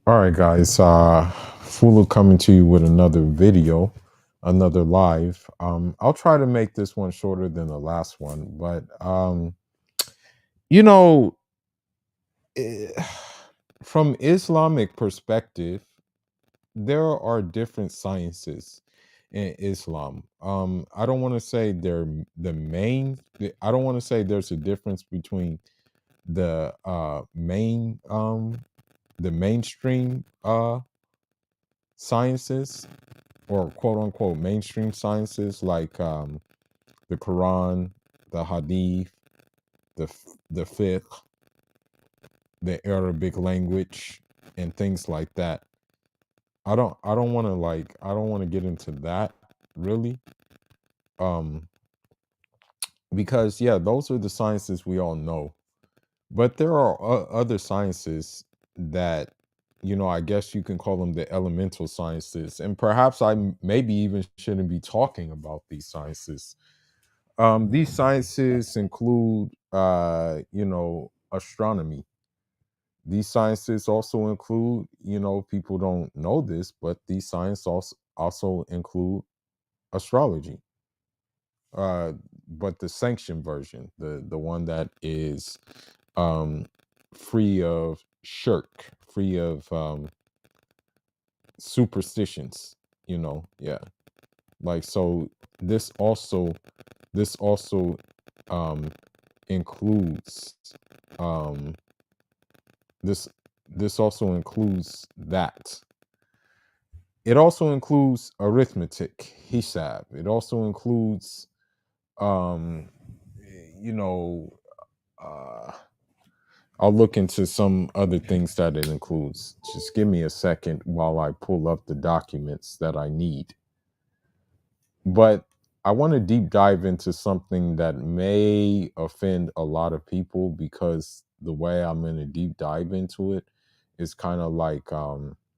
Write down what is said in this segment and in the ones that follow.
All right, guys. Fulu coming to you with another video, another live. I'll try to make this one shorter than the last one, but you know, eh, from Islamic perspective, there are different sciences in Islam. I don't want to say they're the main. I don't want to say there's a difference between the the mainstream sciences or quote unquote mainstream sciences like the Quran, the Hadith, the fiqh, the Arabic language, and things like that. I don't want to I don't want to get into that really, um, because yeah, those are the sciences we all know. But there are other sciences that I guess you can call them the elemental sciences, and perhaps maybe even shouldn't be talking about these sciences. These sciences include, astronomy. These sciences also include, people don't know this, but these sciences also include astrology. Uh, but the sanctioned version, the one that is um, free of shirk, free of superstitions. Yeah. Like so, this also this also um, includes um this this also includes that. It also includes arithmetic, hisab. It also includes um you know uh I'll look into some other things that it includes. Just give me a second while I pull up the documents that I need. But I want to deep dive into something that may offend a lot of people because the way I'm going to deep dive into it is kind of like I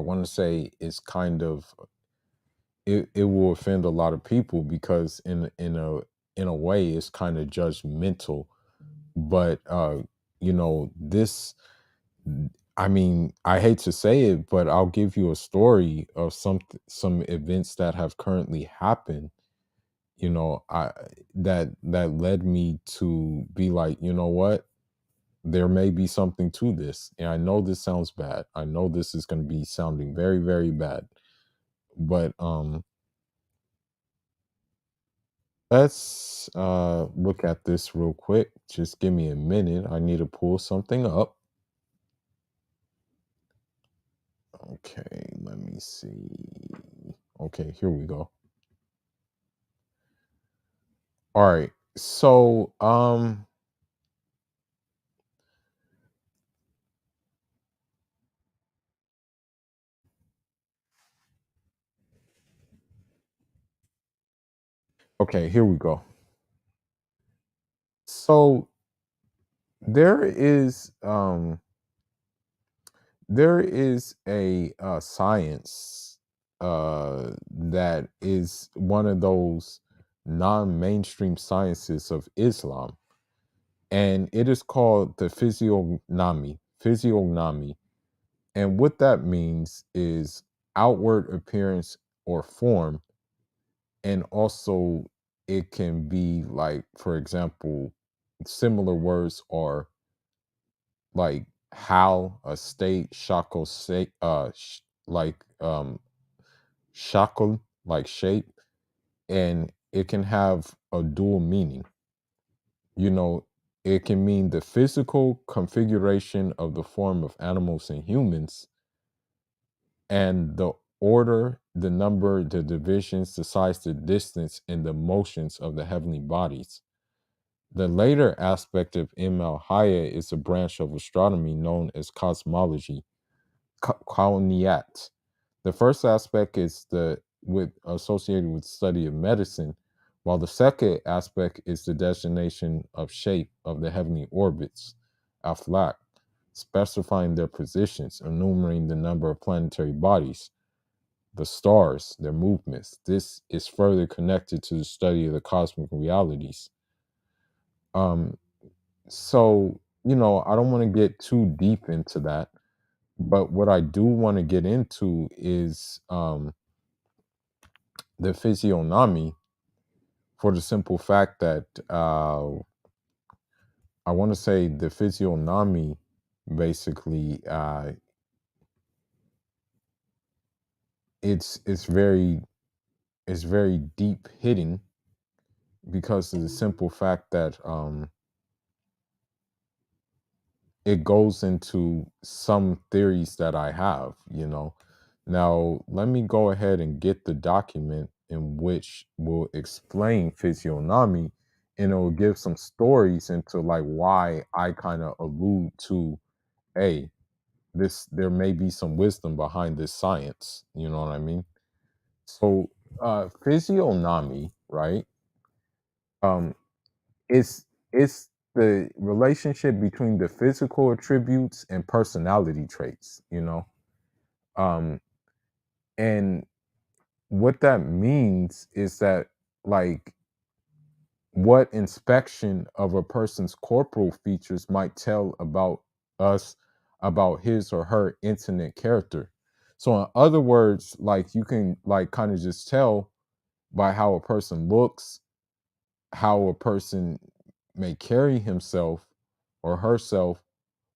want to say it's kind of it will offend a lot of people because in a way it's kind of judgmental, but this I mean, I hate to say it, but I'll give you a story of some events that have currently happened. I that led me to be like, you know what? There may be something to this. And I know this sounds bad. I know this is going to be sounding very, very bad. But let's look at this real quick. Just give me a minute. I need to pull something up. Okay, let me see. Okay, here we go. All right. So, okay, here we go. So there is a science that is one of those non-mainstream sciences of Islam, and it is called the physiognomy. Physiognomy, and what that means is outward appearance or form, and also it can be like, for example, similar words are like how a state shackle say like shackle like shape, and it can have a dual meaning. you know it can mean the physical configuration of the form of animals and humans, and the order, the number, the divisions, the size, the distance, and the motions of the heavenly bodies. The later aspect of Imel Haya is a branch of astronomy known as cosmology, kauniyat. The first aspect is the with associated with study of medicine, while the second aspect is the designation of shape of the heavenly orbits, aflak, specifying their positions, enumerating the number of planetary bodies, the stars, their movements. This is further connected to the study of the cosmic realities. Um, so I don't want to get too deep into that, but what I do want to get into is the physiognomy, for the simple fact that I want to say the physiognomy basically it's very deep hitting because of the simple fact that it goes into some theories that I have. Now, let me go ahead and get the document in which will explain physiognomy, and it will give some stories into like why I kind of allude to, hey, this there may be some wisdom behind this science. You know what I mean? So, physiognomy, right? Um, it's the relationship between the physical attributes and personality traits. Um, and what that means is that, like, what inspection of a person's corporal features might tell about us, about his or her internet character. So in other words, like, you can like kind of just tell by how a person looks, how a person may carry himself or herself,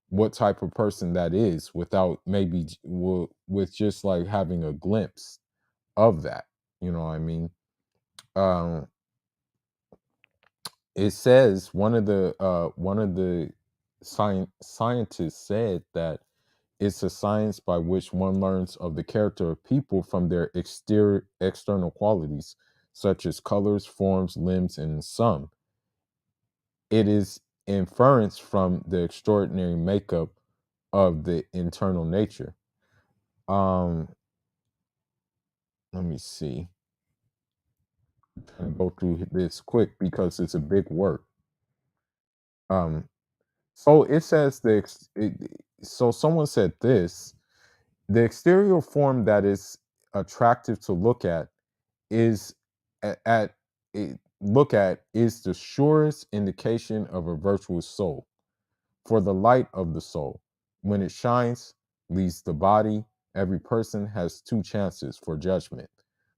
what type of person that is, without maybe with just like having a glimpse of that. You know what I mean? Um, it says one of the scientists said that it's a science by which one learns of the character of people from their external qualities, such as colors, forms, limbs, and in some, it is inference from the extraordinary makeup of the internal nature. Um, Let me see. And go through this quick because it's a big work. Um, so it says so someone said this: the exterior form that is attractive to look at is at look at is the surest indication of a virtuous soul. For the light of the soul, when it shines, leads the body. Every person has two chances for judgment.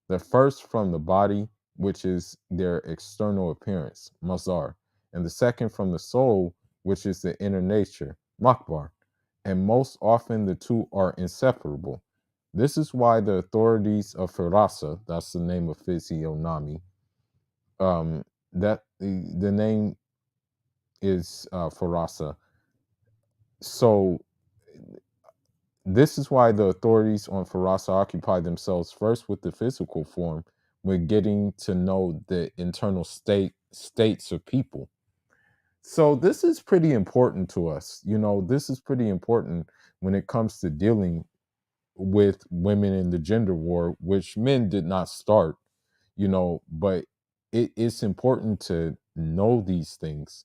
The first from the body, which is their external appearance, mazar, and the second from the soul, which is the inner nature, makbar. And most often the two are inseparable. This is why the authorities of Firasa, that's the name of physiognomy, that the name is Firasa. So this is why the authorities on Farasa occupy themselves first with the physical form, when getting to know the internal states of people. So this is pretty important to us. This is pretty important when it comes to dealing with women in the gender war, which men did not start, but it's important to know these things,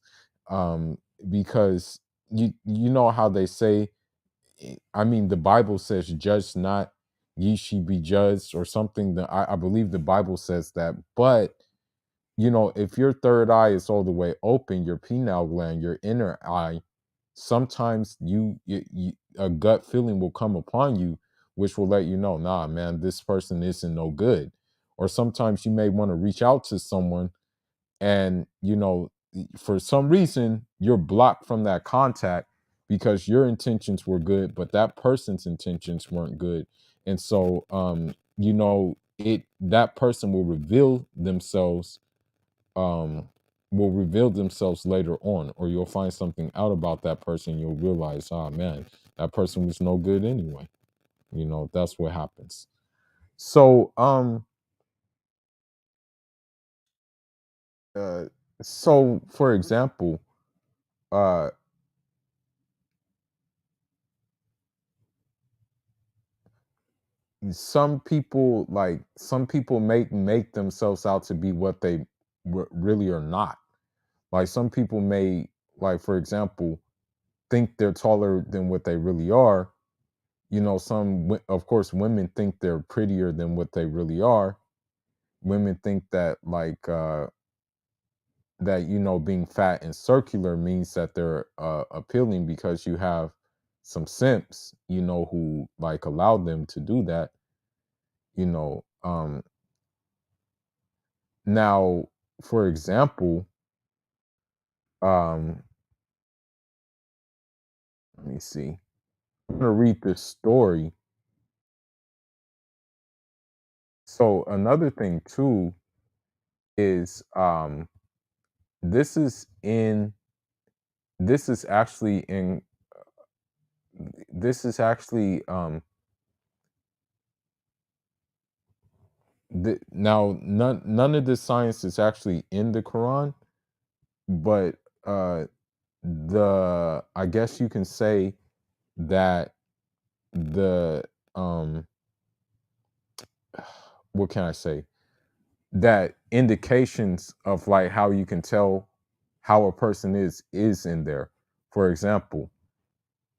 because you know how they say, I mean, the Bible says, "Judge not, ye she be judged," or something. That I believe the Bible says that. But if your third eye is all the way open, your pineal gland, your inner eye, sometimes a gut feeling will come upon you, which will let you know, nah, man, this person isn't no good. Or sometimes you may want to reach out to someone, and for some reason you're blocked from that contact because your intentions were good but that person's intentions weren't good. And so it that person um will reveal themselves later on, or you'll find something out about that person, you'll realize, oh man, that person was no good anyway. That's what happens. So uh for example, uh some people make themselves out to be what they really are not. Like, some people may, like, for example, think they're taller than what they really are. Of course, women think they're prettier than what they really are. Women think that, like, that being fat and circular means that they're appealing because you have some simps who like allow them to do that. you know um Now, for example, um let me see, I'm gonna read this story. So another thing too is, this is in this is actually in this is actually now none of this science is actually in the Quran, but uh the I guess you can say that the what can I say? That indications of like how you can tell how a person is in there. For example,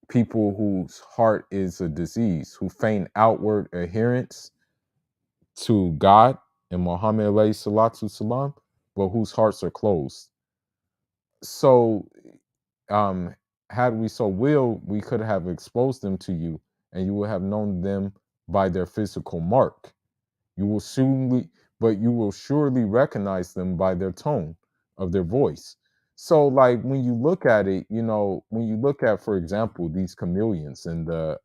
people whose heart is a disease, who feign outward adherence to God and Muhammad alayhi salatu salam, but whose hearts are closed. So, um, had we so will, we could have exposed them to you, and you would have known them by their physical mark. You will surely, but you will surely recognize them by their tone of their voice. So, like when you look at it, when you look at, for example, these chameleons in the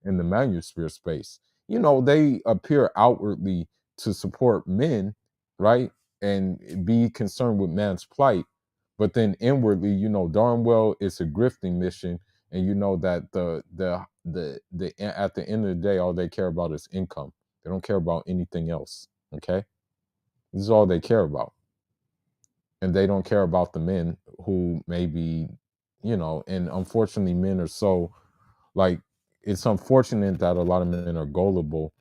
manuscript space, they appear outwardly to support men, right, and be concerned with man's plight, but then inwardly, darn well it's a grifting mission, and you know that at the end of the day, all they care about is income. They don't care about anything else. Okay. This is all they care about. And they don't care about the men who maybe, and unfortunately, men are so like, it's unfortunate that a lot of men are gullible,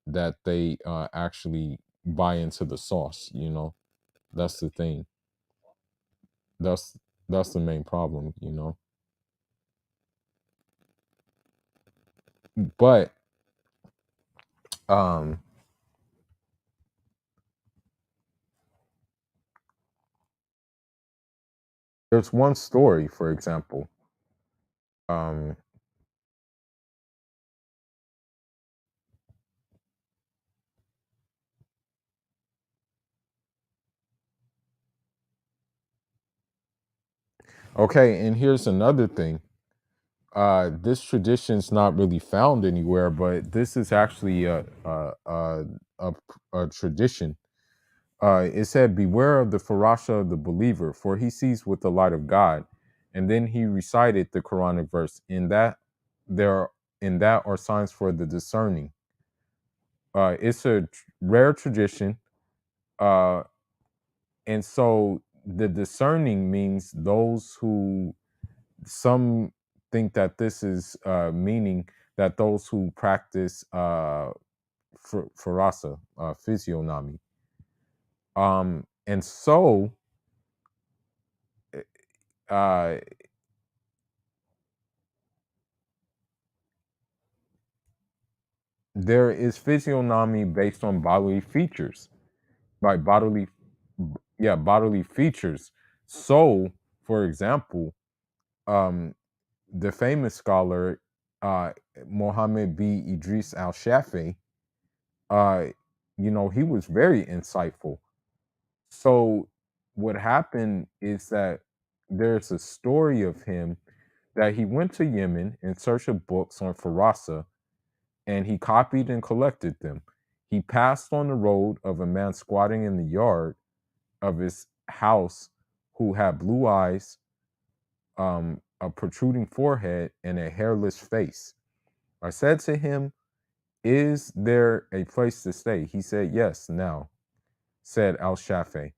that they actually buy into the sauce. That's the thing. That's that's the main problem. But um there's one story, for example. Um okay, and here's another thing. This tradition's not really found anywhere, but this is actually a, a tradition. It said, "Beware of the farasha of the believer, for he sees with the light of God." And then he recited the Quranic verse. There, in that are signs for the discerning. It's a rare tradition, uh, and so the discerning means those who, some think that this is meaning that those who practice farasa, physiognomy. And so uh, there is physiognomy based on bodily features, like bodily features. So, for example, um, the famous scholar uh, Mohammed B. Idris al Shafi, uh, he was very insightful. So what happened is that there's a story of him that he went to Yemen in search of books on Farasa, and he copied and collected them. He passed on the road of a man squatting in the yard of his house who had blue eyes, a protruding forehead, and a hairless face. I said to him, "Is there a place to stay?" He said, "Yes, now," said Al Shafi.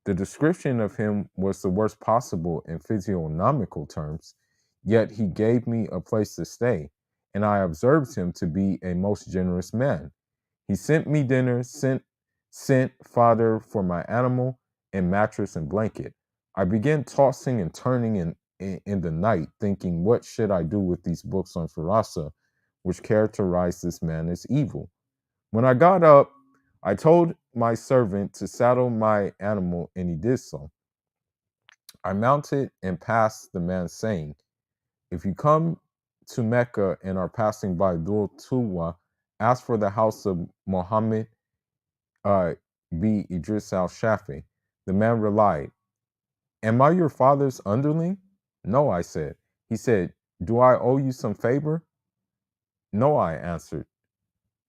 The description of him was the worst possible in physiognomical terms, yet he gave me a place to stay, and I observed him to be a most generous man. He sent me dinner, sent fodder for my animal, and mattress and blanket. I began tossing and turning in the night, thinking, what should I do with these books on Firasa, which characterize this man as evil? When I got up, I told my servant to saddle my animal, and he did so. I mounted and passed the man, saying, if you come to Mecca and are passing by Dhul Tuwa, ask for the house of Muhammad uh, B. Idris al Shafi. The man replied, am I your father's underling? No, I said. He said, do I owe you some favor? No, I answered.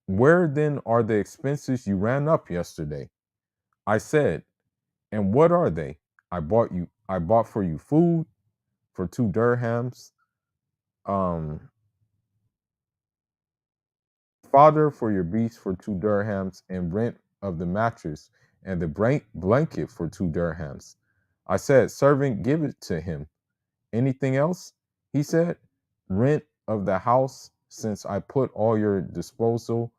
Where then are the expenses you ran up yesterday? I said, and what are they? I bought for you food for 2 dirhams, um, fodder for your beast for 2 dirhams, and rent of the mattress and the blanket for 2 dirhams. I said, servant, give it to him. Anything else? He said, rent of the house, since I put all at your disposal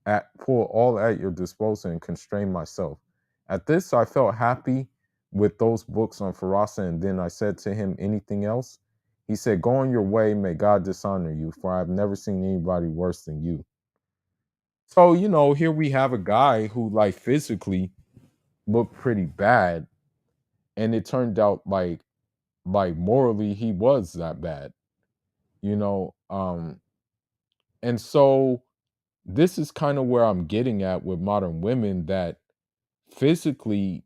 and constrain myself. At this, I felt happy with those books on Farasa, and then I said to him, anything else? He said, go on your way, may God dishonor you, for I have never seen anybody worse than you. So, here we have a guy who, like, physically looked pretty bad, and it turned out like morally he was that bad, you know. And so this is kind of where I'm getting at with modern women, that physically,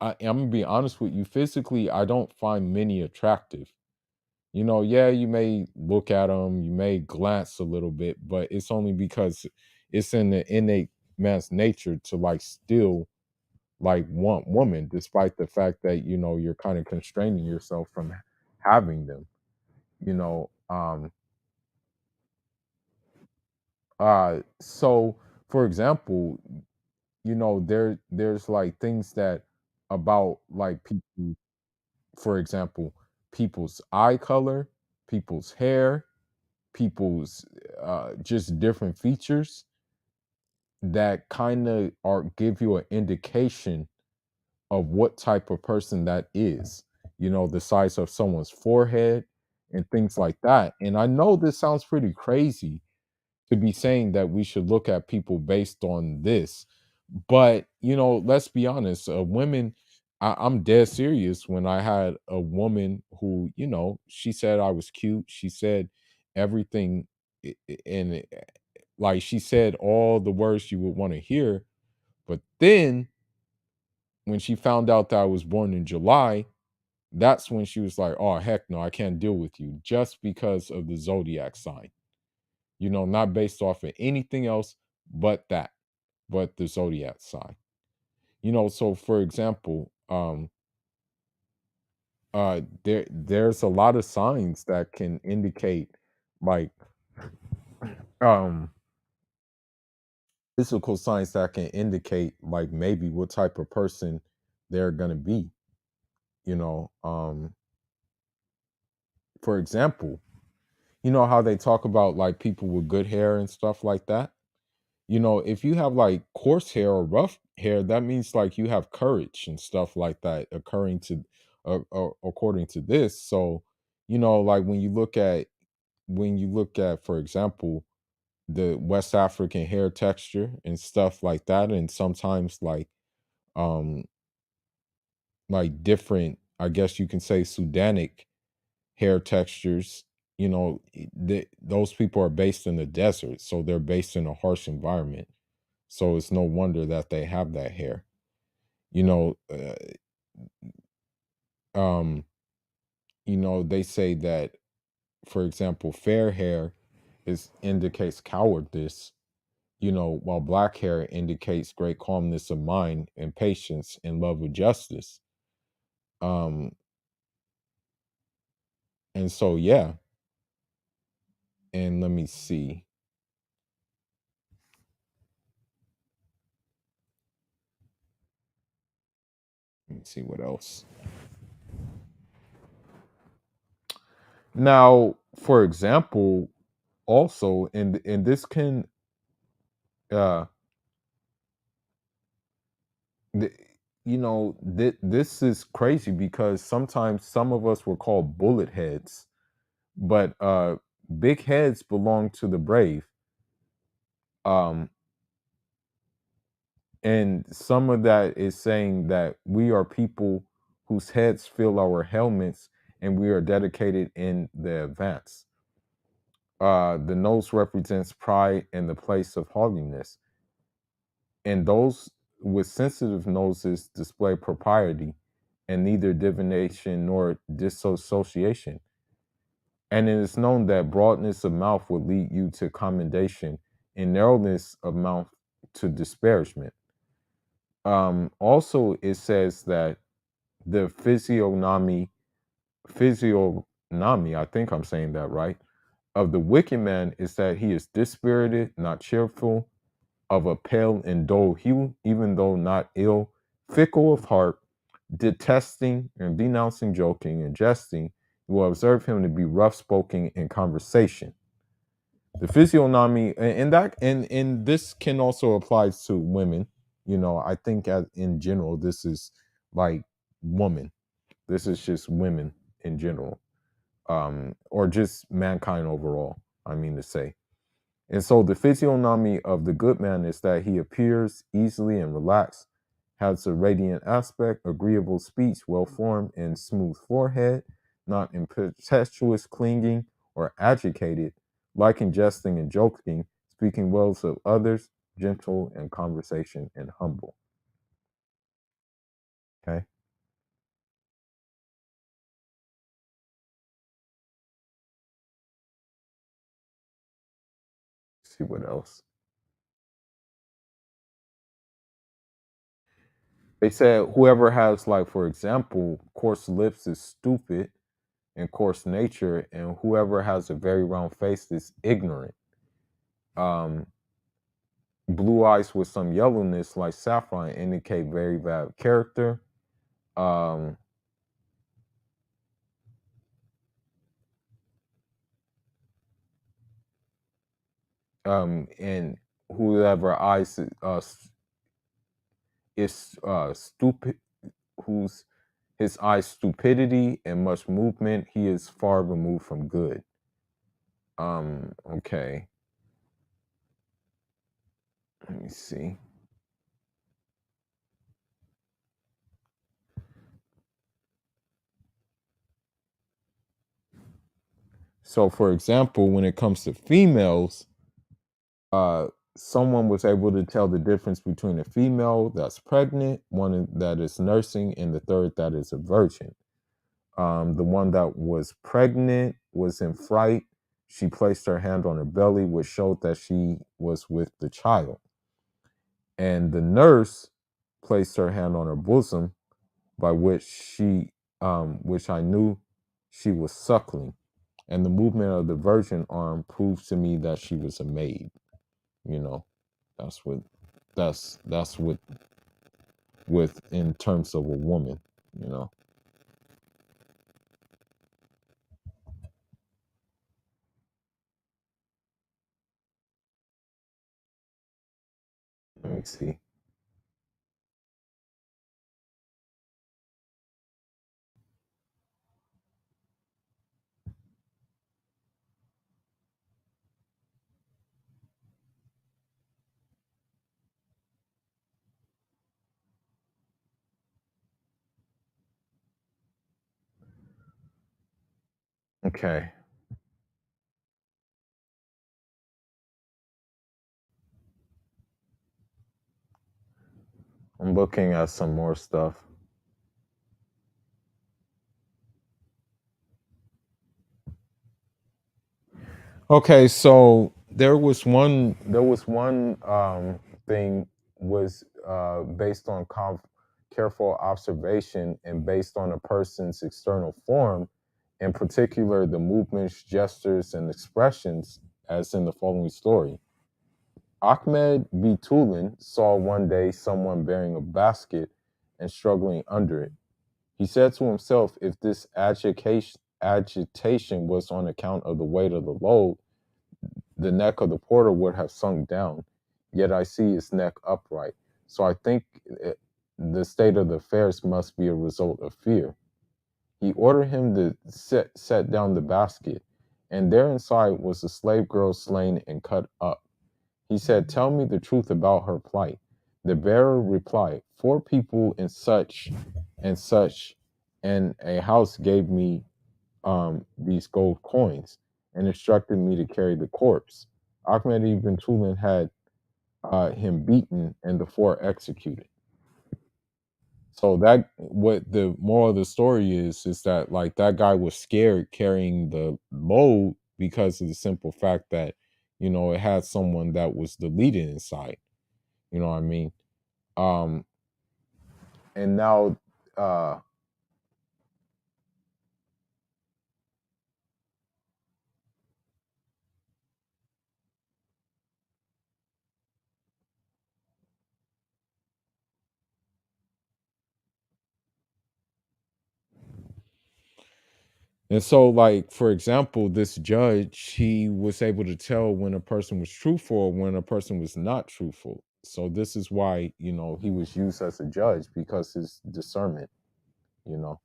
I'm gonna be honest with you, physically, I don't find many attractive. Yeah, you may look at them, you may glance a little bit, but it's only because it's in the innate man's nature to like still like want woman, despite the fact that you're kind of constraining yourself from having them. You know, so for example, there's like things that about like people, for example, people's eye color, people's hair, people's just different features that kind of are give you an indication of what type of person that is. The size of someone's forehead and things like that. And I know this sounds pretty crazy to be saying that we should look at people based on this, but let's be honest. Women, I'm dead serious. When I had a woman who, she said I was cute. She said everything, and like she said all the words you would want to hear. But then when she found out that I was born in July, that's when she was like, "Oh heck no, I can't deal with you," just because of the zodiac sign. Not based off of anything else but that, but the zodiac sign. So for example, there's a lot of signs that can indicate like um physical signs that can indicate like maybe what type of person they're gonna be. You know, for example, how they talk about like people with good hair and stuff like that. If you have like coarse hair or rough hair, that means like you have courage and stuff like that occurring to according to this. So, like when you look at, for example, the West African hair texture and stuff like that, and sometimes um like different, I guess you can say, Sudanic hair textures. Those people are based in the desert, so they're based in a harsh environment. So it's no wonder that they have that hair. You know, uh, um, they say that, for example, fair hair is indicates cowardice. While black hair indicates great calmness of mind and patience and love of justice. Um, and so yeah, and let me see. Let me see what else. Now, for example, also, and this can uh th- this is crazy because sometimes some of us were called bullet heads, but big heads belong to the brave. Um and some of that is saying that we are people whose heads fill our helmets, and we are dedicated in the advance. The nose represents pride and the place of haughtiness, and those with sensitive noses display propriety and neither divination nor disassociation. And it is known that broadness of mouth will lead you to commendation, and narrowness of mouth to disparagement. Also, it says that the physiognomy, I think I'm saying that right, of the wicked man is that he is dispirited, not cheerful, of a pale and dull hue, even though not ill, fickle of heart, detesting and denouncing joking and jesting. You will observe him to be rough spoken in conversation. The physiognomy, and this can also apply to women. I think as in general, this is like woman. This is just women in general, or just mankind overall. I mean to say. And so the physiognomy of the good man is that he appears easily and relaxed, has a radiant aspect, agreeable speech, well formed, and smooth forehead, not impetuous, clinging, or agitated, liking jesting and joking, speaking well of others, gentle in conversation, and humble. Okay, see what else. They said whoever has, like, for example, coarse lips is stupid and coarse nature, and whoever has a very round face is ignorant. Um, Blue eyes with some yellowness like saffron indicate very bad character. Um, and whoever eyes is stupid, whose his eyes stupidity and much movement, he is far removed from good. Okay, let me see. So, for example, when it comes to females, uh, someone was able to tell the difference between a female that's pregnant, one that is nursing, and the third that is a virgin. The one that was pregnant was in fright. She placed her hand on her belly, which showed that she was with the child. And the nurse placed her hand on her bosom, by which I knew she was suckling. And the movement of the virgin arm proved to me that she was a maid. You know, that's what that's what with in terms of a woman. You know, let me see. Okay, I'm looking at some more stuff. Okay, so there was one thing was based on careful observation and based on a person's external form, in particular the movements, gestures, and expressions, as in the following story. Ahmed B. Tulin saw one day someone bearing a basket and struggling under it. He said to himself, if this agitation was on account of the weight of the load, the neck of the porter would have sunk down, yet I see its neck upright. So I think the state of the affairs must be a result of fear. He ordered him to set down the basket, and there inside was a slave girl slain and cut up. He said, tell me the truth about her plight. The bearer replied, four people in such and such and a house gave me these gold coins and instructed me to carry the corpse. Ahmed ibn Tulun had him beaten and the four executed. So that what the moral of the story is that like that guy was scared carrying the load because of the simple fact that it had someone that was the leader inside. You know what I mean? Um, and now uh and so like for example, this judge, he was able to tell when a person was truthful or when a person was not truthful. So this is why, he was used as a judge because his discernment, you know.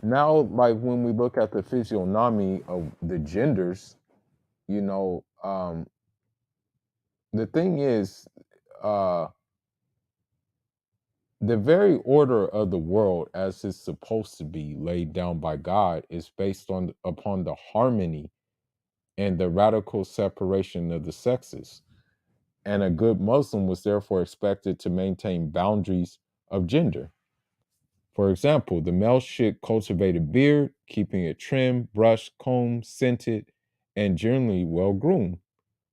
Now, like when we look at the physiognomy of the genders, you know, the thing is, uh, the very order of the world as it's supposed to be laid down by God is based on upon the harmony and the radical separation of the sexes. And a good Muslim was therefore expected to maintain boundaries of gender. For example, the male should cultivate a beard, keeping it trimmed, brushed, combed, scented, and generally well groomed,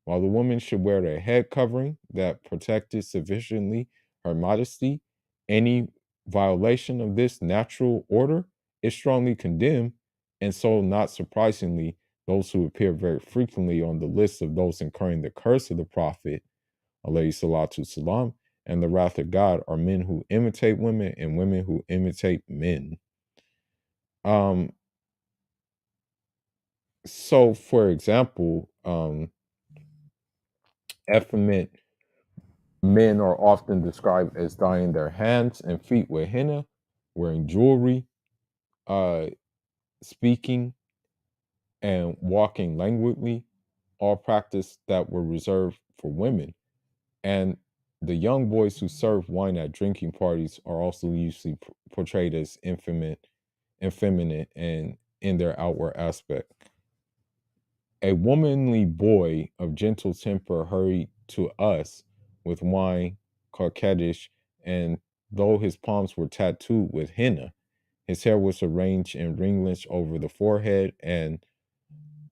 while the woman should wear a head covering that protected sufficiently her modesty. Any violation of this natural order is strongly condemned, and so, not surprisingly, those who appear very frequently on the list of those incurring the curse of the Prophet alayhi salatu salam, and the wrath of God are men who imitate women and women who imitate men. Um, so for example, effeminate men are often described as dyeing their hands and feet with henna, wearing jewelry, uh, speaking and walking languidly, all practice that were reserved for women. And the young boys who serve wine at drinking parties are also usually portrayed as effeminate and in their outward aspect. A womanly boy of gentle temper hurried to us with wine, coquettish, and though his palms were tattooed with henna, his hair was arranged in ringlets over the forehead and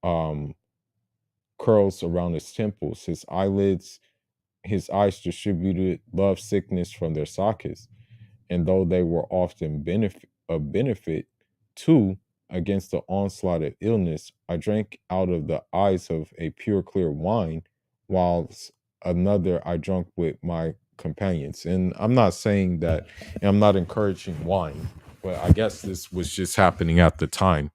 um, curls around his temples. His eyes distributed love sickness from their sockets, and though they were often benefit too against the onslaught of illness, I drank out of the eyes of a pure clear wine, whilst another I drank with my companions. And I'm not saying that, and I'm not encouraging wine, but I guess this was just happening at the time.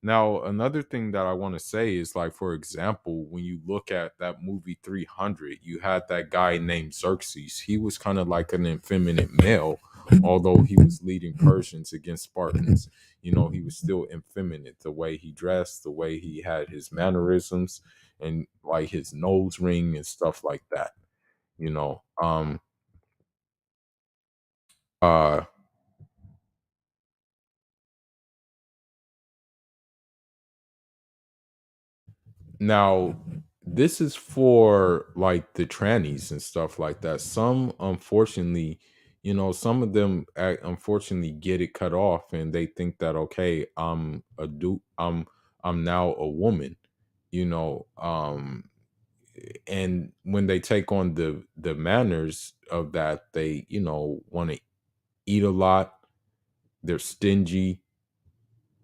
Now, another thing that I want to say is like, for example, when you look at that movie 300, you had that guy named Xerxes. He was kind of like an effeminate male, although he was leading Persians against Spartans. He was still effeminate. The way he dressed, the way he had his mannerisms, and like his nose ring and stuff like that. You know, uh, Now, this is for like the trannies and stuff like that. Some, unfortunately, some of them unfortunately get it cut off, and they think that okay, I'm now a woman, you know. And when they take on the manners of that, they want to eat a lot. They're stingy,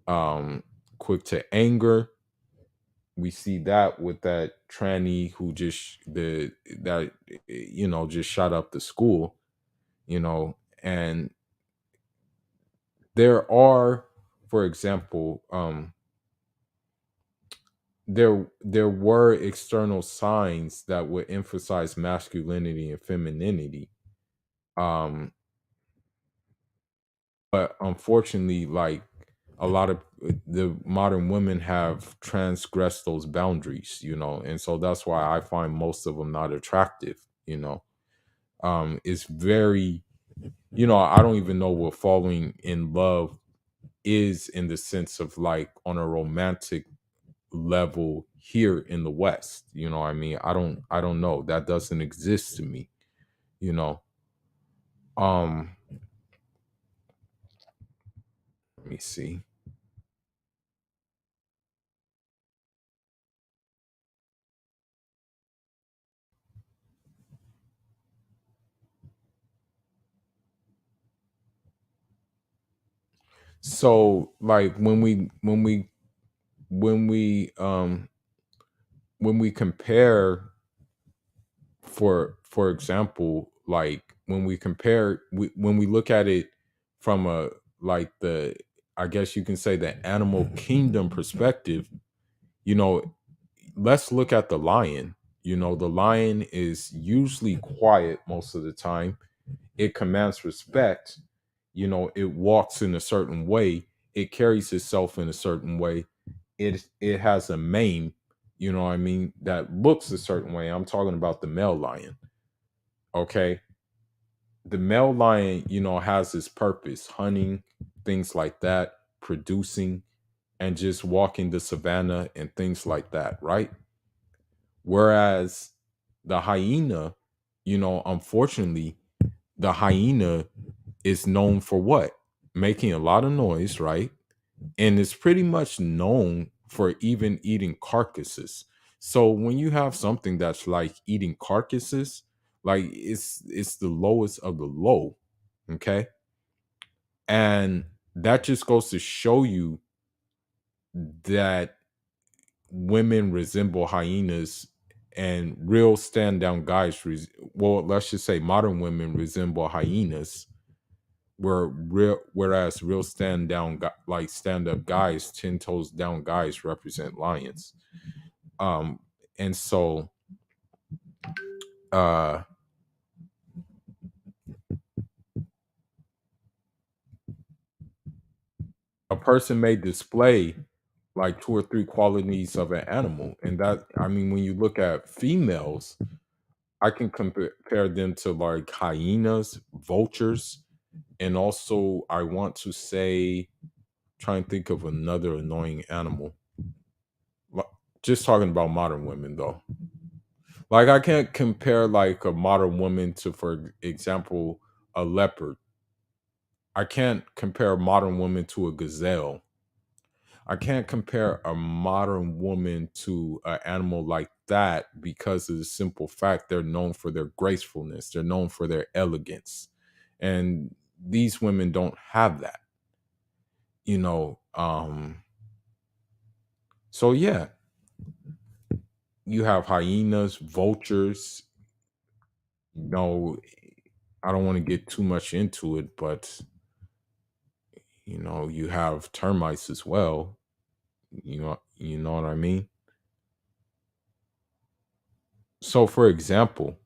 um, quick to anger. We see that with that tranny who just the that just shot up the school, and there are, for example, there were external signs that would emphasize masculinity and femininity, um but unfortunately, like a lot of the modern women have transgressed those boundaries, and so that's why I find most of them not attractive, It's very, I don't even know what falling in love is in the sense of like on a romantic level here in the West. I mean, I don't know. That doesn't exist to me, you know. Um, let me see. So like when we when we compare, for example, like when we compare, when we look at it from a, like the, I guess you can say, the animal kingdom perspective, you know let's look at the lion. The lion is usually quiet most of the time. It commands respect. It walks in a certain way. It carries itself in a certain way. It has a mane, what I mean, that looks a certain way. I'm talking about the male lion. Okay. The male lion, has his purpose: hunting, things like that, producing, and just walking the savannah and things like that, right? Whereas the hyena, unfortunately, the hyena is known for what? Making a lot of noise, right? And it's pretty much known for even eating carcasses. So when you have something that's like eating carcasses, like it's the lowest of the low, okay? And that just goes to show you that women resemble hyenas, and real stand down guys well, let's just say modern women resemble hyenas, whereas real like stand up guys, 10 toes down guys represent lions. um and so uh a person may display like two or three qualities of an animal, and that, I mean, when you look at females, I can compare them to like hyenas, vultures, and also I want to say, try and think of another annoying animal. Li- Just talking about modern women though. Like I can't compare like a modern woman to, for example, a leopard. I can't compare a modern woman to a gazelle. I can't compare a modern woman to an animal like that because of the simple fact they're known for their gracefulness, they're known for their elegance. And these women don't have that, you know. So yeah, you have hyenas, vultures, you know, I don't want to get too much into it, but you have termites as well. You know what I mean? So for example,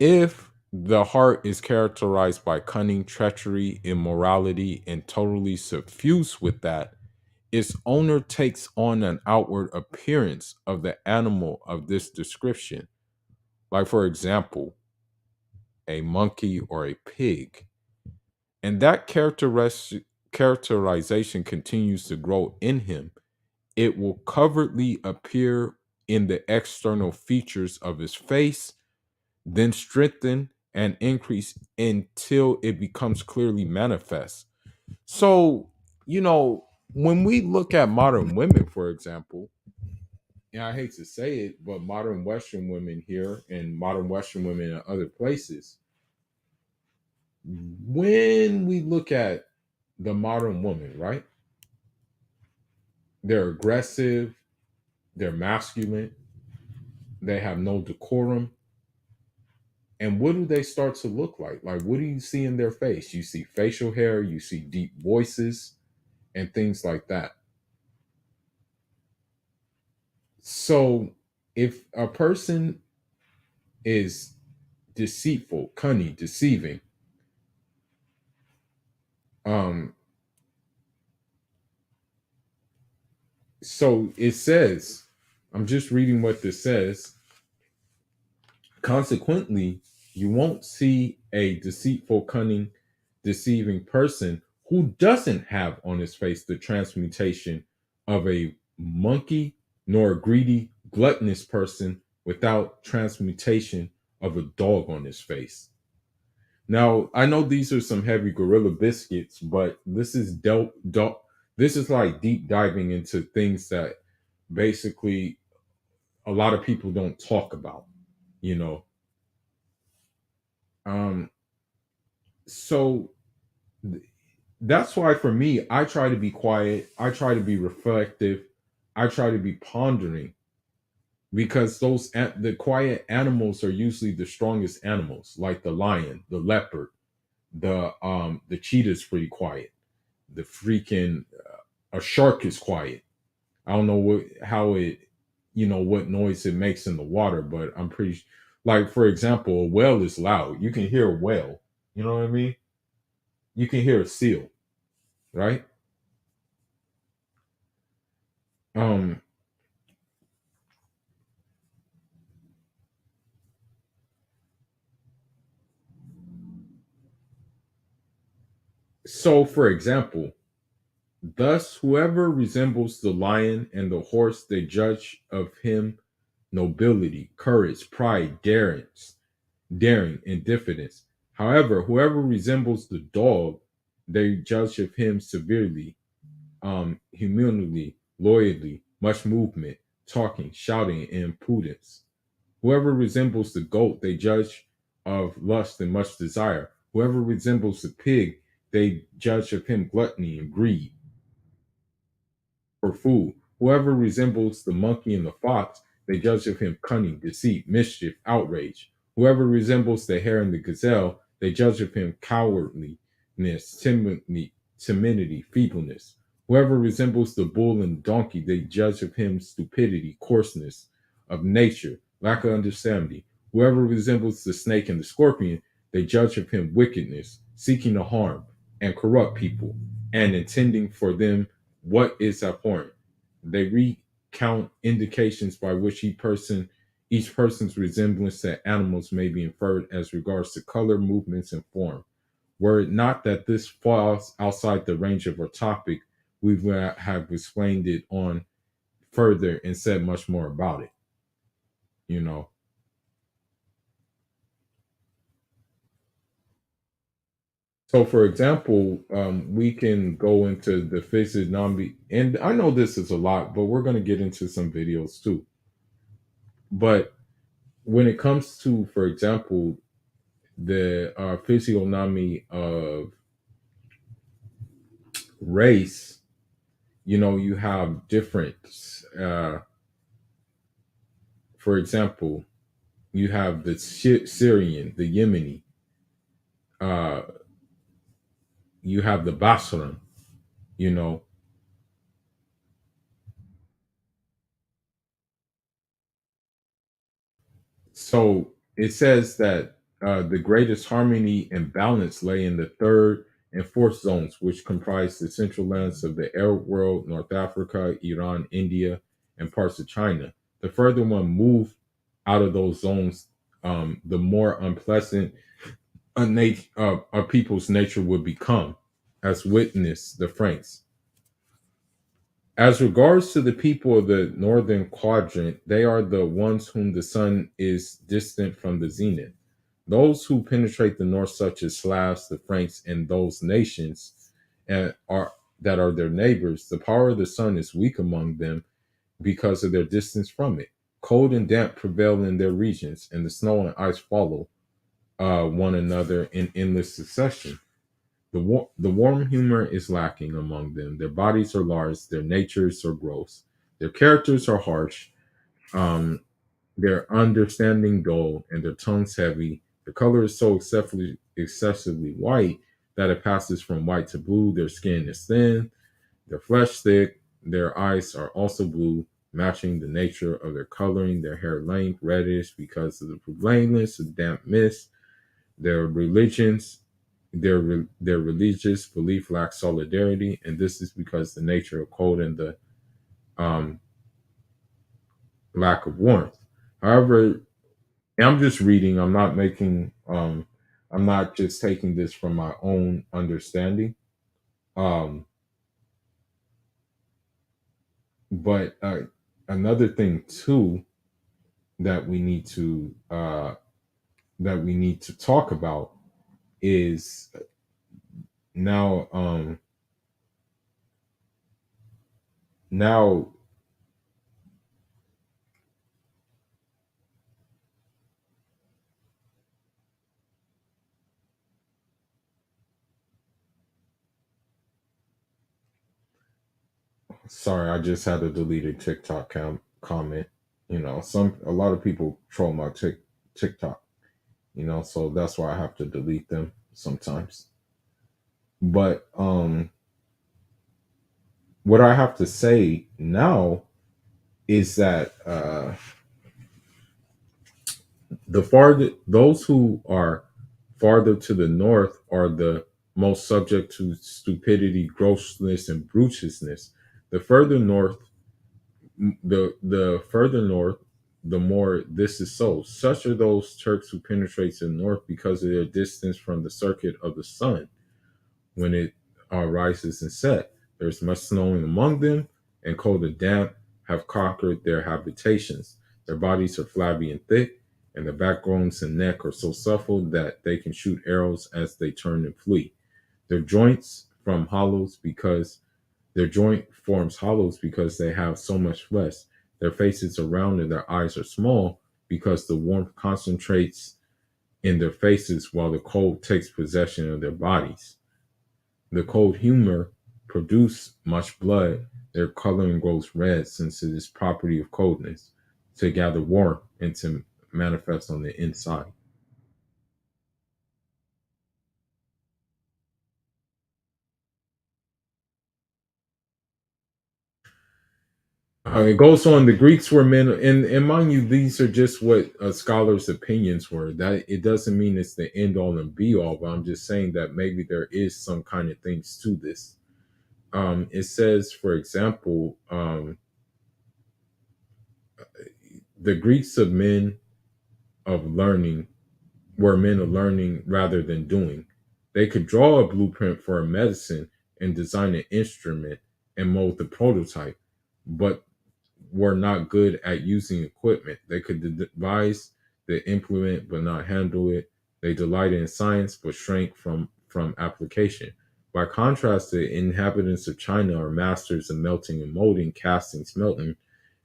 if the heart is characterized by cunning, treachery, immorality, and totally suffused with that, its owner takes on an outward appearance of the animal of this description. Like, for example, a monkey or a pig. And that characterization continues to grow in him. It will covertly appear in the external features of his face, then strengthen and increase until it becomes clearly manifest. So, when we look at modern women, for example, and I hate to say it, but modern Western women here and modern Western women in other places, when we look at the modern woman, right? They're aggressive, they're masculine, they have no decorum. And what do they start to look like? Like, what do you see in their face? You see facial hair, you see deep voices, and things like that. So, if a person is deceitful, cunning, deceiving, um, so it says, I'm just reading what this says. Consequently, you won't see a deceitful, cunning, deceiving person who doesn't have on his face the transmutation of a monkey, nor a greedy, gluttonous person without transmutation of a dog on his face. Now, I know these are some heavy gorilla biscuits, but this is like deep diving into things that basically a lot of people don't talk about, you know. Um, so th- that's why for me, I try to be quiet, I try to be reflective, I try to be pondering because the quiet animals are usually the strongest animals, like the lion, the leopard, the cheetah's pretty quiet. The freaking a shark is quiet. I don't know how it, what noise it makes in the water, but I'm pretty like for example, a whale is loud. You can hear a whale. You know what I mean? You can hear a seal, right? Um. So, for example, thus whoever resembles the lion and the horse, they judge of him nobility, courage, pride, daring, and diffidence. However, whoever resembles the dog, they judge of him severely, humility, loyalty, much movement, talking, shouting, and impudence. Whoever resembles the goat, they judge of lust and much desire. Whoever resembles the pig, they judge of him gluttony and greed for food. Whoever resembles the monkey and the fox, they judge of him cunning, deceit, mischief, outrage. Whoever resembles the hare and the gazelle, they judge of him cowardliness, timidity, feebleness. Whoever resembles the bull and donkey, they judge of him stupidity, coarseness of nature, lack of understanding. Whoever resembles the snake and the scorpion, they judge of him wickedness, seeking to harm and corrupt people, and intending for them what is abhorrent. They recount indications by which each person's resemblance to animals may be inferred as regards to color, movements, and form. Were it not that this falls outside the range of our topic, we would have explained it on further and said much more about it. You know. So, for example, we can go into the physiognomy, and I know this is a lot, but we're going to get into some videos too. But when it comes to, for example, the physiognomy of race, you have different. Uh, for example, you have the Syrian, the Yemeni, uh, you have the Basran. You know, so it says that the greatest harmony and balance lay in the third and fourth zones, which comprise the central lands of the Arab world, North Africa, Iran, India, and parts of China. The further one moved out of those zones, the more unpleasant a people's nature would become, as witness the Franks. As regards to the people of the northern quadrant, they are the ones whom the sun is distant from the zenith. Those who penetrate the north, such as Slavs, the Franks, and those nations and are that are their neighbors, the power of the sun is weak among them because of their distance from it. Cold and damp prevail in their regions, and the snow and ice follow one another in endless succession. The warm humor is lacking among them. Their bodies are large, their natures are gross, their characters are harsh, um, their understanding dull, and their tongues heavy. The color is so excessively white that it passes from white to blue. Their skin is thin, their flesh thick, their eyes are also blue, matching the nature of their coloring. Their hair length reddish because of the prevalence of damp mist. Their religions their religious belief lacks solidarity, and this is because the nature of cold and the um, lack of warmth. However, And I'm just reading. I'm not making. I'm not just taking this from my own understanding. Um, but another thing too that we need to talk about is now now sorry, I just had a deleted TikTok comment. A lot of people troll my TikTok. So that's why I have to delete them sometimes. But what I have to say now is that those who are farther to the north are the most subject to stupidity, grossness, and bruteousness. The further north, the further north, the more this is so. Such are those Turks who penetrate to the north because of their distance from the circuit of the sun when it rises and set. There's much snowing among them, and cold and damp have conquered their habitations. Their bodies are flabby and thick, and their backbones and neck are so supple that they can shoot arrows as they turn and flee. Their joints from hollows because their joint forms hollows because they have so much flesh. Their faces are round and their eyes are small because the warmth concentrates in their faces while the cold takes possession of their bodies. The cold humor produce much blood. Their coloring grows red since it is property of coldness to gather warmth and to manifest on the inside. It goes on. The Greeks were men, and mind you, these are just what scholars' opinions were. That it doesn't mean it's the end all and be all, but I'm just saying that maybe there is some kind of things to this. It says, for example, the Greeks of men of learning were men of learning rather than doing. They could draw a blueprint for a medicine and design an instrument and mold the prototype, but were not good at using equipment. They could devise the implement but not handle it. They delighted in science but shrank from application. By contrast, the inhabitants of China are masters of melting and molding, casting, smelting,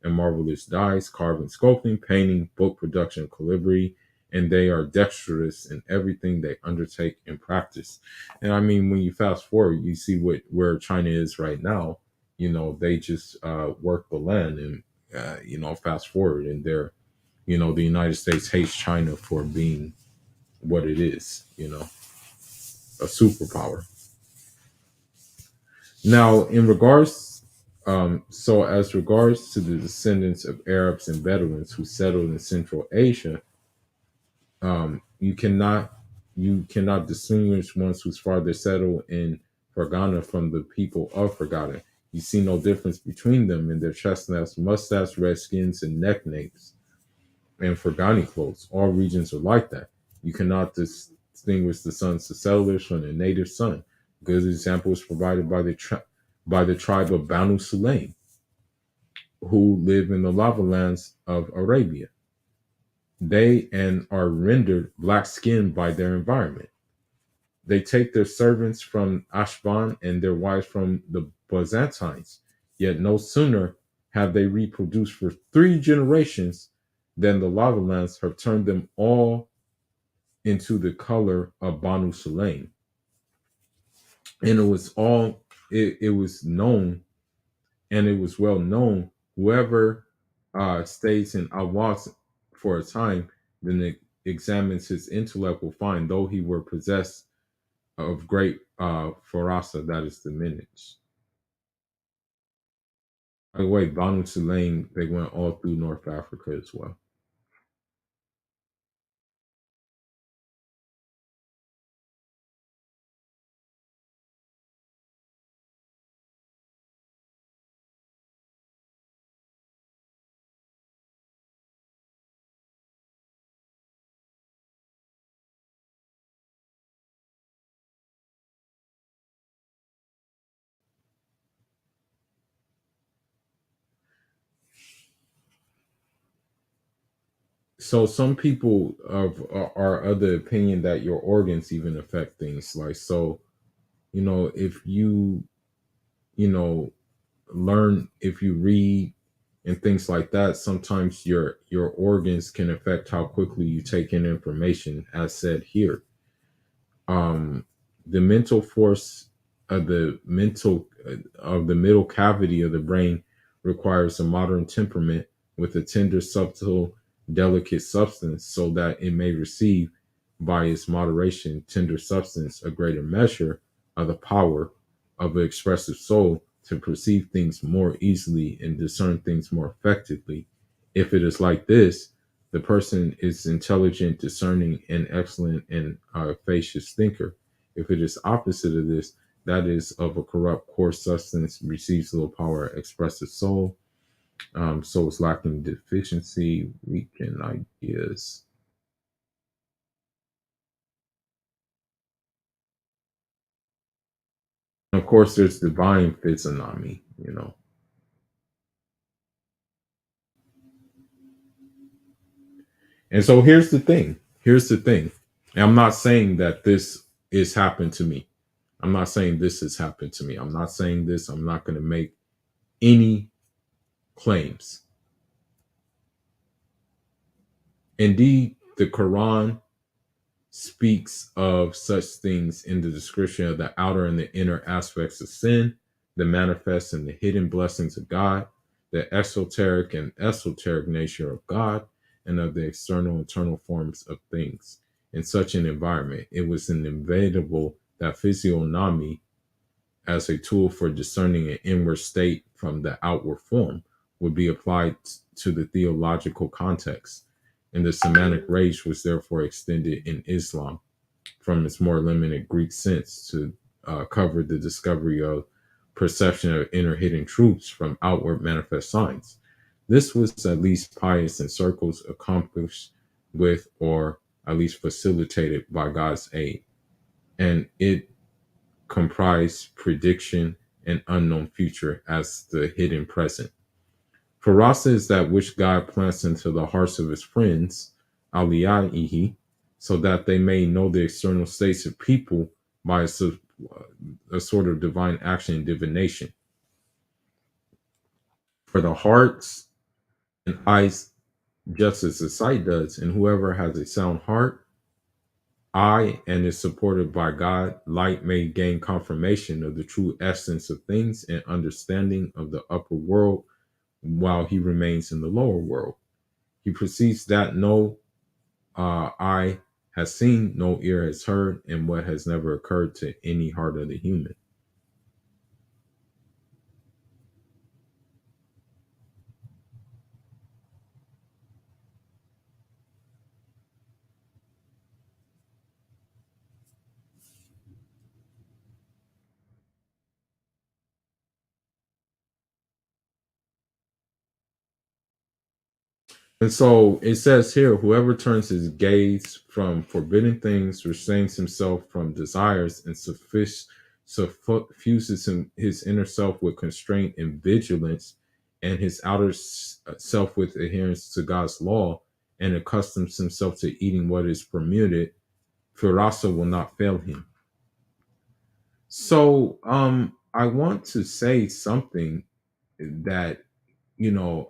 and marvelous dyes, carving, sculpting, painting, book production, calligraphy, and they are dexterous in everything they undertake and practice. And I mean, when you fast forward, you see where China is right now. They just work the land, and fast forward, and the United States hates China for being what it is, a superpower. Now, in regards, so as regards to the descendants of Arabs and Bedouins who settled in Central Asia, you cannot distinguish ones whose farther settled in Fergana from the people of Fergana. You see no difference between them in their chestnuts, mustache, red skins, and neck napes, and Fergani clothes. All regions are like that. You cannot distinguish the sons of settlers from the native son. A good example is provided by the tribe of Banu Sulaim, who live in the lava lands of Arabia. They and are rendered black skinned by their environment. They take their servants from Ashban and their wives from the Byzantines. Yet no sooner have they reproduced for 3 generations than the lava lands have turned them all into the color of Banu Sulaim. And it was known, and it was well known, whoever stays in Awas for a time, then it examines his intellect will find, though he were possessed of great Farasa, that is diminished. By the way, Banu Sulaim, they went all through North Africa as well. So some people are of the opinion that your organs even affect things. Like, so, if you know learn, if you read and things like that, sometimes your organs can affect how quickly you take in information, as said here. The mental force of the middle cavity of the brain requires a modern temperament with a tender, subtle, delicate substance, so that it may receive by its moderation tender substance a greater measure of the power of an expressive soul to perceive things more easily and discern things more effectively. If it is like this, the person is intelligent, discerning, and excellent and facious thinker. If it is opposite of this, that is of a corrupt, coarse substance, receives little power, expressive soul. So it's lacking deficiency, weakened ideas. Of course, there's divine physiognomy. And so here's the thing. Here's the thing. And I'm not saying that this is happened to me. I'm not saying this has happened to me. I'm not saying this. I'm not going to make any claims. Indeed, the Quran speaks of such things in the description of the outer and the inner aspects of sin, the manifest and the hidden blessings of God, the exoteric and esoteric nature of God, and of the external and internal forms of things. In such an environment, it was inevitable that physiognomy, as a tool for discerning an inward state from the outward form, would be applied to the theological context, and the semantic range was therefore extended in Islam from its more limited Greek sense to cover the discovery of perception of inner hidden truths from outward manifest signs. This was at least pious in circles accomplished with, or at least facilitated by God's aid, and it comprised prediction and unknown future as the hidden present. Farasa is that which God plants into the hearts of his friends, aliyaihi, so that they may know the external states of people by a sort of divine action and divination. For the hearts and eyes, just as the sight does, and whoever has a sound heart, eye, and is supported by God, light may gain confirmation of the true essence of things and understanding of the upper world while he remains in the lower world. He perceives that no eye has seen, no ear has heard, and what has never occurred to any heart of the human. And so it says here, whoever turns his gaze from forbidden things, restrains himself from desires, and suffuses his inner self with constraint and vigilance, and his outer self with adherence to God's law, and accustoms himself to eating what is permitted, Firasa will not fail him. So I want to say something that, you know,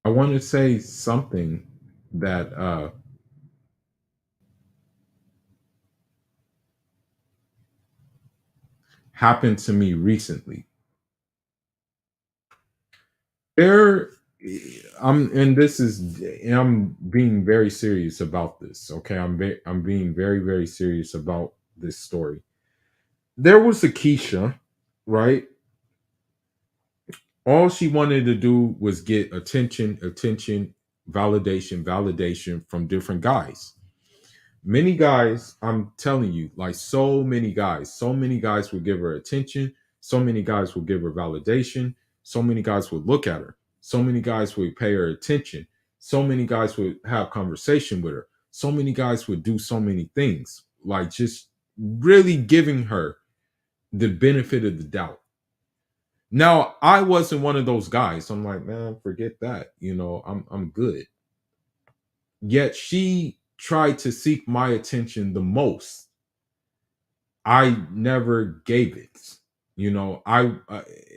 I want to say something that happened to me recently. There, and this is, and I'm being very serious about this. Okay, I'm being very very serious about this story. There was a Keisha, right? All she wanted to do was get attention, validation from different guys. Many guys, I'm telling you, like so many guys will give her attention, so many guys will give her validation, so many guys will look at her, so many guys will pay her attention. So many guys would have conversation with her. So many guys would do so many things, like just really giving her the benefit of the doubt. Now, I wasn't one of those guys. I'm like, man, forget that. I'm good. Yet she tried to seek my attention the most. I never gave it.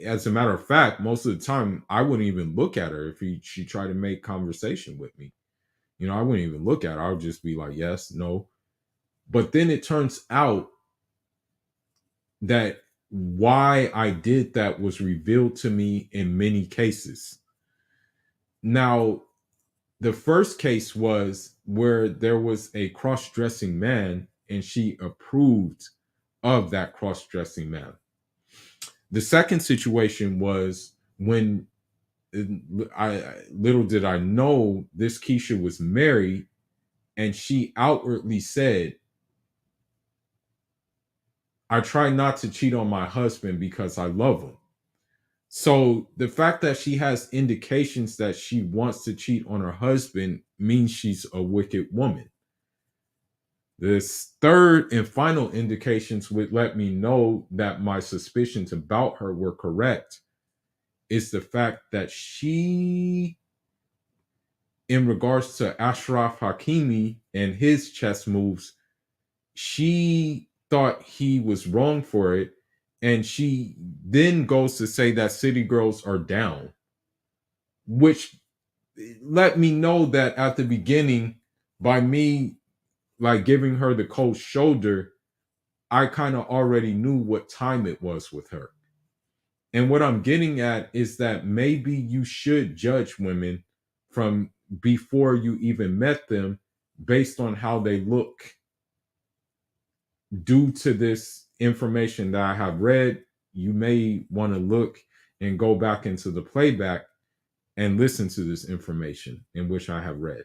As a matter of fact, most of the time, I wouldn't even look at her if she tried to make conversation with me. I wouldn't even look at her. I would just be like, yes, no. But then it turns out that why I did that was revealed to me in many cases. Now, the first case was where there was a cross dressing man and she approved of that cross dressing man. The second situation was when little did I know this Keisha was married and she outwardly said, I try not to cheat on my husband because I love him. So the fact that she has indications that she wants to cheat on her husband means she's a wicked woman. This third and final indications would let me know that my suspicions about her were correct is the fact that she, in regards to Ashraf Hakimi and his chess moves, she thought he was wrong for it. And she then goes to say that City Girls are down, which let me know that at the beginning, by me like giving her the cold shoulder, I kind of already knew what time it was with her. And what I'm getting at is that maybe you should judge women from before you even met them based on how they look due to this information that I have read. You may want to look and go back into the playback and listen to this information in which I have read.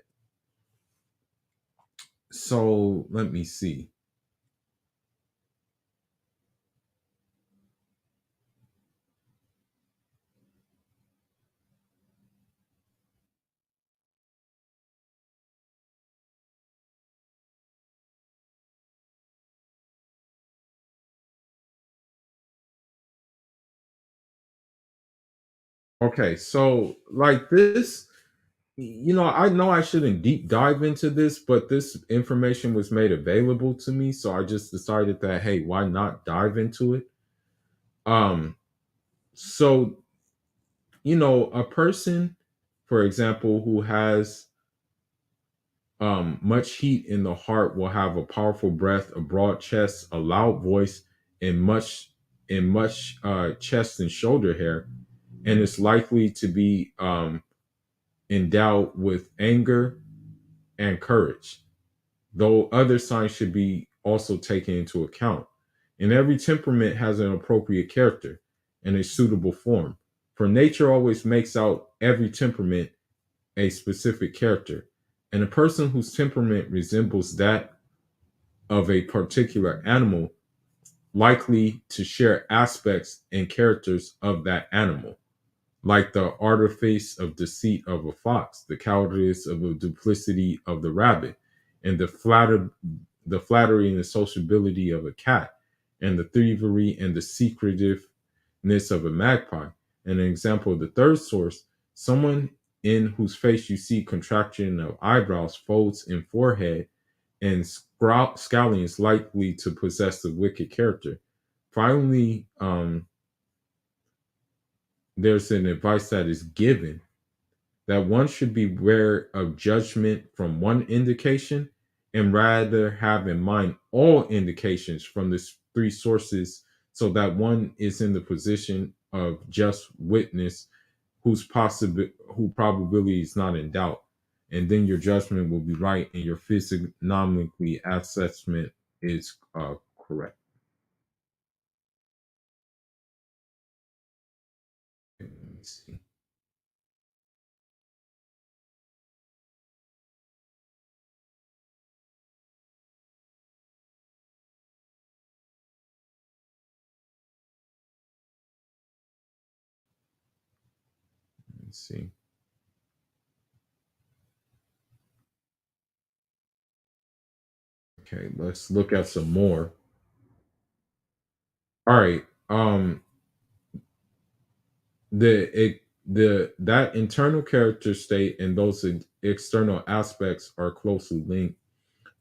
So let me see. Okay, so like this, I know I shouldn't deep dive into this, but this information was made available to me, so I just decided that hey, why not dive into it? Um, so a person, for example, who has much heat in the heart will have a powerful breath, a broad chest, a loud voice, and much chest and shoulder hair, and is likely to be endowed with anger and courage, though other signs should be also taken into account. And every temperament has an appropriate character and a suitable form. For nature always makes out every temperament a specific character. And a person whose temperament resembles that of a particular animal likely to share aspects and characters of that animal, like the artifice of deceit of a fox, the cowardice of a duplicity of the rabbit, and the flattery and the sociability of a cat, and the thievery and the secretiveness of a magpie. And an example of the third source, someone in whose face you see contraction of eyebrows, folds in forehead, and scowling is likely to possess a wicked character. Finally, there's an advice that is given that one should beware of judgment from one indication and rather have in mind all indications from the three sources so that one is in the position of just witness who probability is not in doubt, and then your judgment will be right and your physiognomically assessment is correct. Let me see. Let me see. Okay, let's look at some more. All right. The that internal character state and those external aspects are closely linked.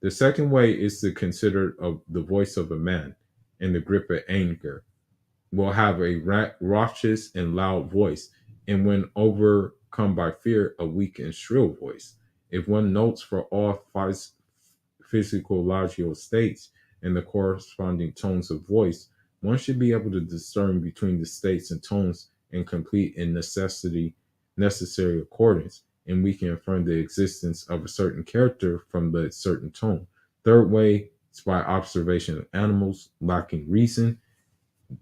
The second way is to consider of the voice of a man in the grip of anger will have a raucous and loud voice, and when overcome by fear, a weak and shrill voice. If one notes for all physiological states and the corresponding tones of voice, one should be able to discern between the states and tones in complete and necessary accordance, and we can infer the existence of a certain character from the certain tone. Third way is by observation of animals lacking reason.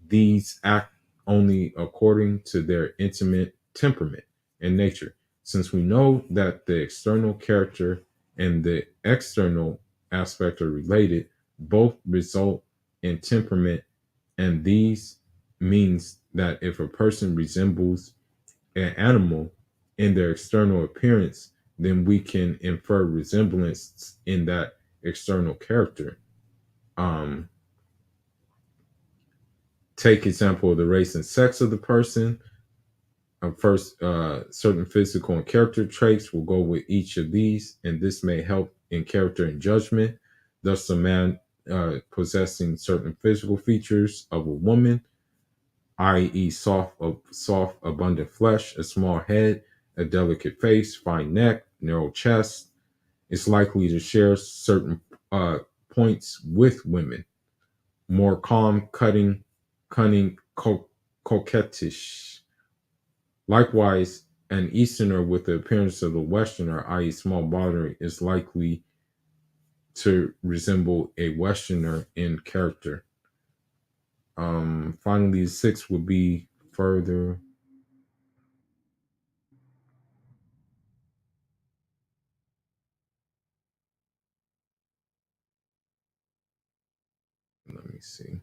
These act only according to their intimate temperament and nature. Since we know that the external character and the external aspect are related, both result in temperament, and these means that if a person resembles an animal in their external appearance, then we can infer resemblance in that external character. Um, Take example of the race and sex of the person. First, certain physical and character traits will go with each of these, and this may help in character and judgment. Thus, a man possessing certain physical features of a woman, i.e., soft, abundant flesh, a small head, a delicate face, fine neck, narrow chest, is likely to share certain uh, points with women. More calm, cunning, coquettish. Likewise, an Easterner with the appearance of a Westerner, i.e., small body, is likely to resemble a Westerner in character. Finally, six would be further. Let me see.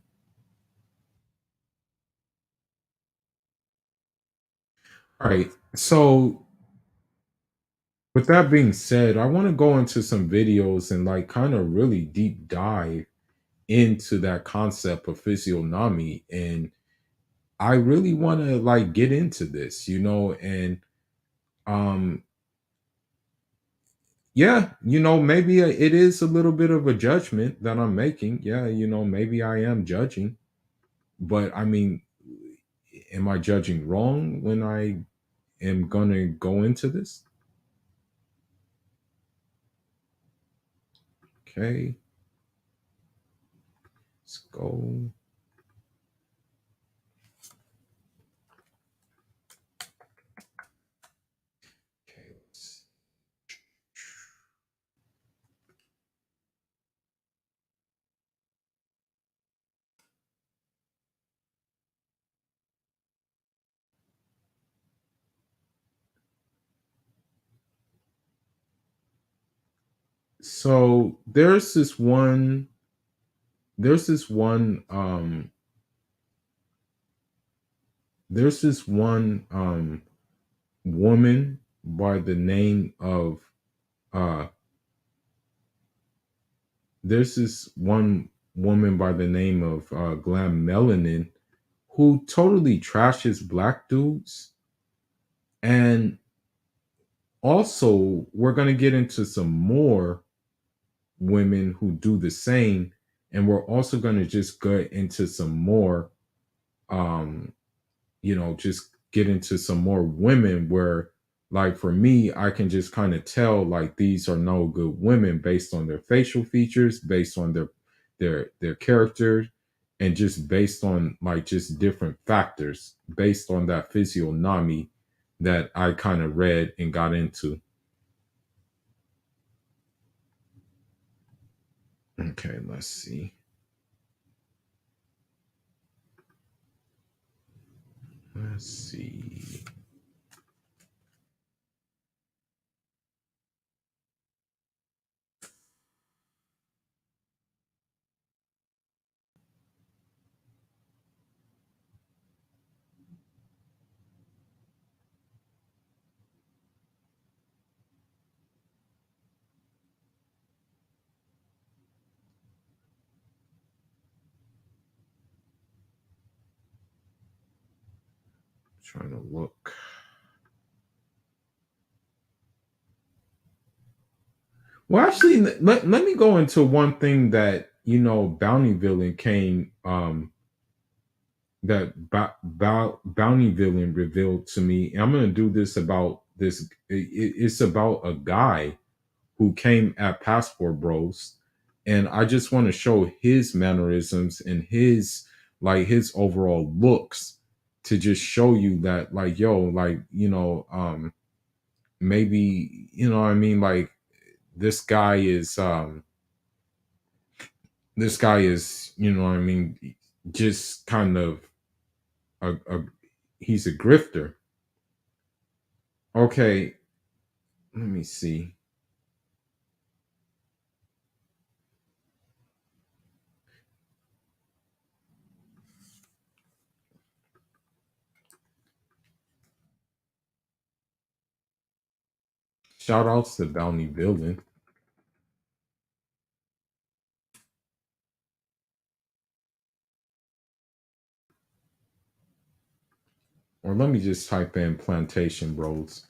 All right. So, with that being said, I want to go into some videos and like kind of really deep dive into that concept of physiognomy, and I really want to like get into this, and um yeah, maybe it is a little bit of a judgment that I'm making. Yeah, maybe I am judging, but I mean, am I judging wrong when I am going to go into this? Okay, let's go. Okay, so there's this one there's this one woman by the name of uh there's this one woman by the name of Glam Melanin who totally trashes black dudes. And also, we're going to get into some more women who do the same. And we're also going to just get into some more um just get into some more women where, like, for me, I can just kind of tell like these are no good women based on their facial features, based on their character, and just based on like just different factors based on that physiognomy that I kind of read and got into. Okay, let's see. Let's see. Trying to look. Well, actually, let me go into one thing that Bounty Villain came that Bounty Villain revealed to me. And I'm going to do this about this. It's about a guy who came at Passport Bros, and I just want to show his mannerisms and his overall looks to just show you that maybe what I mean, like this guy is what I mean, just kind of a he's a grifter. Okay, let me see. Shout outs to Bounty Villain. Or let me just type in Plantation Bros.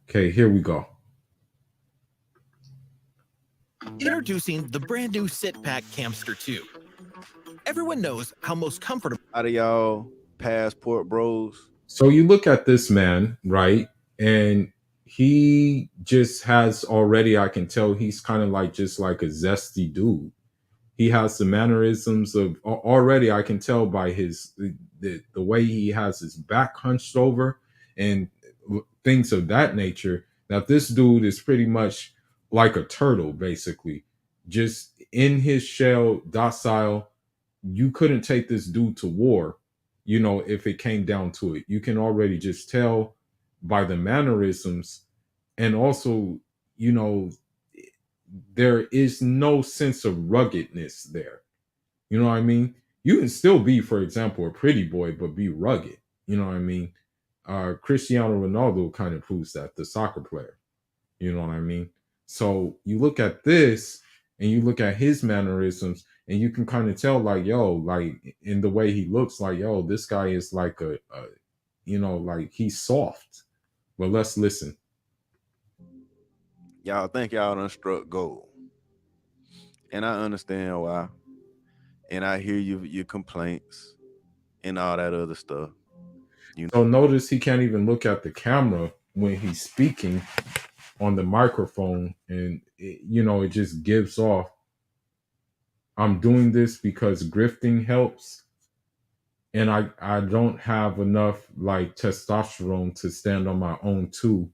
Okay, here we go. Introducing the brand new Sit Pack Camster 2. Everyone knows how most comfortable out of y'all Passport Bros. So you look at this man, right? And he just has already, I can tell he's kind of like just like a zesty dude. He has the mannerisms of already, I can tell by the way he has his back hunched over and things of that nature, that this dude is pretty much like a turtle, basically, just in his shell, docile. You couldn't take this dude to war, if it came down to it. You can already just tell by the mannerisms, and also, you know, there is no sense of ruggedness there. You know what I mean? You can still be, for example, a pretty boy, but be rugged. You know what I mean? Cristiano Ronaldo kind of proves that, the soccer player. You know what I mean? So you look at this and you look at his mannerisms, and you can kind of tell, like, yo, like in the way he looks, like, yo, this guy is like like he's soft. But let's listen. Y'all think y'all done struck gold. And I understand why. And I hear your complaints and all that other stuff. So notice he can't even look at the camera when he's speaking on the microphone, and it just gives off, I'm doing this because grifting helps, and I don't have enough like testosterone to stand on my own too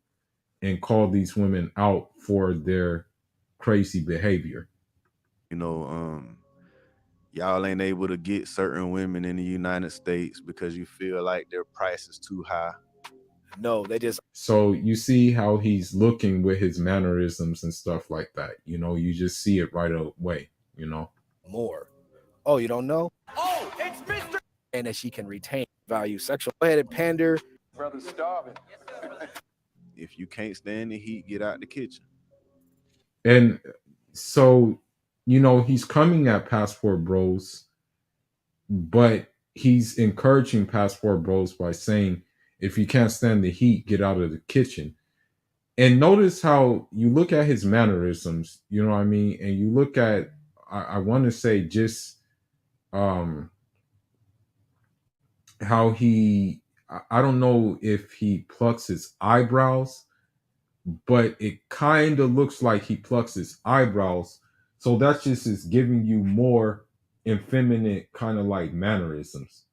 and call these women out for their crazy behavior. Y'all ain't able to get certain women in the United States because you feel like their price is too high. No, they just. So you see how he's looking with his mannerisms and stuff like that. You just see it right away. More. Oh, you don't know? Oh, it's Mr. And that she can retain value sexual. Go ahead and pander. Brother starving. If you can't stand the heat, get out the kitchen. And so, he's coming at Passport Bros, but he's encouraging Passport Bros by saying, if you can't stand the heat, get out of the kitchen. And notice how you look at his mannerisms, you know what I mean? And you look at, I want to say, just how I don't know if he plucks his eyebrows, but it kind of looks like he plucks his eyebrows. So that's just is giving you more effeminate kind of like mannerisms,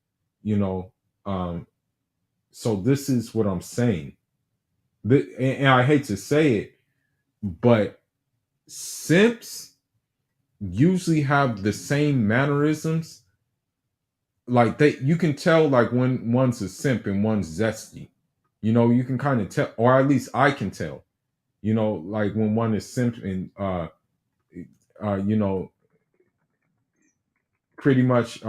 you know. So this is what I'm saying. And I hate to say it, but simps usually have the same mannerisms. Like you can tell like when one's a simp and one's zesty. You can kind of tell, or at least I can tell. Like when one is simp and pretty much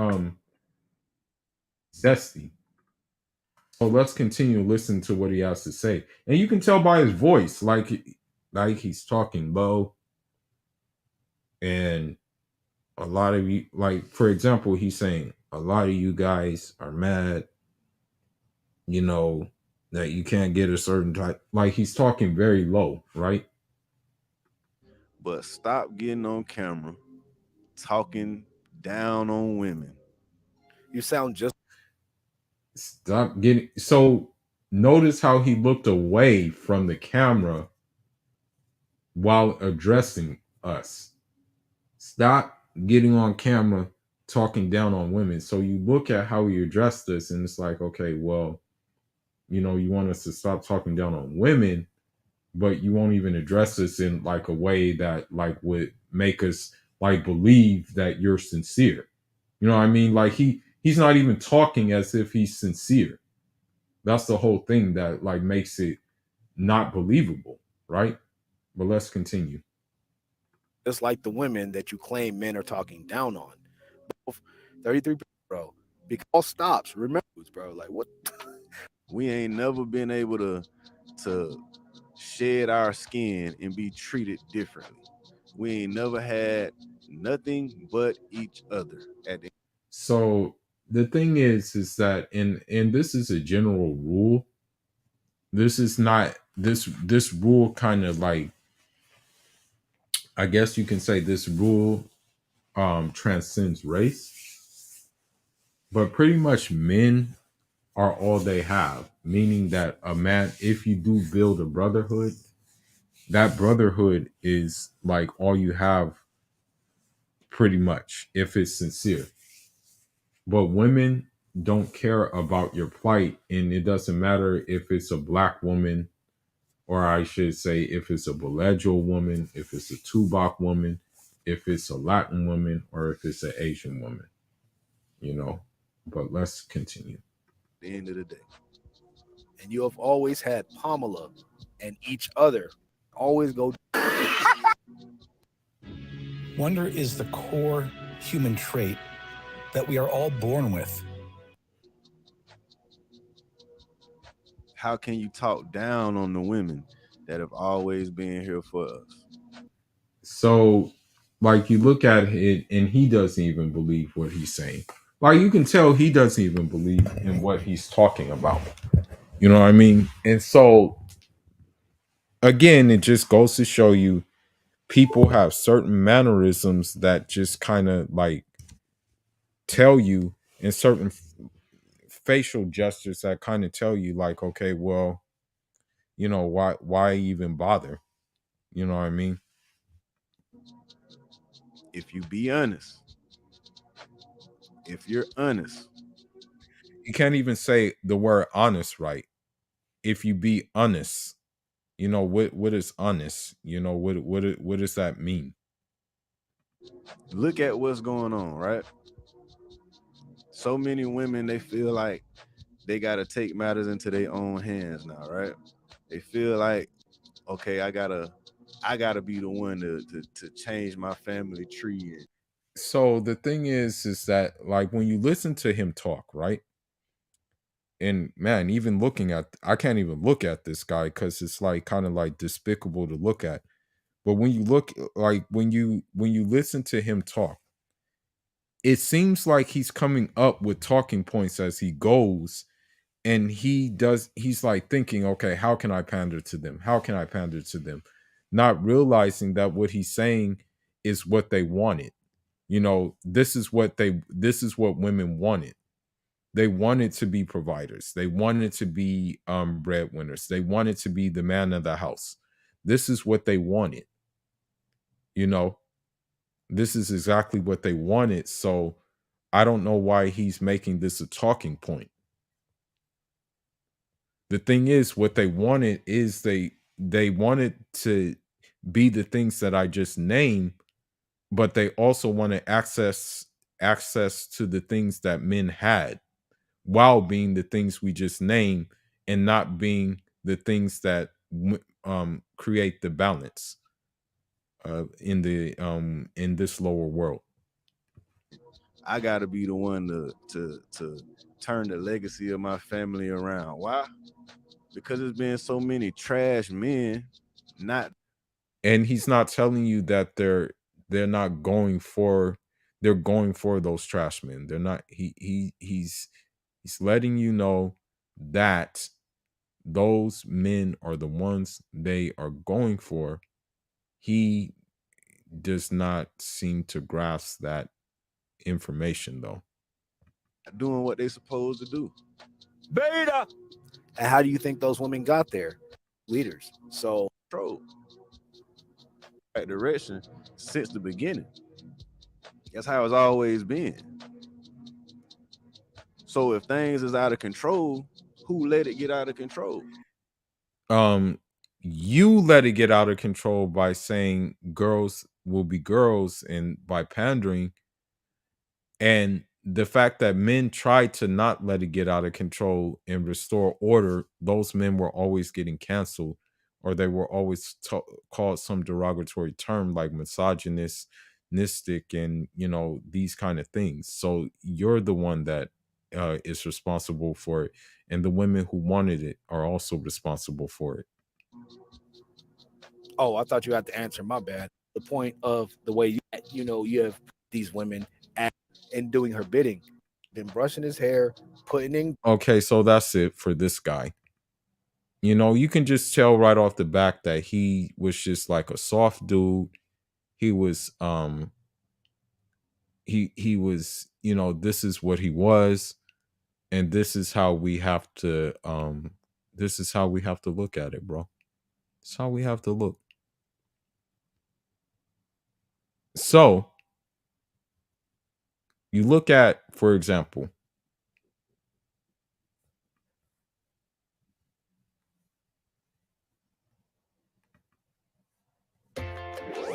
zesty. So let's continue to listen to what he has to say. And you can tell by his voice, like he's talking low. And a lot of you, like, for example, he's saying a lot of you guys are mad, you know, that you can't get a certain type. Like, he's talking very low, right? But stop getting on camera talking down on women. You sound just Stop getting so. Notice how he looked away from the camera while addressing us. Stop getting on camera talking down on women. So you look at how he addressed us, and it's like, okay, well, you know, you want us to stop talking down on women, but you won't even address us in like a way that like would make us like believe that you're sincere. You know what I mean? Like he's not even talking as if he's sincere. That's the whole thing that like makes it not believable, right? But let's continue. like the women that you claim men are talking down on. Both 33, bro. Because all stops. Remember, bro. Like what? We ain't never been able to shed our skin and be treated differently. We ain't never had nothing but each other at the So the thing is that and this is a general rule. This is not this rule kind of like, I guess you can say this rule transcends race, but pretty much men are all they have, meaning that a man, if you do build a brotherhood, that brotherhood is like all you have pretty much if it's sincere. But women don't care about your plight, and it doesn't matter if it's a black woman, or I should say if it's a Belejo woman, if it's a Tubac woman, if it's a Latin woman, or if it's an Asian woman, you know. But let's continue. end of the day. And you have always had Pamela and each other. Always go. Wonder is the core human trait that we are all born with. How can you talk down on the women that have always been here for us? So, like, you look at it, and he doesn't even believe what he's saying. Like, you can tell he doesn't even believe in what he's talking about. You know what I mean? And so, again, it just goes to show you people have certain mannerisms that just kind of like tell you, and certain facial gestures that kind of tell you, like, okay, well, you know, why even bother? You know what I mean? If you be honest, if you're honest, You can't even say the word honest right. If you be honest, you know what is honest? You know what does that mean? look at what's going on, right? So many women, they feel like they got to take matters into their own hands now, right? They feel like, okay, I gotta be the one to change my family tree. So the thing is that like when you listen to him talk, right? And man, even looking at, I can't even look at this guy because it's like kind of like despicable to look at. But when you look, like when you listen to him talk, it seems like he's coming up with talking points as he goes, and he's like thinking, okay, how can I pander to them? How can I pander to them? Not realizing that what he's saying is what they wanted. You know, this is what women wanted. They wanted to be providers. They wanted to be breadwinners. They wanted to be the man of the house. This is what they wanted. You know, this is exactly what they wanted. So I don't know why he's making this a talking point. The thing is, what they wanted is they wanted to be the things that I just named, but they also wanted access to the things that men had, while being the things we just named, and not being the things that create the balance in this lower world. I gotta be the one to turn the legacy of my family around. Why? Because there's been so many trash men. Not And he's not telling you that they're not going for they're going for those trash men. They're not he's letting you know that those men are the ones they are going for. He does not seem to grasp that information though. Doing what they supposed to do. Beta. And how do you think those women got there? Leaders. So Control. Right direction since the beginning. That's how it's always been. So if things is out of control, who let it get out of control? You let it get out of control by saying girls will be girls and by pandering, and the fact that men tried to not let it get out of control and restore order, those men were always getting canceled, or they were always called some derogatory term like misogynistic and these kind of things. So you're the one that is responsible for it, and the women who wanted it are also responsible for it. oh, I thought you had to answer. My bad. The point of the way you have these women and doing her bidding, been brushing his hair, putting in. Okay, so that's it for this guy. You can just tell right off the back that he was just like a soft dude. He was he was, this is what he was, and this is how we have to look at it, bro. It's how we have to look. So, you look at, for example,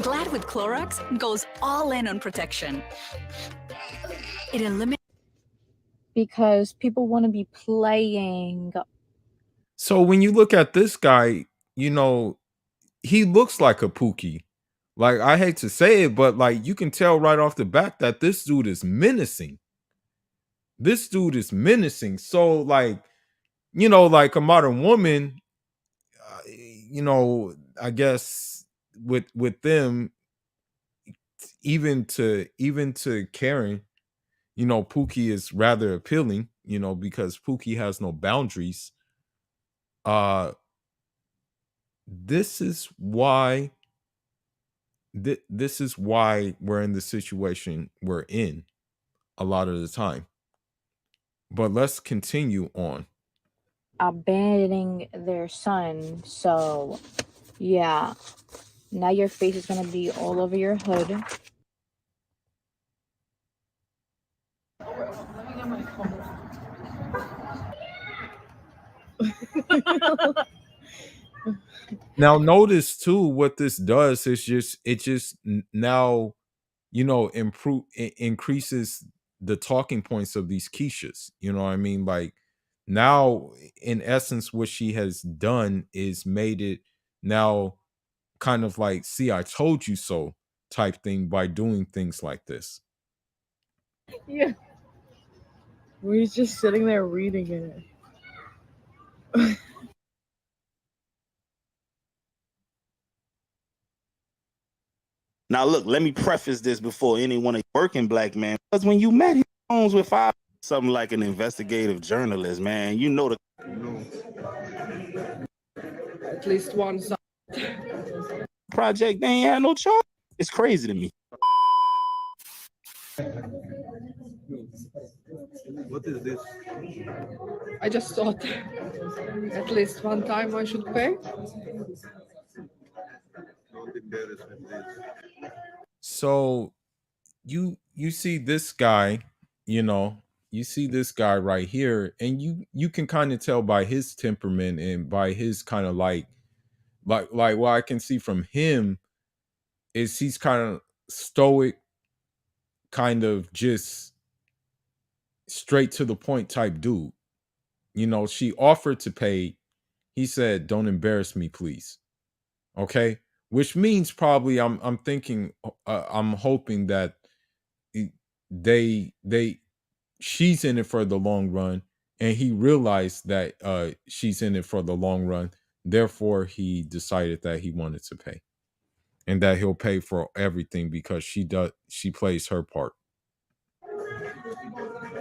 Glad with Clorox goes all in on protection. It eliminates because people want to be playing. so when you look at this guy, he looks like a Pookie. Like, I hate to say it, but like you can tell right off the bat that this dude is menacing. This dude is menacing. So like, like a modern woman, I guess with them, even to Karen, Pookie is rather appealing, because Pookie has no boundaries. This is why this is why we're in the situation we're in a lot of the time. But let's continue on. Abandoning their son. So, yeah. Now your face is going to be all over your hood. Now notice too what this does is now increases the talking points of these Keishas. You know what I mean? Like, now in essence what she has done is made it now kind of like, see, I told you so type thing by doing things like this. Yeah. We're just sitting there reading it. Now, look, let me preface this before anyone a working black man, because when you met him with something like an investigative journalist, man, the At least one side. project, they ain't had no charge. It's crazy to me. What is this? I just thought at least one time I should pay. So you see this guy, you see this guy right here, and you can kind of tell by his temperament and by his kind of like what I can see from him is he's kind of stoic, kind of just straight to the point type dude. She offered to pay. He said, "Don't embarrass me, please." Okay, which means probably I'm thinking, I'm hoping that they she's in it for the long run, and he realized that she's in it for the long run. Therefore, he decided that he wanted to pay. and that he'll pay for everything because she plays her part.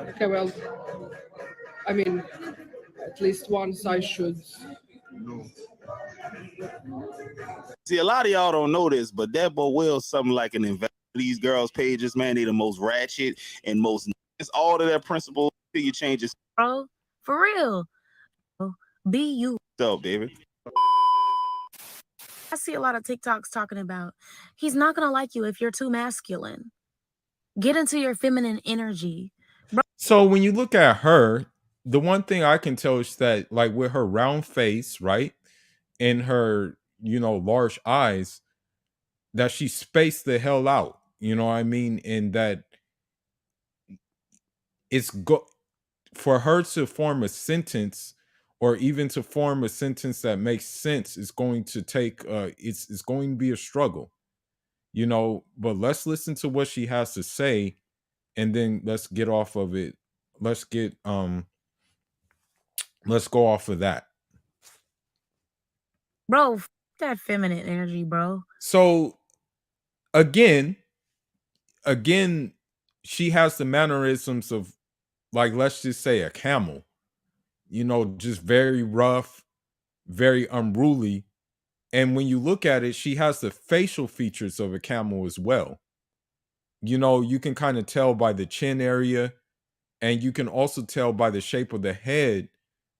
Okay, well, I mean, at least once I should. See, a lot of y'all don't know this, but that boy Will something like an investor. These girls' pages, man, they the most ratchet and most. It's all of their principles. Till you change it, bro. For real. Be you. yourself, David. I see a lot of TikToks talking about he's not gonna like you if you're too masculine. Get into your feminine energy. Bro. So when you look at her, the one thing I can tell is that, like, with her round face, right, and her, large eyes, that she spaced the hell out. You know what I mean? And that for her to form a sentence, or even to form a sentence that makes sense, is going to take it's going to be a struggle, but let's listen to what she has to say, and then let's get off of it. Let's go off of that. Bro, that feminine energy, bro. So again, she has the mannerisms of, like, let's just say a camel, just very rough, very unruly. And when you look at it, she has the facial features of a camel as well. You can kind of tell by the chin area, and you can also tell by the shape of the head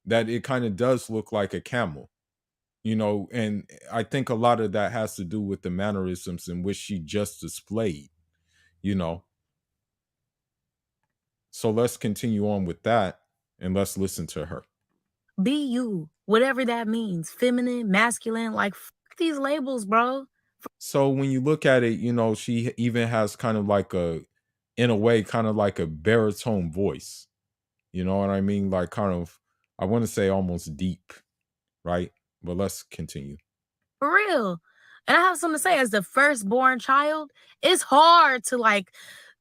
that it kind of does look like a camel. And I think a lot of that has to do with the mannerisms in which she just displayed. So let's continue on with that, and let's listen to her. Be you, whatever that means. Feminine, masculine, like these labels, bro. So when you look at it, she even has kind of like in a way, kind of like a baritone voice. You know what I mean? Like, kind of, I want to say almost deep, right? But let's continue. For real. And I have something to say. As the firstborn child, it's hard to like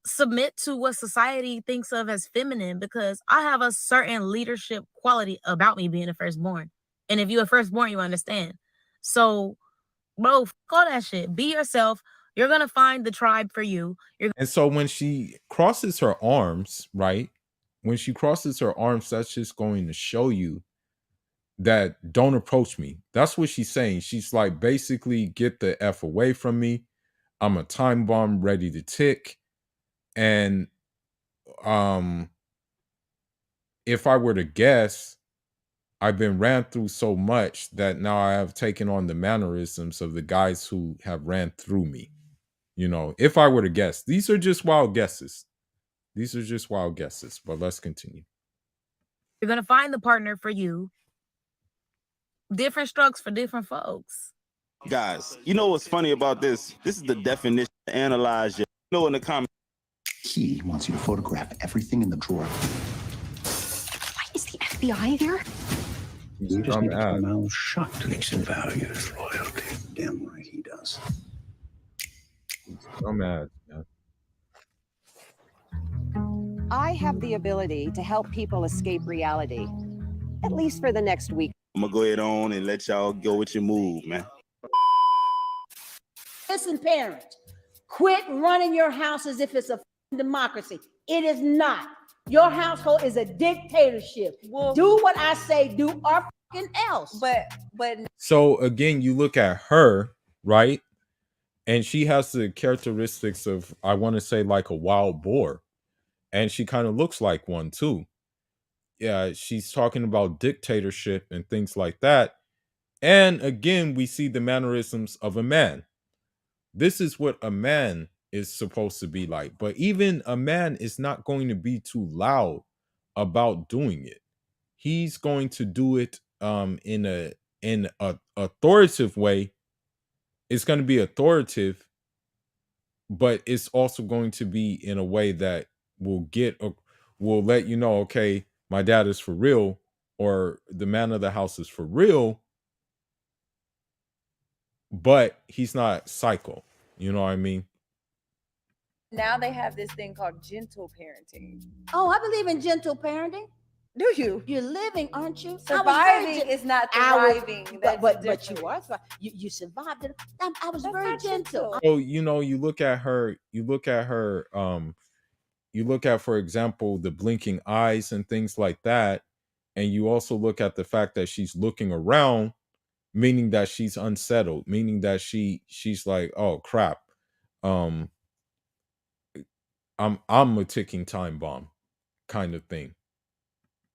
submit to what society thinks of as feminine, because I have a certain leadership quality about me being a firstborn. And if you're a firstborn, you understand. So, bro, all that shit. Be yourself. You're going to find the tribe for you. And so when she crosses her arms, right? When she crosses her arms, that's just going to show you that don't approach me. That's what she's saying. She's like, basically, get the F away from me. I'm a time bomb ready to tick. And if I were to guess, I've been ran through so much that now I have taken on the mannerisms of the guys who have ran through me. If I were to guess, these are just wild guesses. But let's continue. You're going to find the partner for you. Different strokes for different folks. Guys, you know what's funny about this? This is the definition to analyze your. In the comments. He wants you to photograph everything in the drawer. Why is the FBI there? You just need to keep your mouth shut. Nixon values loyalty. Damn right he does. I'm mad. I have the ability to help people escape reality, at least for the next week. I'm gonna go ahead on and let y'all go with your move, man. Listen, parents, quit running your house as if it's a democracy. It is not. Your household is a dictatorship. Well, do what I say, do or else. But so again, you look at her, right? And she has the characteristics of, I want to say, like a wild boar. And she kind of looks like one too. Yeah, she's talking about dictatorship and things like that. And again, we see the mannerisms of a man. This is what a man is supposed to be like. But even a man is not going to be too loud about doing it. He's going to do it in a authoritative way. It's going to be authoritative, but it's also going to be in a way that will let you know, okay, my dad is for real, or the man of the house is for real, but he's not psycho. You know what I mean? Now they have this thing called gentle parenting. Oh, I believe in gentle parenting. Do you? You're living, aren't you? Surviving is not thriving. But you are thriving. You survived it. I was very gentle. So you know, you look at her, you look at, for example, the blinking eyes and things like that, and you also look at the fact that she's looking around, meaning that she's unsettled, meaning that she's like, oh crap, um, I'm a ticking time bomb kind of thing.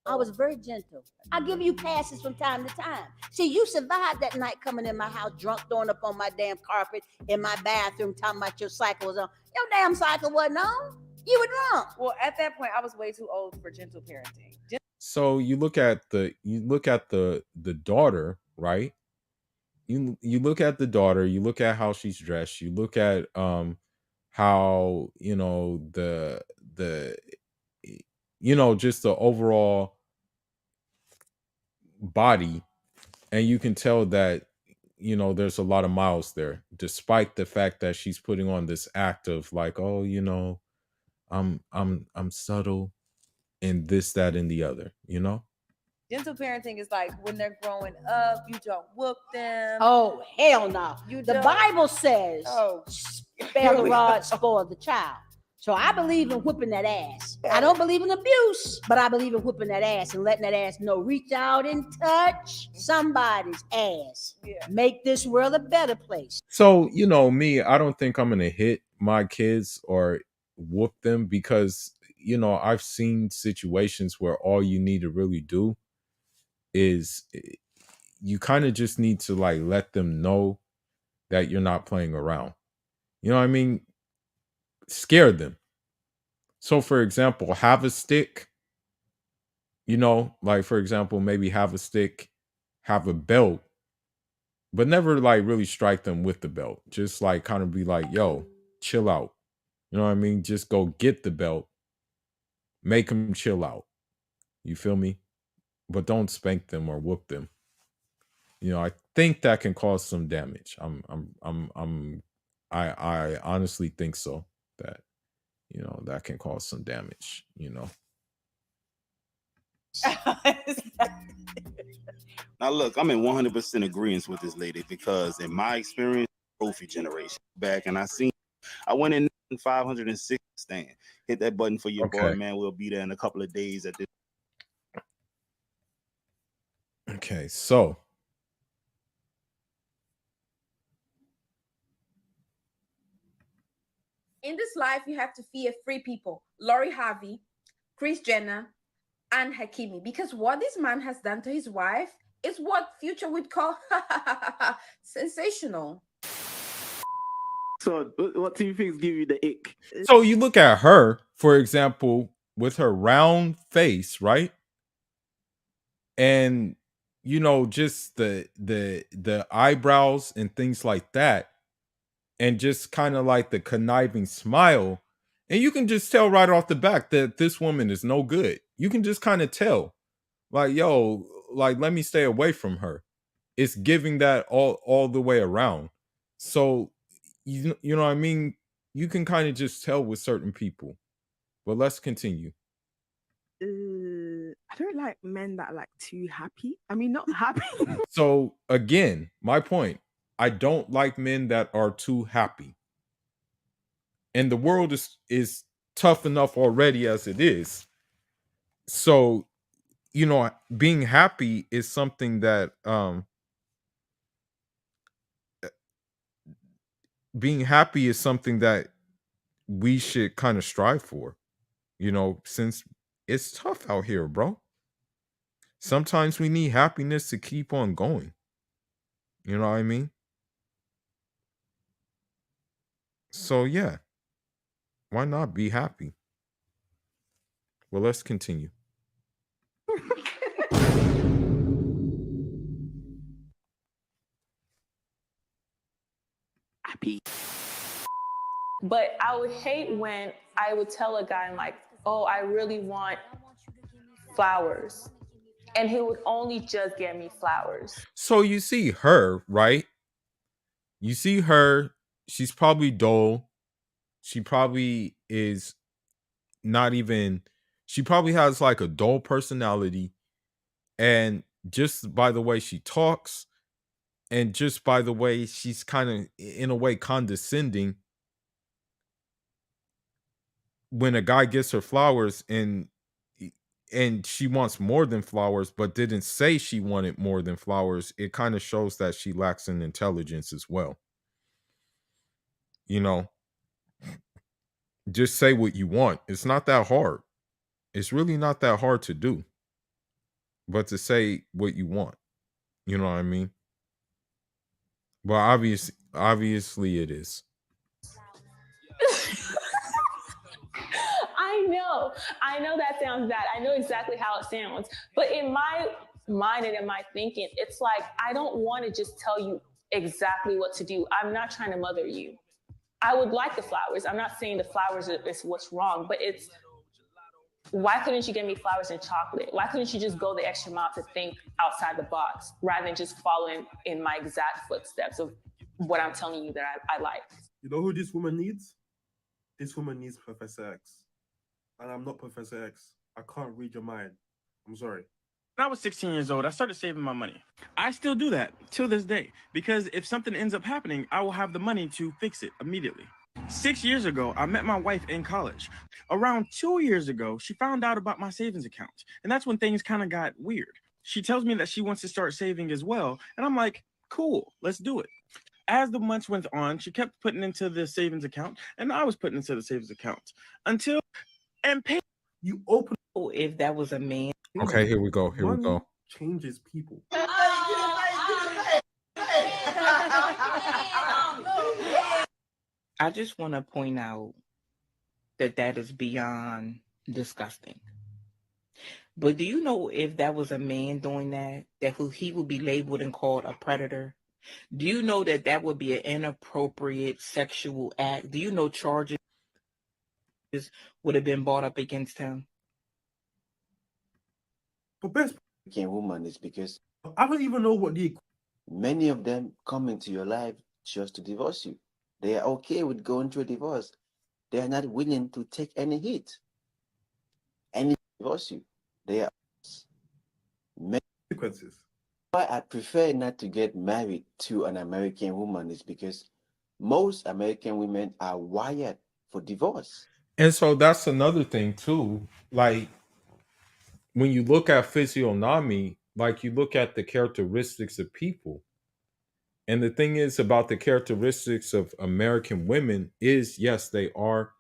I was very gentle. I give you passes from time to time. See, you survived that night coming in my house drunk, throwing up on my damn carpet in my bathroom, talking about your cycle was on. Your damn cycle wasn't on. You were drunk. Well, at that point, I was way too old for gentle parenting. So you look at the daughter, right? You look at the daughter, you look at how she's dressed, you look at how, you know, the you know, just the overall body, and you can tell that, you know, there's a lot of miles there, despite the fact that she's putting on this act of like, oh, you know, I'm subtle and this, that, and the other, you know. Gentle parenting is like when they're growing up, you don't whoop them. Oh, hell no. The Bible says, spare the rod, spoil the child. So I believe in whipping that ass. I don't believe in abuse, but I believe in whipping that ass and letting that ass know, reach out and touch somebody's ass. Yeah. Make this world a better place. So, you know, me, I don't think I'm going to hit my kids or whoop them, because, you know, I've seen situations where all you need to really do is you kind of just need to like let them know that you're not playing around. You know what I mean? Scare them. So, for example, have a stick, you know, like, for example, maybe have a stick, have a belt, but never like really strike them with the belt. Just like kind of be like, yo, chill out. You know what I mean? Just go get the belt, make them chill out. You feel me? But don't spank them or whoop them. You know, I think that can cause some damage. I honestly think so, that, you know, that can cause some damage, you know. Now, look, I'm in 100% agreement with this lady, because in my experience, trophy generation back, and I went in 506 stand. Hit that button for your boy, man. We'll be there in a couple of days at this. Okay, so in this life, you have to fear three people: Lori Harvey, Kris Jenner, and Hakimi. Because what this man has done to his wife is what Future would call sensational. So, what do you think give you the ick? So you look at her, for example, with her round face, right? And, you know, just the eyebrows and things like that, and just kind of like the conniving smile, and you can just tell right off the back that this woman is no good. You can just kind of tell, like, yo, like, let me stay away from her. It's giving that all the way around. So you know what I mean? You can kind of just tell with certain people. But let's continue. I don't like men that are like too happy. I mean, not happy. So again, my point, I don't like men that are too happy. And the world is tough enough already as it is. So, you know, being happy is something that being happy is something that we should kind of strive for, you know, since it's tough out here, bro. Sometimes we need happiness to keep on going. You know what I mean? So, yeah. Why not be happy? Well, let's continue. Happy. But I would hate when I would tell a guy, like, oh, I really want flowers. And he would only just get me flowers. So you see her, right? You see her, she's probably dull. She probably is not even She probably has like a dull personality, and just by the way she talks, and just by the way she's kind of in a way condescending, when a guy gives her flowers and she wants more than flowers but didn't say she wanted more than flowers, it kind of shows that she lacks in intelligence as well. You know, just say what you want. It's not that hard. It's really not that hard to do, but to say what you want. You know what I mean? But obviously it is. I know that sounds bad. I know exactly how it sounds. But in my mind and in my thinking, it's like, I don't want to just tell you exactly what to do. I'm not trying to mother you. I would like the flowers. I'm not saying the flowers is what's wrong, but it's, why couldn't you get me flowers and chocolate? Why couldn't you just go the extra mile to think outside the box rather than just following in my exact footsteps of what I'm telling you that I like? You know who this woman needs? This woman needs Professor X. And I'm not Professor X. I can't read your mind. I'm sorry. When I was 16 years old, I started saving my money. I still do that till this day, because if something ends up happening, I will have the money to fix it immediately. 6 years ago, I met my wife in college. Around 2 years ago, she found out about my savings account, and that's when things kind of got weird. She tells me that she wants to start saving as well, and I'm like, cool, let's do it. As the months went on, she kept putting into the savings account, and I was putting into the savings account until and pay. You open. If that was a man. Okay, here we go. Here we go. Changes people. I just want to point out that that is beyond disgusting. But do you know if that was a man doing that, he would be labeled and called a predator? Do you know that that would be an inappropriate sexual act? Do you know charges would have been brought up against him? The best woman is because I don't even know what many of them come into your life just to divorce you. They are okay with going through a divorce. They are not willing to take any hit. Any divorce you. They are many consequences. Why I prefer not to get married to an American woman is because most American women are wired for divorce. And so that's another thing too. Like when you look at physiognomy, like you look at the characteristics of people. And the thing is about the characteristics of American women is, yes, they are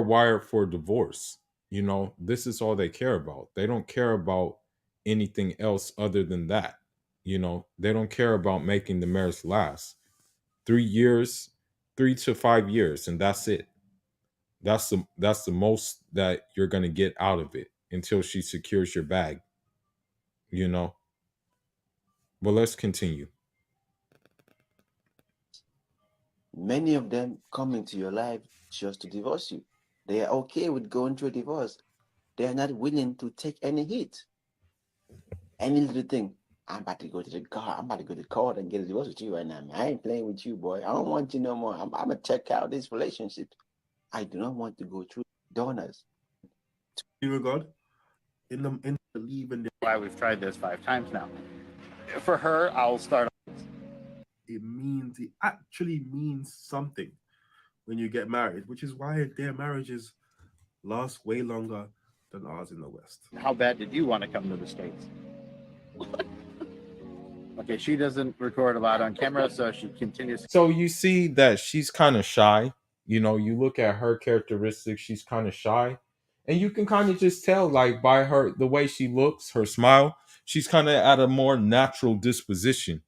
wired for divorce. You know, this is all they care about. They don't care about anything else other than that. You know, they don't care about making the marriage last 3 years, 3 to 5 years, and that's it. That's the most that you're going to get out of it until she secures your bag. You know. Well, let's continue. Many of them come into your life just to divorce you. They are okay with going through a divorce. They are not willing to take any hit. Any little thing. I'm about to go to the car. I'm about to go to court and get a divorce with you right now, man. I ain't playing with you, boy. I don't want you no more. I'm going to check out this relationship. I do not want to go through donors. In regard, in the believe in the why we've tried this 5 times now. For her, I'll start. It actually means something when you get married, which is why their marriages last way longer than ours in the West. How bad did you want to come to the States? Okay, she doesn't record a lot on camera, so she continues. So you see that she's kind of shy. You know, you look at her characteristics, she's kind of shy. And you can kind of just tell, like, by her, the way she looks, her smile, she's kind of at a more natural disposition.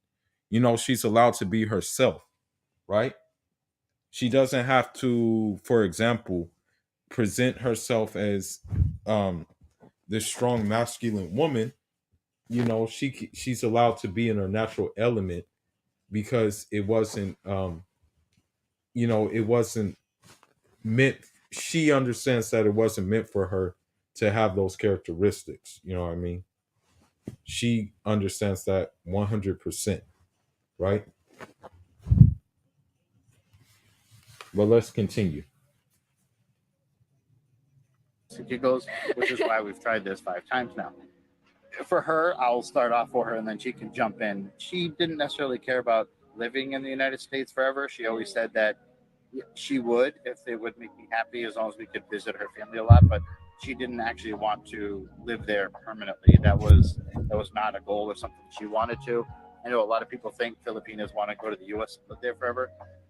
You know, she's allowed to be herself, right? She doesn't have to, for example, present herself as this strong masculine woman. You know, she's allowed to be in her natural element because it wasn't it wasn't meant. She understands that it wasn't meant for her to have those characteristics. You know what I mean? She understands that 100%, right? But let's continue. giggles, which is why we've tried this 5 times now. For her, I'll start off for her and then she can jump in. She didn't necessarily care about living in the United States forever. She always said that she would if it would make me happy as long as we could visit her family a lot, but she didn't actually want to live there permanently. That was not a goal or something she wanted to. I know a lot of people think Filipinos want to go to the US and live there forever.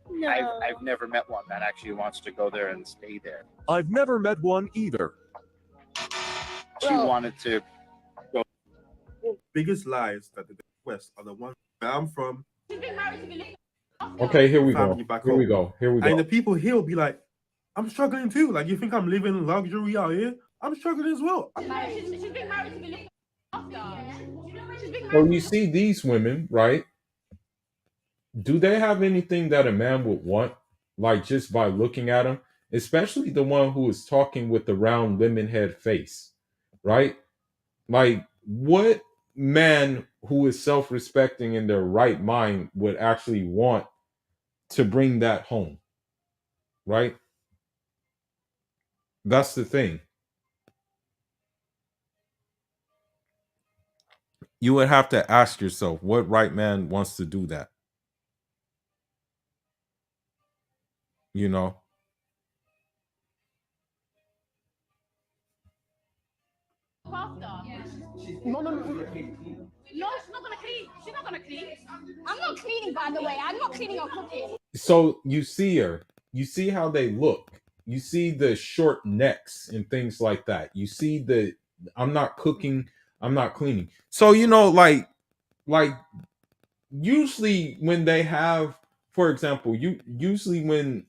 No. I've never met one that actually wants to go there and stay there. I've never met one either. She wanted to go. Biggest lies that the West are the ones where I'm from. Okay, here we family go. back Here home. we go. Here we go. And the people here will be like, I'm struggling too. Like, you think I'm living luxury out here? I'm struggling as well. So you see these women, right? Do they have anything that a man would want, like just by looking at them? Especially the one who is talking with the round lemon head face, right? Like, what man who is self-respecting in their right mind would actually want to bring that home, right? That's the thing. You would have to ask yourself, what right man wants to do that? You know? No, no, no. No, she's not gonna clean. She's not gonna clean. I'm not cleaning, by the way. I'm not cleaning or cooking. So you see her, you see how they look, you see the short necks and things like that. You see the I'm not cooking, I'm not cleaning. So like usually when they have, for example, usually when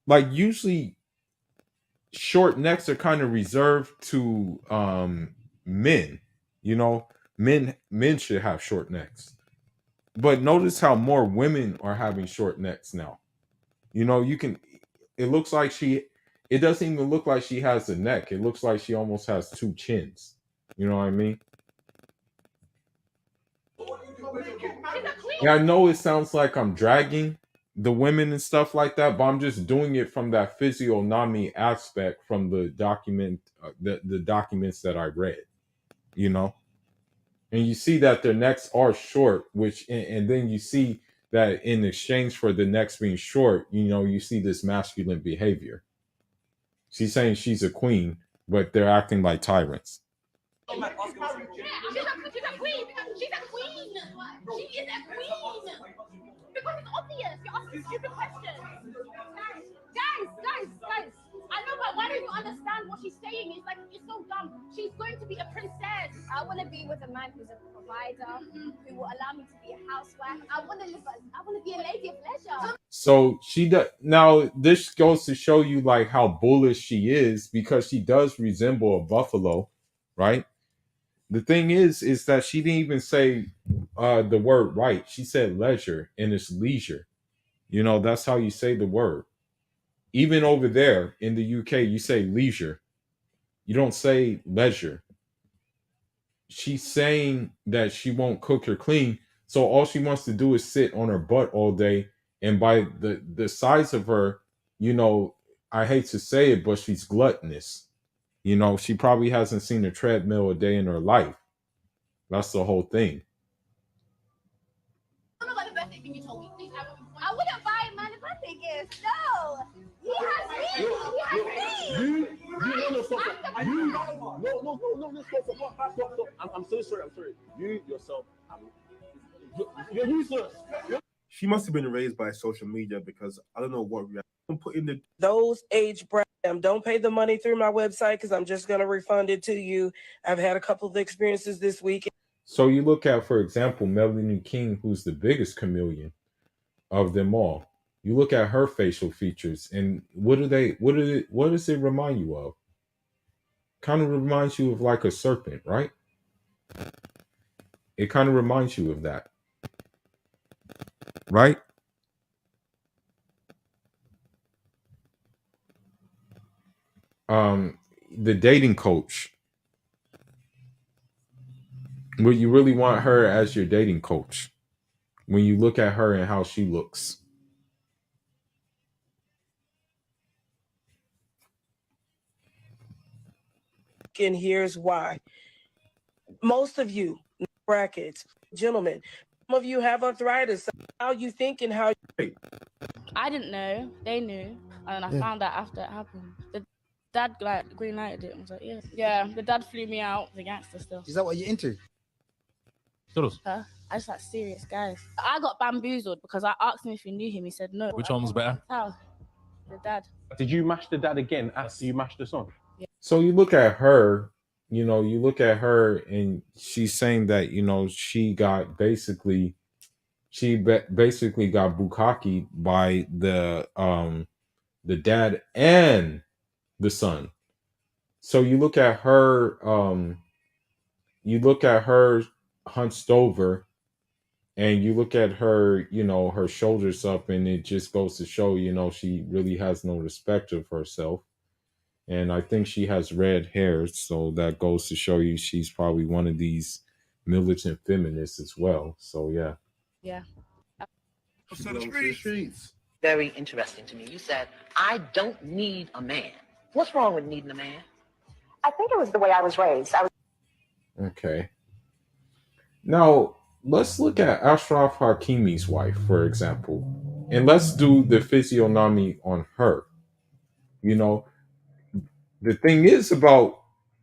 usually short necks are kind of reserved to men. Men should have short necks. But notice how more women are having short necks now. It looks like it doesn't even look like she has a neck. It looks like she almost has 2 chins. You know what I mean? Yeah, I know it sounds like I'm dragging the women and stuff like that, but I'm just doing it from that physiognomy aspect from the the documents that I read, and you see that their necks are short, and then you see that in exchange for the necks being short, you see this masculine behavior. She's saying she's a queen, but they're acting like tyrants. She's a queen. She's a queen. She is a queen. Because it's obvious. You're asking stupid questions. Guys. I know, but why don't you understand what she's saying? It's like, it's so dumb. She's going to be a princess. I want to be with a man who's a provider, who will allow me to be a housewife. I want to be a lady of leisure. So she does. Now this goes to show you like how bullish she is, because she does resemble a buffalo, right? The thing is that she didn't even say the word right. She said leisure, and it's leisure. That's how you say the word. Even over there in the UK, you say leisure. You don't say leisure. She's saying that she won't cook or clean, so all she wants to do is sit on her butt all day. And by the size of her, I hate to say it, but she's gluttonous. She probably hasn't seen a treadmill a day in her life. That's the whole thing. I don't know about the birthday thing you told me. Please, I wouldn't buy a man a birthday gift. No. He has me. No, stop. I'm so sorry. You yourself, you're useless. She must have been raised by social media, because I don't know what reaction put in the those age brackets. Don't pay the money through my website, because I'm just going to refund it to you. I've had a couple of experiences this week. So you look at, for example, Melanie King, who's the biggest chameleon of them all. You look at her facial features, and what does it remind you of? Kind of reminds you of like a serpent, right? It kind of reminds you of that, right? The dating coach. Would you really want her as your dating coach when you look at her and how she looks? and here's why. Most of you, brackets, gentlemen, some of you have arthritis. How you think and how I didn't know. They knew, and I found out after it happened. The dad like green lighted it. I was like, yeah. The dad flew me out. The gangster stuff. Is that what you're into? Huh? I just like serious guys. I got bamboozled because I asked him if he knew him. He said no. Which one was better? How? The dad. Did you mash the dad again after you mashed the son? So you look at her, you look at her and she's saying that, she got basically basically got bukkake by the dad and the son. So you look at her hunched over, and you look at her, her shoulders up, and it just goes to show, she really has no respect of herself. And I think she has red hair, so that goes to show you she's probably one of these militant feminists as well. So yeah. Yeah. Very interesting to me. You said, I don't need a man. What's wrong with needing a man? I think it was the way I was raised. Okay. Now let's look at Ashraf Hakimi's wife, for example, and let's do the physiognomy on her. The thing is about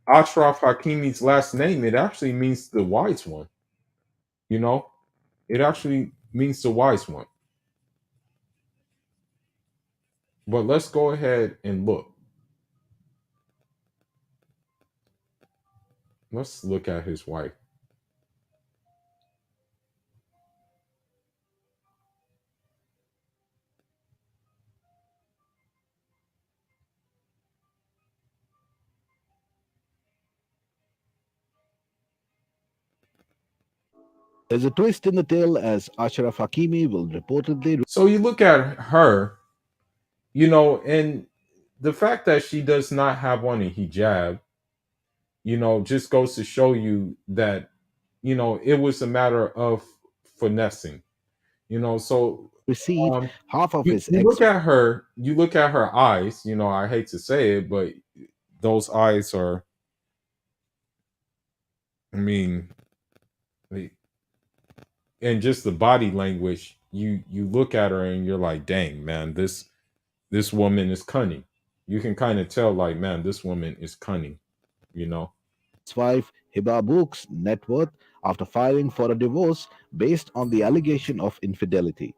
Ashraf Hakimi's last name, it actually means the wise one. It actually means the wise one. But let's go ahead and look. Let's look at his wife. There's a twist in the tale as Ashraf Hakimi will reportedly. So you look at her, and the fact that she does not have on a hijab, just goes to show you that, it was a matter of finessing, so receive half of his you look at her eyes, I hate to say it, but those eyes are, I mean, and just the body language, you look at her and you're like, dang, man, this woman is cunning. You can kind of tell, like, man, this woman is cunning, His wife Hiba Book's net worth after filing for a divorce based on the allegation of infidelity.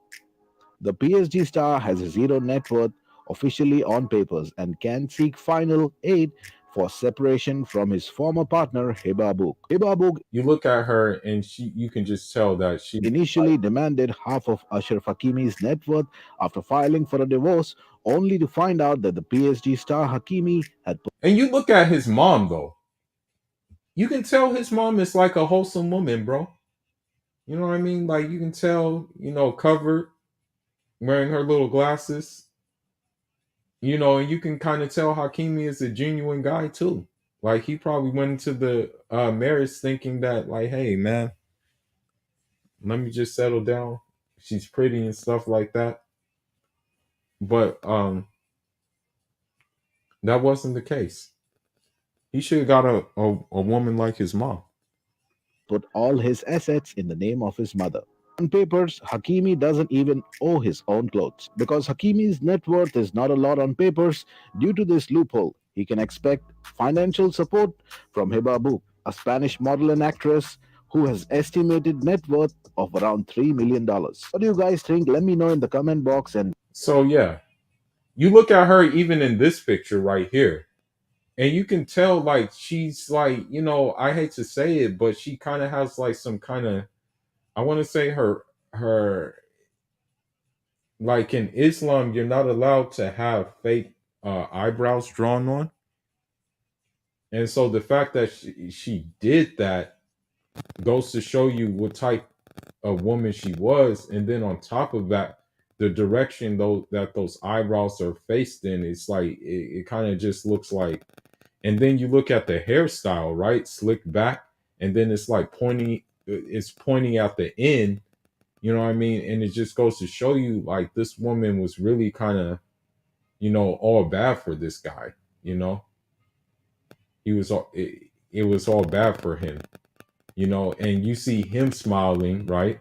The PSG star has a zero net worth officially on papers and can seek final aid for separation from his former partner Hiba Book. Hiba Book, you look at her and you can just tell that she initially demanded half of Ashraf Hakimi's net worth after filing for a divorce, only to find out that the PSG star Hakimi had. And you look at his mom, though. You can tell his mom is like a wholesome woman, bro. You know what I mean? Like, you can tell, covered, wearing her little glasses. And you can kind of tell Hakimi is a genuine guy too. Like, he probably went into the marriage thinking that, like, hey, man, let me just settle down. She's pretty and stuff like that. But that wasn't the case. He should have got a woman like his mom. Put all his assets in the name of his mother. On papers, Hakimi doesn't even owe his own clothes. Because Hakimi's net worth is not a lot on papers, due to this loophole, he can expect financial support from Hiba Book, a Spanish model and actress who has estimated net worth of around $3 million. What do you guys think? Let me know in the comment box. And so, yeah, you look at her even in this picture right here, and you can tell, like, she's like, I hate to say it, but she kind of has like some kind of, I want to say her, like in Islam, you're not allowed to have fake eyebrows drawn on. And so the fact that she did that goes to show you what type of woman she was. And then on top of that, the direction that those eyebrows are faced in, it's like, it kind of just looks like, and then you look at the hairstyle, right? Slicked back, and then it's like pointing at the end, you know what I mean? And it just goes to show you, like, this woman was really kind of, all bad for this guy, he was all it was all bad for him, you know, and you see him smiling, right?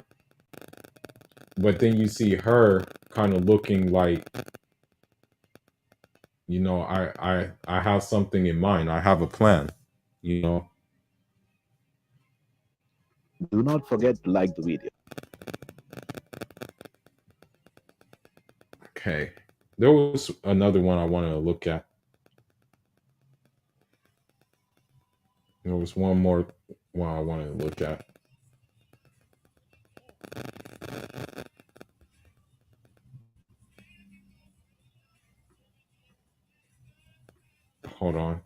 But then you see her kind of looking like, you know, I have something in mind. I have a plan, you know. Do not forget to like the video. Okay. There was another one I wanted to look at. There was one more one I wanted to look at. Hold on.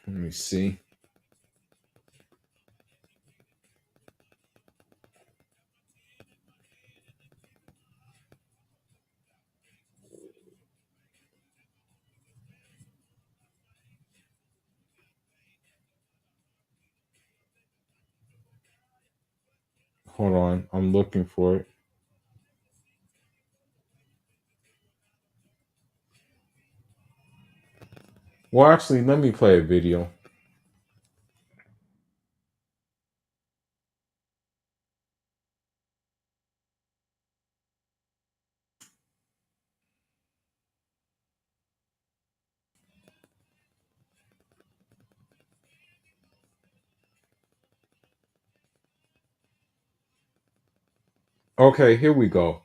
Let me see. Hold on. I'm looking for it. Well, actually, let me play a video. Okay, here we go.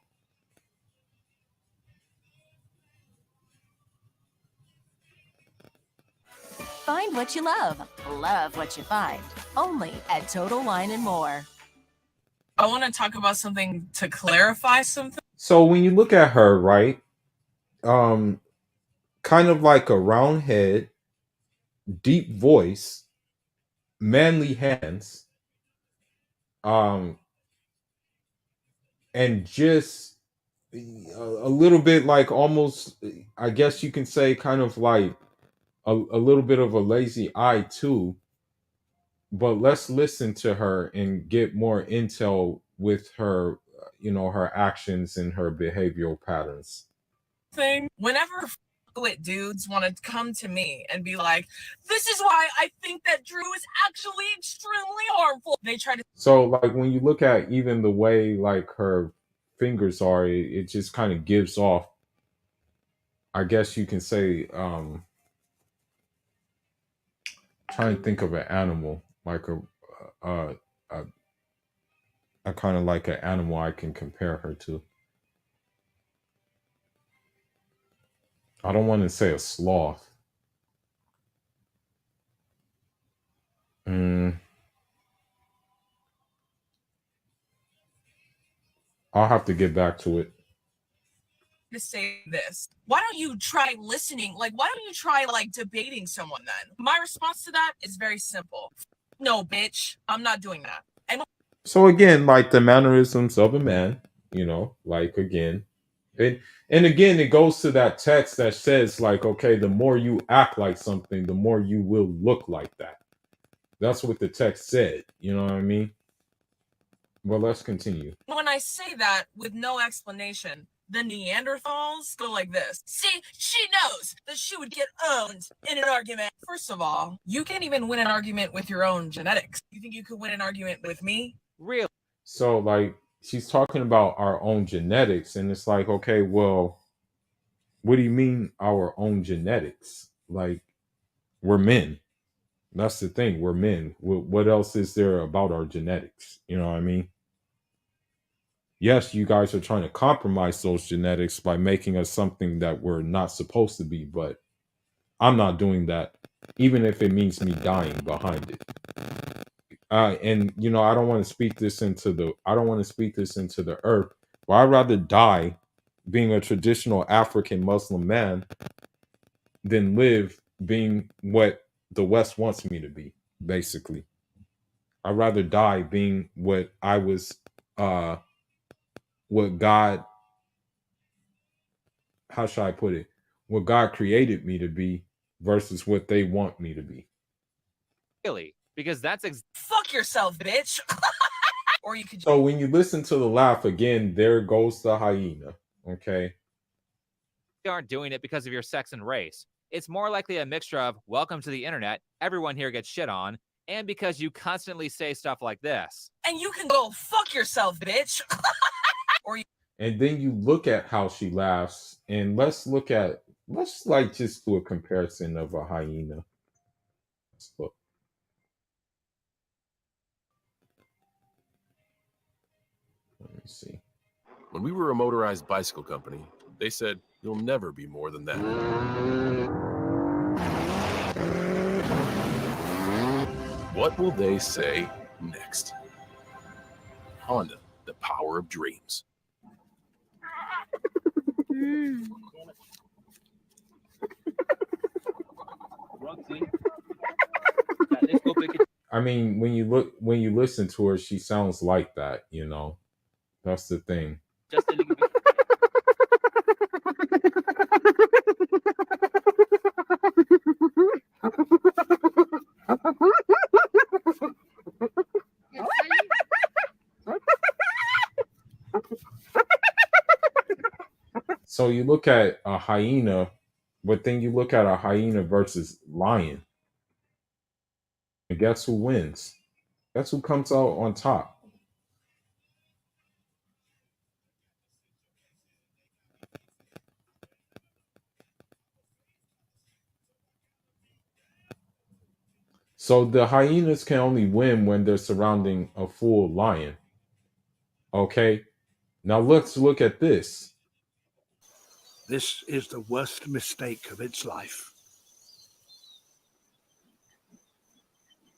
Find what you love what you find. Only at Total Wine & More. I want to talk about something to clarify something. So when you look at her, right? Kind of like a round head, deep voice, manly hands, and just a little bit like almost, I guess you can say, kind of like a little bit of a lazy eye too. But let's listen to her and get more intel with her, you know, her actions and her behavioral patterns. Thing. Whenever with dudes want to come to me and be like, "This is why I think that Drew is actually extremely harmful," they try to. So, like, when you look at even the way like her fingers are, it just kind of gives off, I guess you can say, try and think of an animal, like a kind of like an animal I can compare her to. I don't want to say a sloth. I'll have to get back to it. To say this, why don't you try listening? Like, why don't you try like debating someone then? My response to that is very simple. No, bitch, I'm not doing that. And So again, like the mannerisms of a man, you know, like again, and again, it goes to that text that says, like, okay, the more you act like something, the more you will look like that. That's what the text said. You know what I mean? Well, let's continue. when I say that with no explanation, the Neanderthals go like this. See, she knows that she would get owned in an argument. First of all, you can't even win an argument with your own genetics. You think you could win an argument with me? Real. So, like, she's talking about our own genetics, and it's like, okay, well, what do you mean our own genetics? Like, we're men. That's the thing. We're men. What else is there about our genetics? You know what I mean? Yes, you guys are trying to compromise those genetics by making us something that we're not supposed to be, but I'm not doing that, even if it means me dying behind it. And you know, I don't want to speak this into the earth, but I'd rather die being a traditional African Muslim man than live being what the West wants me to be, basically. I'd rather die being what I was, what God how should I put it? What God created me to be versus what they want me to be. Really, because that's fuck yourself, bitch. Or you could So when you listen to the laugh again, there goes the hyena. Okay. aren't doing it because of your sex and race. It's more likely a mixture of welcome to the internet, everyone here gets shit on, and because you constantly say stuff like this. And you can go fuck yourself, bitch. Or you And then you look at how she laughs, and let's like just do a comparison of a hyena. Let's look. Let me see. When we were a motorized bicycle company, they said, you'll never be more than that. What will they say next? Honda, the power of dreams. I mean, when you listen to her, she sounds like that, you know. That's the thing. just a little bit. So you look at a hyena, but then you look at a hyena versus lion. And guess who wins? Guess who comes out on top? So the hyenas can only win when they're surrounding a full lion. Okay. Now let's look at this. This is the worst mistake of its life.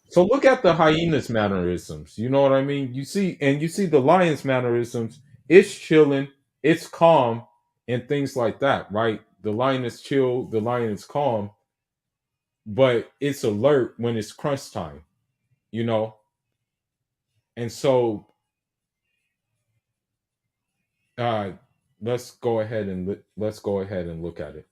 So look at the hyena's mannerisms. You know what I mean? You see the lion's mannerisms. It's chilling, it's calm, and things like that, right? The lion is chill, the lion is calm, but it's alert when it's crunch time, you know? And so uh let's go ahead and look at it.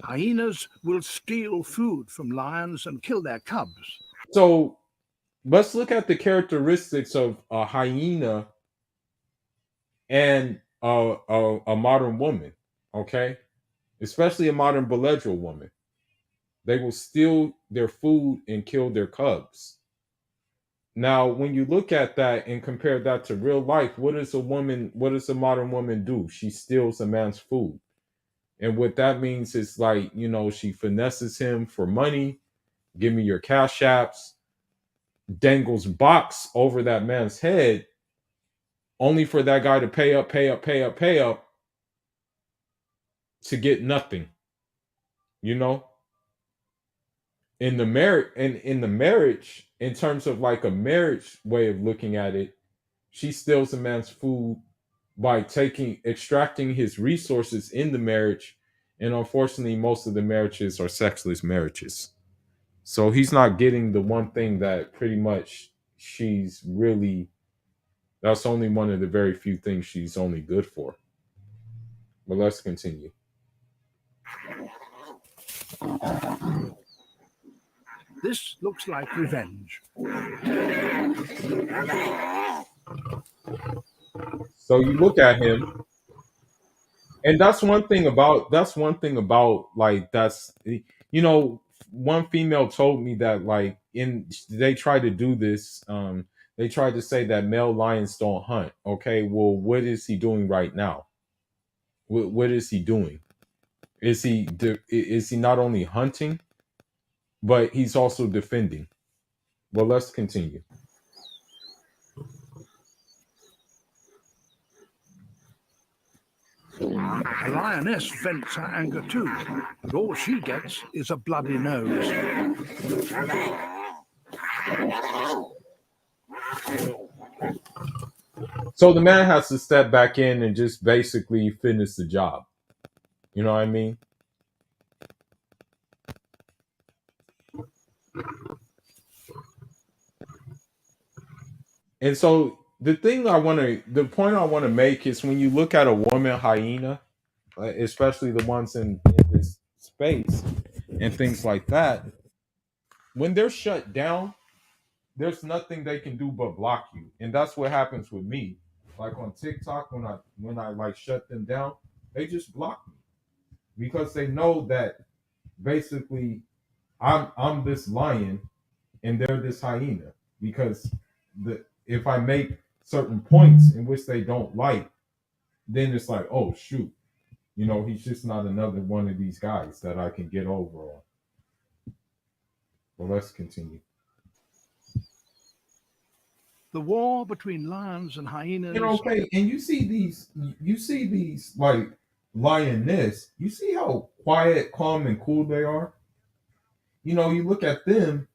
Hyenas will steal food from lions and kill their cubs. So let's look at the characteristics of a hyena and a modern woman, okay? Especially a modern Beledriel woman. They will steal their food and kill their cubs. Now, when you look at that and compare that to real life, what does a modern woman do? She steals a man's food. And what that means is like, you know, she finesses him for money, give me your cash apps, dangles box over that man's head, only for that guy to pay up to get nothing. You know? In the marriage, in terms of like a marriage way of looking at it, she steals a man's food by extracting his resources in the marriage, and unfortunately most of the marriages are sexless marriages. So he's not getting the one thing that pretty much that's only one of the very few things she's only good for. But let's continue. This looks like revenge. So you look at him, and that's one thing about like that's, you know, one female told me that like they try to do this, they tried to say that male lions don't hunt. Okay, well, what is he doing right now? What is he doing? Is he not only hunting, but he's also defending? Well, let's continue. A lioness vents her anger too, but all she gets is a bloody nose. So the man has to step back in and just basically finish the job. You know what I mean? And so the point I want to make is when you look at a woman hyena, especially the ones in this space and things like that, when they're shut down, there's nothing they can do but block you. And that's what happens with me. Like on TikTok, when I like shut them down, they just block me because they know that basically I'm this lion and they're this hyena. Because if I make certain points in which they don't like, then it's like, oh shoot, he's just not another one of these guys that I can get over on. Well, let's continue. The war between lions and hyenas. Okay, and you see these like lioness. You see how quiet, calm, and cool they are. You look at them,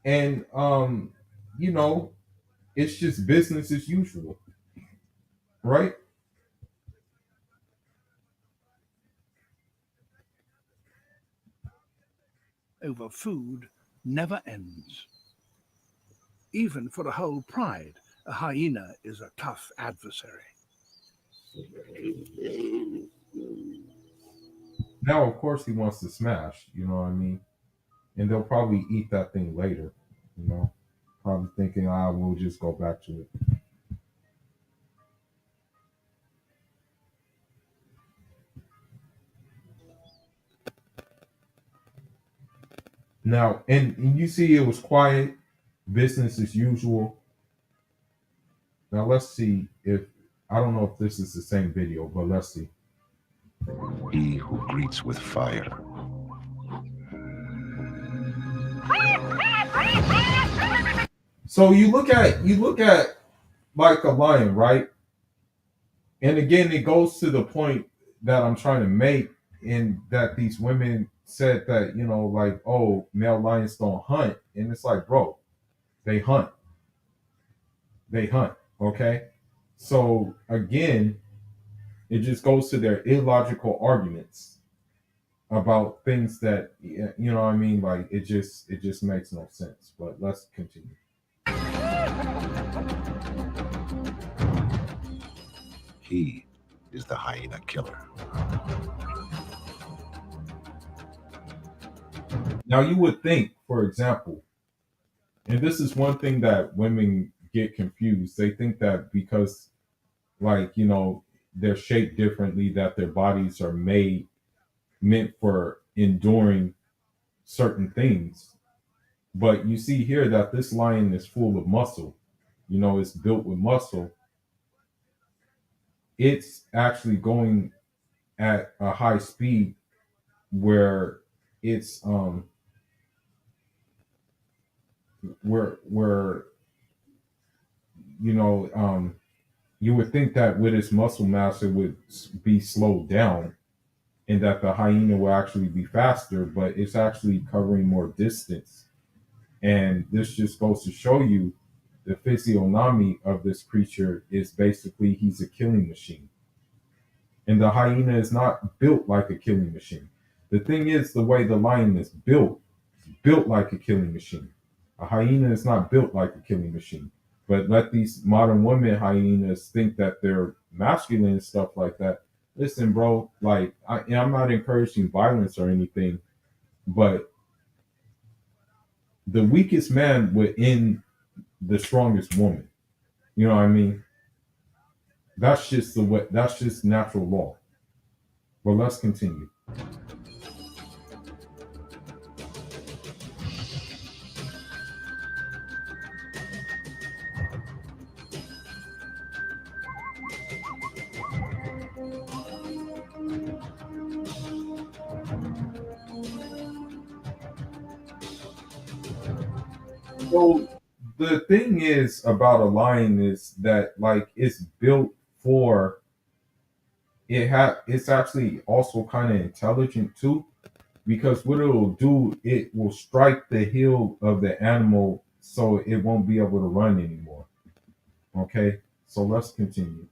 and it's just business as usual, right? Over food never ends. Even for a whole pride, a hyena is a tough adversary. Now, of course, he wants to smash, you know what I mean? And they'll probably eat that thing later, probably thinking, we'll just go back to it. Now, and you see it was quiet, business as usual. Now, let's see I don't know if this is the same video, but let's see. He who greets with fire. So you look at like a lion, right? And again, it goes to the point that I'm trying to make, in that these women said that, like, oh, male lions don't hunt. And it's like, bro, they hunt. Okay? So again, it just goes to their illogical arguments about things that, you know what I mean? Like, it just makes no sense. But let's continue. He is the hyena killer. Now, you would think, for example, and this is one thing that women get confused. They think that because, like, they're shaped differently, that their bodies are meant for enduring certain things. But you see here that this lion is full of muscle. It's built with muscle. It's actually going at a high speed where it's where you would think that with its muscle mass it would be slowed down, and that the hyena will actually be faster, but it's actually covering more distance. And this just goes to show you the physiognomy of this creature is basically he's a killing machine. And the hyena is not built like a killing machine. The thing is, the way the lion is built like a killing machine. A hyena is not built like a killing machine. But let these modern women hyenas think that they're masculine and stuff like that. Listen, bro, like, I'm not encouraging violence or anything, but the weakest man would end the strongest woman. You know what I mean? That's just the way. That's just natural law. But let's continue. So the thing is about a lion is that, like, it's built for it's actually also kind of intelligent too, because what it'll do, it will strike the heel of the animal so it won't be able to run anymore. Okay, so let's continue.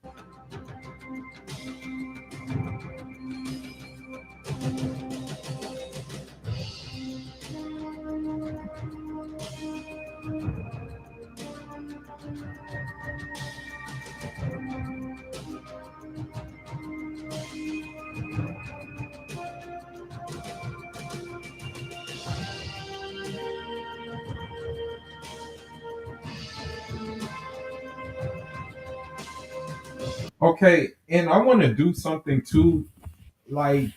Okay, and I want to do something too. Like,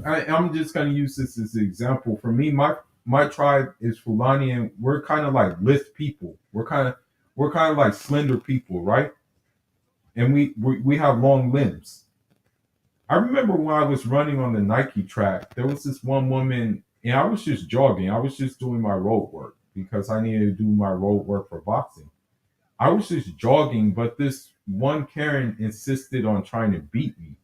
I'm just gonna use this as an example. For me, my tribe is Fulani, and we're kind of like lithe people. We're kind of like slender people, right? And we have long limbs. I remember when I was running on the Nike track, there was this one woman, and I was just jogging. I was just doing my road work because I needed to do my road work for boxing. I was just jogging, but this one Karen insisted on trying to beat me.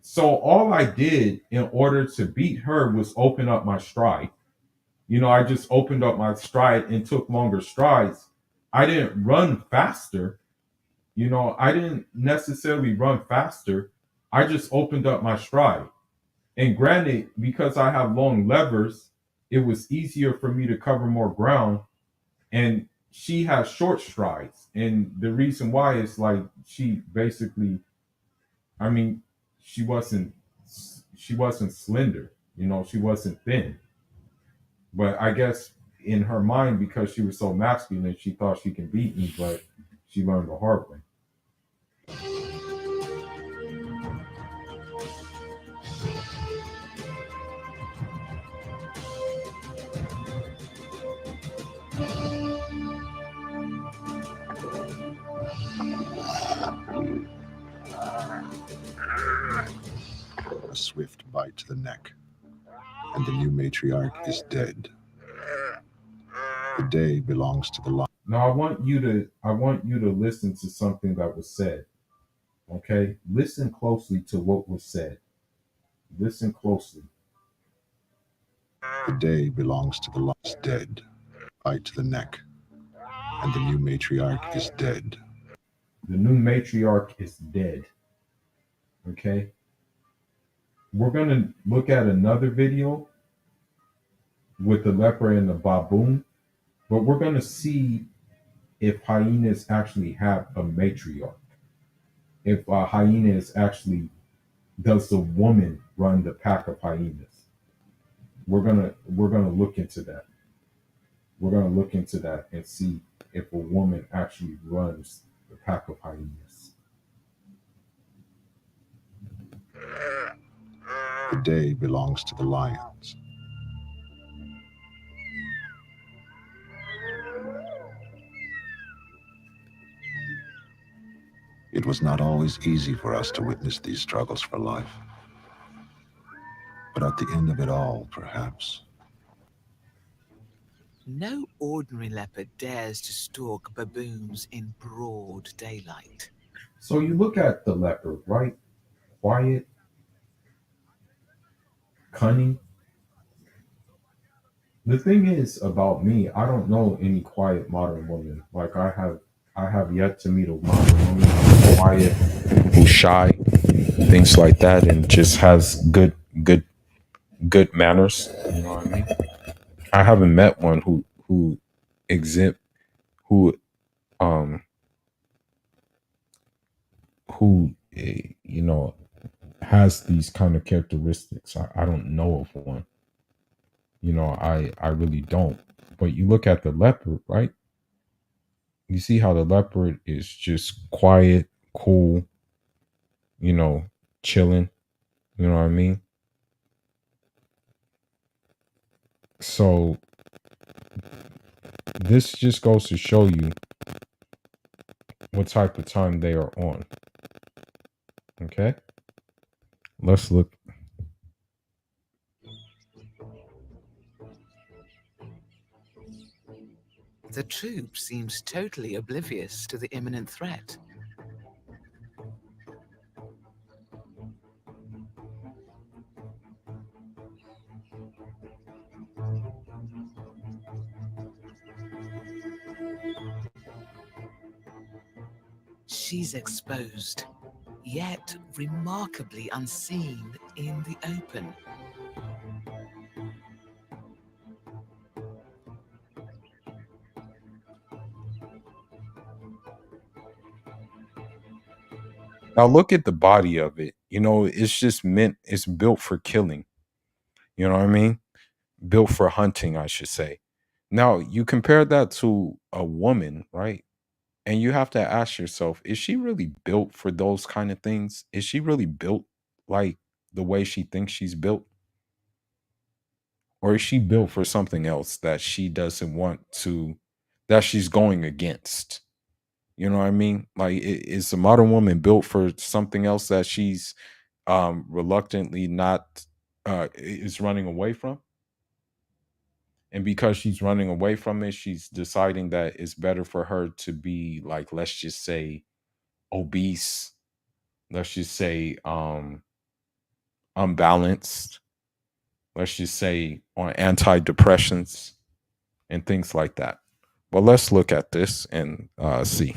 So all I did in order to beat her was open up my stride. I just opened up my stride and took longer strides. I didn't run faster. I didn't necessarily run faster. I just opened up my stride. And granted, because I have long levers, it was easier for me to cover more ground. And she has short strides. And the reason why is like she basically, I mean, she wasn't she wasn't slender, she wasn't thin. But I guess in her mind, because she was so masculine, she thought she can beat me, but she learned the hard way. A swift bite to the neck, and the new matriarch is dead. The day belongs to the lion. Now I want you to listen to something that was said. Okay? Listen closely to what was said. Listen closely. The day belongs to the lion is dead. Bite to the neck, and the new matriarch is dead. The new matriarch is dead. Okay? We're going to look at another video with the leopard and the baboon, but we're going to see if hyenas actually have a matriarch. If a hyena is actually, does the woman run the pack of hyenas? We're gonna look into that. We're gonna look into that and see if a woman actually runs the pack of hyenas. The day belongs to the lions. It was not always easy for us to witness these struggles for life. But at the end of it all, perhaps, No ordinary leopard dares to stalk baboons in broad daylight. So you look at the leopard, right? Quiet, cunning. The thing is about me, I don't know any quiet modern woman. Like I have yet to meet a modern woman who's quiet, who's shy, things like that, and just has good manners. You know what I mean? I haven't met one who exhibit who um who has these kind of characteristics. I don't know of one. I really don't. But you look at the leopard, right? You see how the leopard is just quiet, cool, you know, chilling. You know what I mean? So this just goes to show you what type of time they are on. Okay? Let's look. The troop seems totally oblivious to the imminent threat. She's exposed, yet remarkably unseen in the open. Now look at the body of it. It's just it's built for killing. You know what I mean? Built for hunting, I should say. Now you compare that to a woman, right? And you have to ask yourself, is she really built for those kind of things? Is she really built like the way she thinks she's built? Or is she built for something else that she doesn't want to, that she's going against? You know what I mean? Like, is the modern woman built for something else that she's reluctantly not is running away from? And because she's running away from it, she's deciding that it's better for her to be like, let's just say, obese, let's just say unbalanced, let's just say on antidepressants and things like that. But let's look at this and see.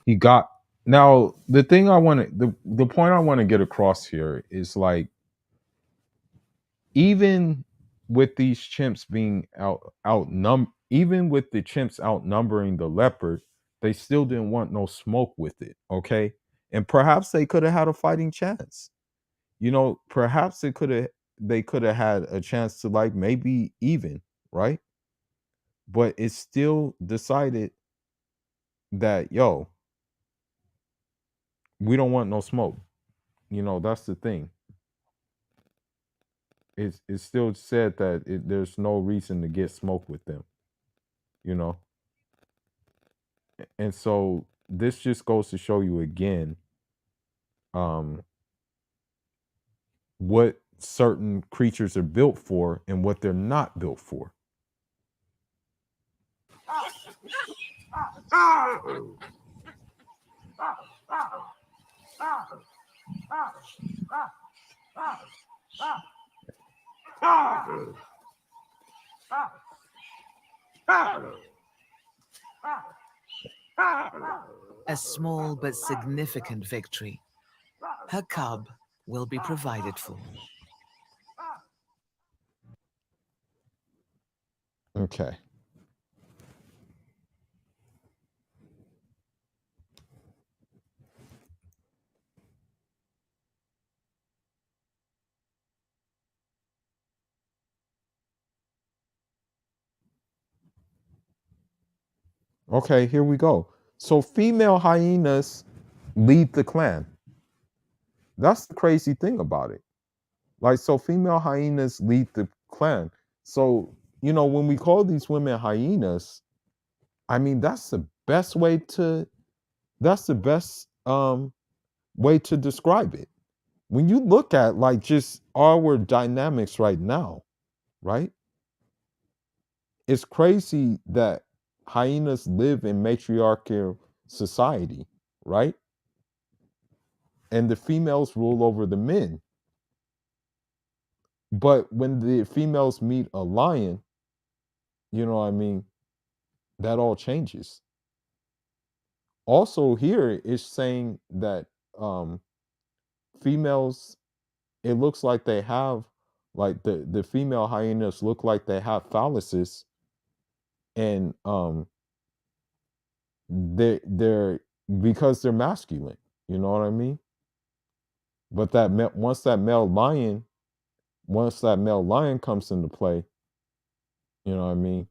He got now the thing I want to the point I want to get across here is like, even with these chimps being even with the chimps outnumbering the leopard, they still didn't want no smoke with it. Okay. And perhaps they could have had a fighting chance. Perhaps they could have had a chance to like maybe even, right? But it still decided that, yo, we don't want no smoke. That's the thing. It's still said that there's no reason to get smoke with them, you know. And so this just goes to show you again, um, what certain creatures are built for and what they're not built for. A small but significant victory. Her cub will be provided for. Okay. Okay, here we go. So female hyenas lead the clan. That's the crazy thing about it. Like, so female hyenas lead the clan. So, when we call these women hyenas, I mean, that's the best way to describe it. When you look at like just our dynamics right now, right? It's crazy that hyenas live in matriarchal society, right? And the females rule over the men. But when the females meet a lion, you know what I mean, that all changes. Also here it's saying that females, it looks like they have, like the female hyenas look like they have phalluses, and they're because they're masculine, you know what I mean? But once that male lion comes into play, you know what I mean,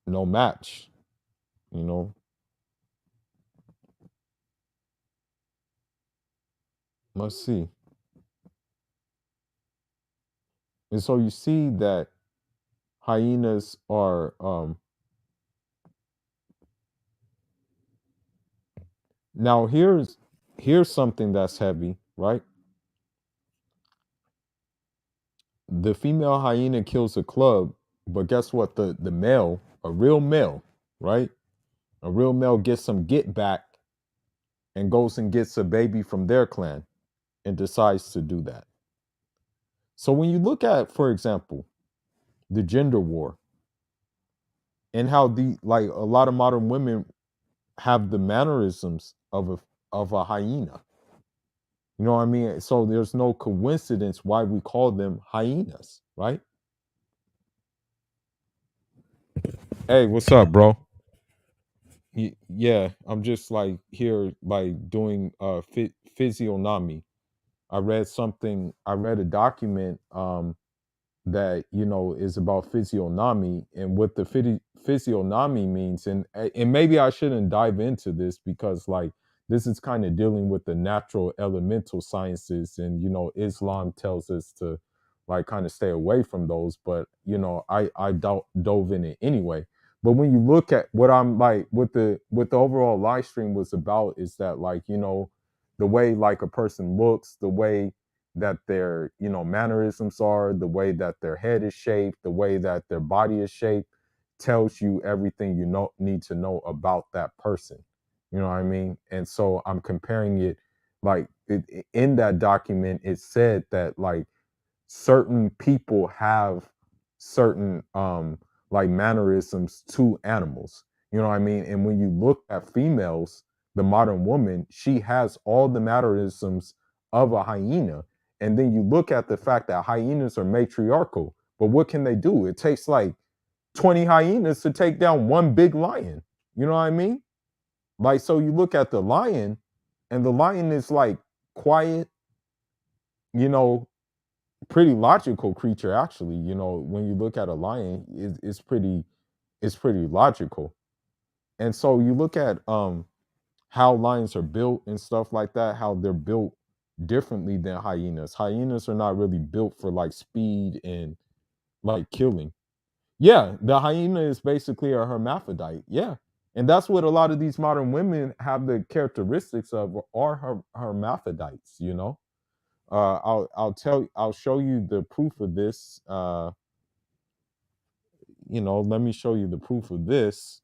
no match, you know. Let's see. And so you see that hyenas are now here's something that's heavy, right? the female hyena kills a club, but guess what? The male, a real male, right? A real male gets some get back and goes and gets a baby from their clan and decides to do that. So when you look at, for example, the gender war and how the like a lot of modern women have the mannerisms of a hyena. You know what I mean? So there's no coincidence why we call them hyenas, right? Hey, what's up, bro? Yeah, I'm just like here, like doing physiognomy. I read a document that is about physiognomy and what the physiognomy means, and maybe I shouldn't dive into this because like this is kind of dealing with the natural elemental sciences, and Islam tells us to like kind of stay away from those, but I dove in it anyway. But when you look at what I'm like, what the overall live stream was about is that like the way like a person looks, the way that their mannerisms are, the way that their head is shaped, the way that their body is shaped, tells you everything you need to know about that person. You know what I mean? And so I'm comparing it, like in that document it said that like certain people have certain like mannerisms to animals. You know what I mean? And when you look at females, the modern woman, she has all the mannerisms of a hyena. And then you look at the fact that hyenas are matriarchal. But what can they do? It takes like 20 hyenas to take down one big lion. You know what I mean? Like, so you look at the lion, and the lion is like quiet, you know, pretty logical creature actually. When you look at a lion, it's pretty logical. And so you look at how lions are built and stuff like that, how they're built differently than hyenas are not really built for like speed and like killing. Yeah, the hyena is basically a hermaphrodite. Yeah, and that's what a lot of these modern women have the characteristics of, are hermaphrodites. I'll show you the proof of this. Let me show you the proof of this.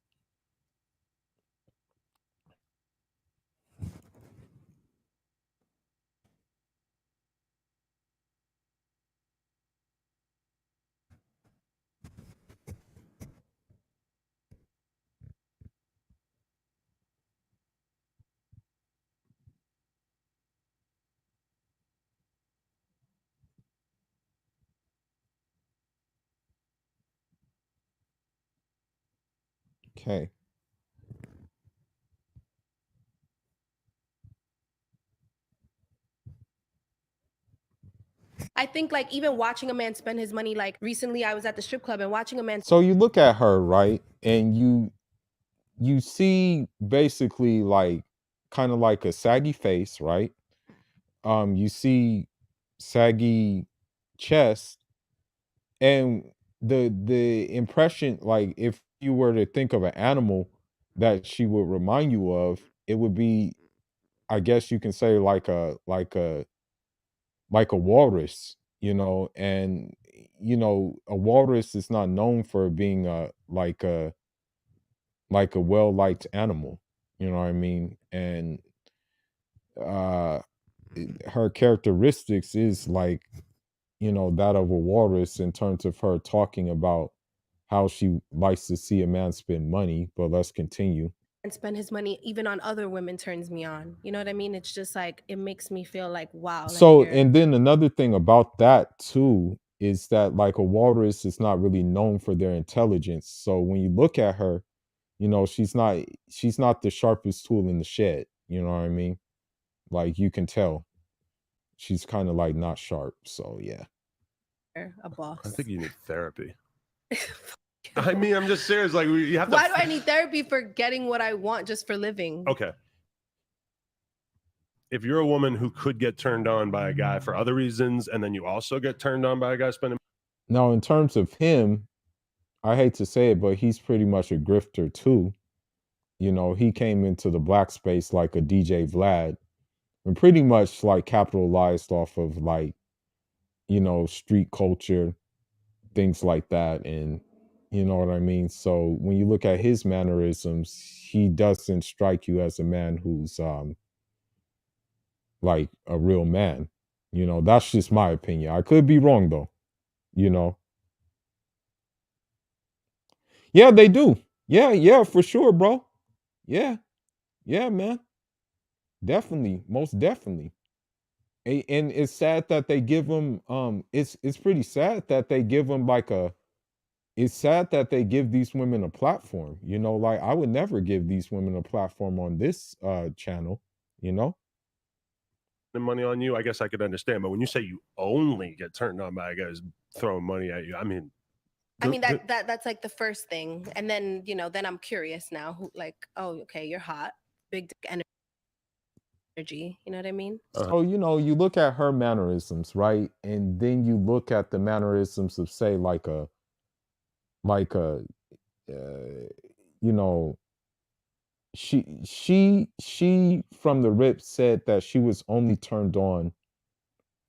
Okay. I think like even watching a man spend his money, like recently I was at the strip club and watching a man. So you look at her, right, and you see basically like kind of like a saggy face, right? You see saggy chest, and the impression, like if you were to think of an animal that she would remind you of, it would be, I guess you can say, like a walrus, and a walrus is not known for being a well liked animal. You know what I mean? And uh her characteristics is like that of a walrus in terms of her talking about how she likes to see a man spend money. But let's continue. And spend his money even on other women turns me on. You know what I mean? It's just like it makes me feel like wow. Like So, and then another thing about that too is that like a walrus is not really known for their intelligence. So when you look at her, she's not the sharpest tool in the shed. You know what I mean? Like you can tell she's kind of like not sharp. So yeah. a boss. I think you need therapy. I mean, I'm just serious. Like you have to. Why do I need therapy for getting what I want just for living? Okay. If you're a woman who could get turned on by a guy for other reasons, and then you also get turned on by a guy spending. Now, in terms of him, I hate to say it, but he's pretty much a grifter too. He came into the black space like a DJ Vlad and pretty much like capitalized off of like, street culture, things like that. And you know what I mean? So when you look at his mannerisms, he doesn't strike you as a man who's like a real man. That's just my opinion. I could be wrong though, you know. Yeah, they do. Yeah, yeah, for sure, bro. Yeah, yeah, man. Definitely, most definitely. And it's sad that they give them it's pretty sad that they give them like a it's sad that they give these women a platform. Like I would never give these women a platform on this channel, you know? The money on you, I guess I could understand. But when you say you only get turned on by guys throwing money at you, I mean, that's like the first thing. And then, then I'm curious now who like, oh, okay, you're hot, big dick energy. You know what I mean? So, you look at her mannerisms, right? And then you look at the mannerisms of say like a you know, she from the rip said that she was only turned on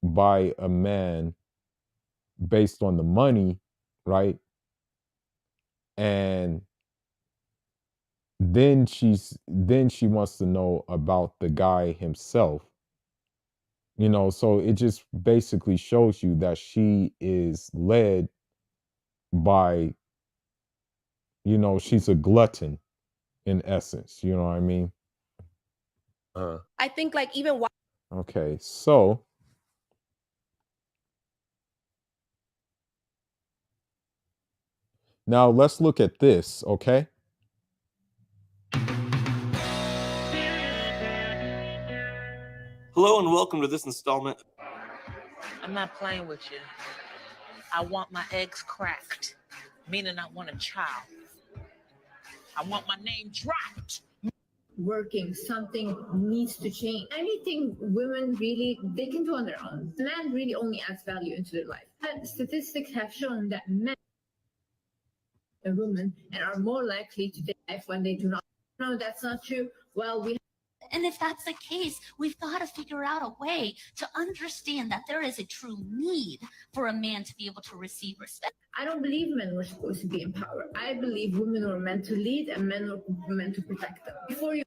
by a man based on the money, right? And then she wants to know about the guy himself. So it just basically shows you that she is led by, she's a glutton in essence, you know what I mean? I think like even Okay, so now let's look at this, okay? Hello and welcome to this installment. I'm not playing with you. I want my eggs cracked, meaning I want a child. I want my name dropped. Working, something needs to change. Anything women really, they can do on their own. Man really only adds value into their life. And statistics have shown that men and women and are more likely to die when they do not. No, that's not true. Well, And if that's the case, we've got to figure out a way to understand that there is a true need for a man to be able to receive respect. I don't believe men were supposed to be in power. I believe women were meant to lead and men were meant to protect them.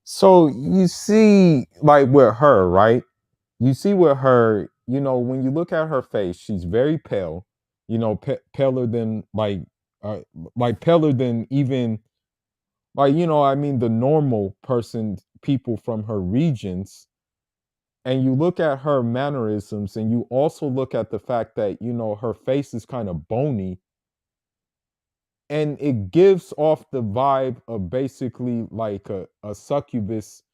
So you see, like with her, right? You see with her, when you look at her face, she's very pale, paler than like paler than even like, I mean, the normal person, people from her regions. And you look at her mannerisms and you also look at the fact that, her face is kind of bony. And it gives off the vibe of basically like a succubus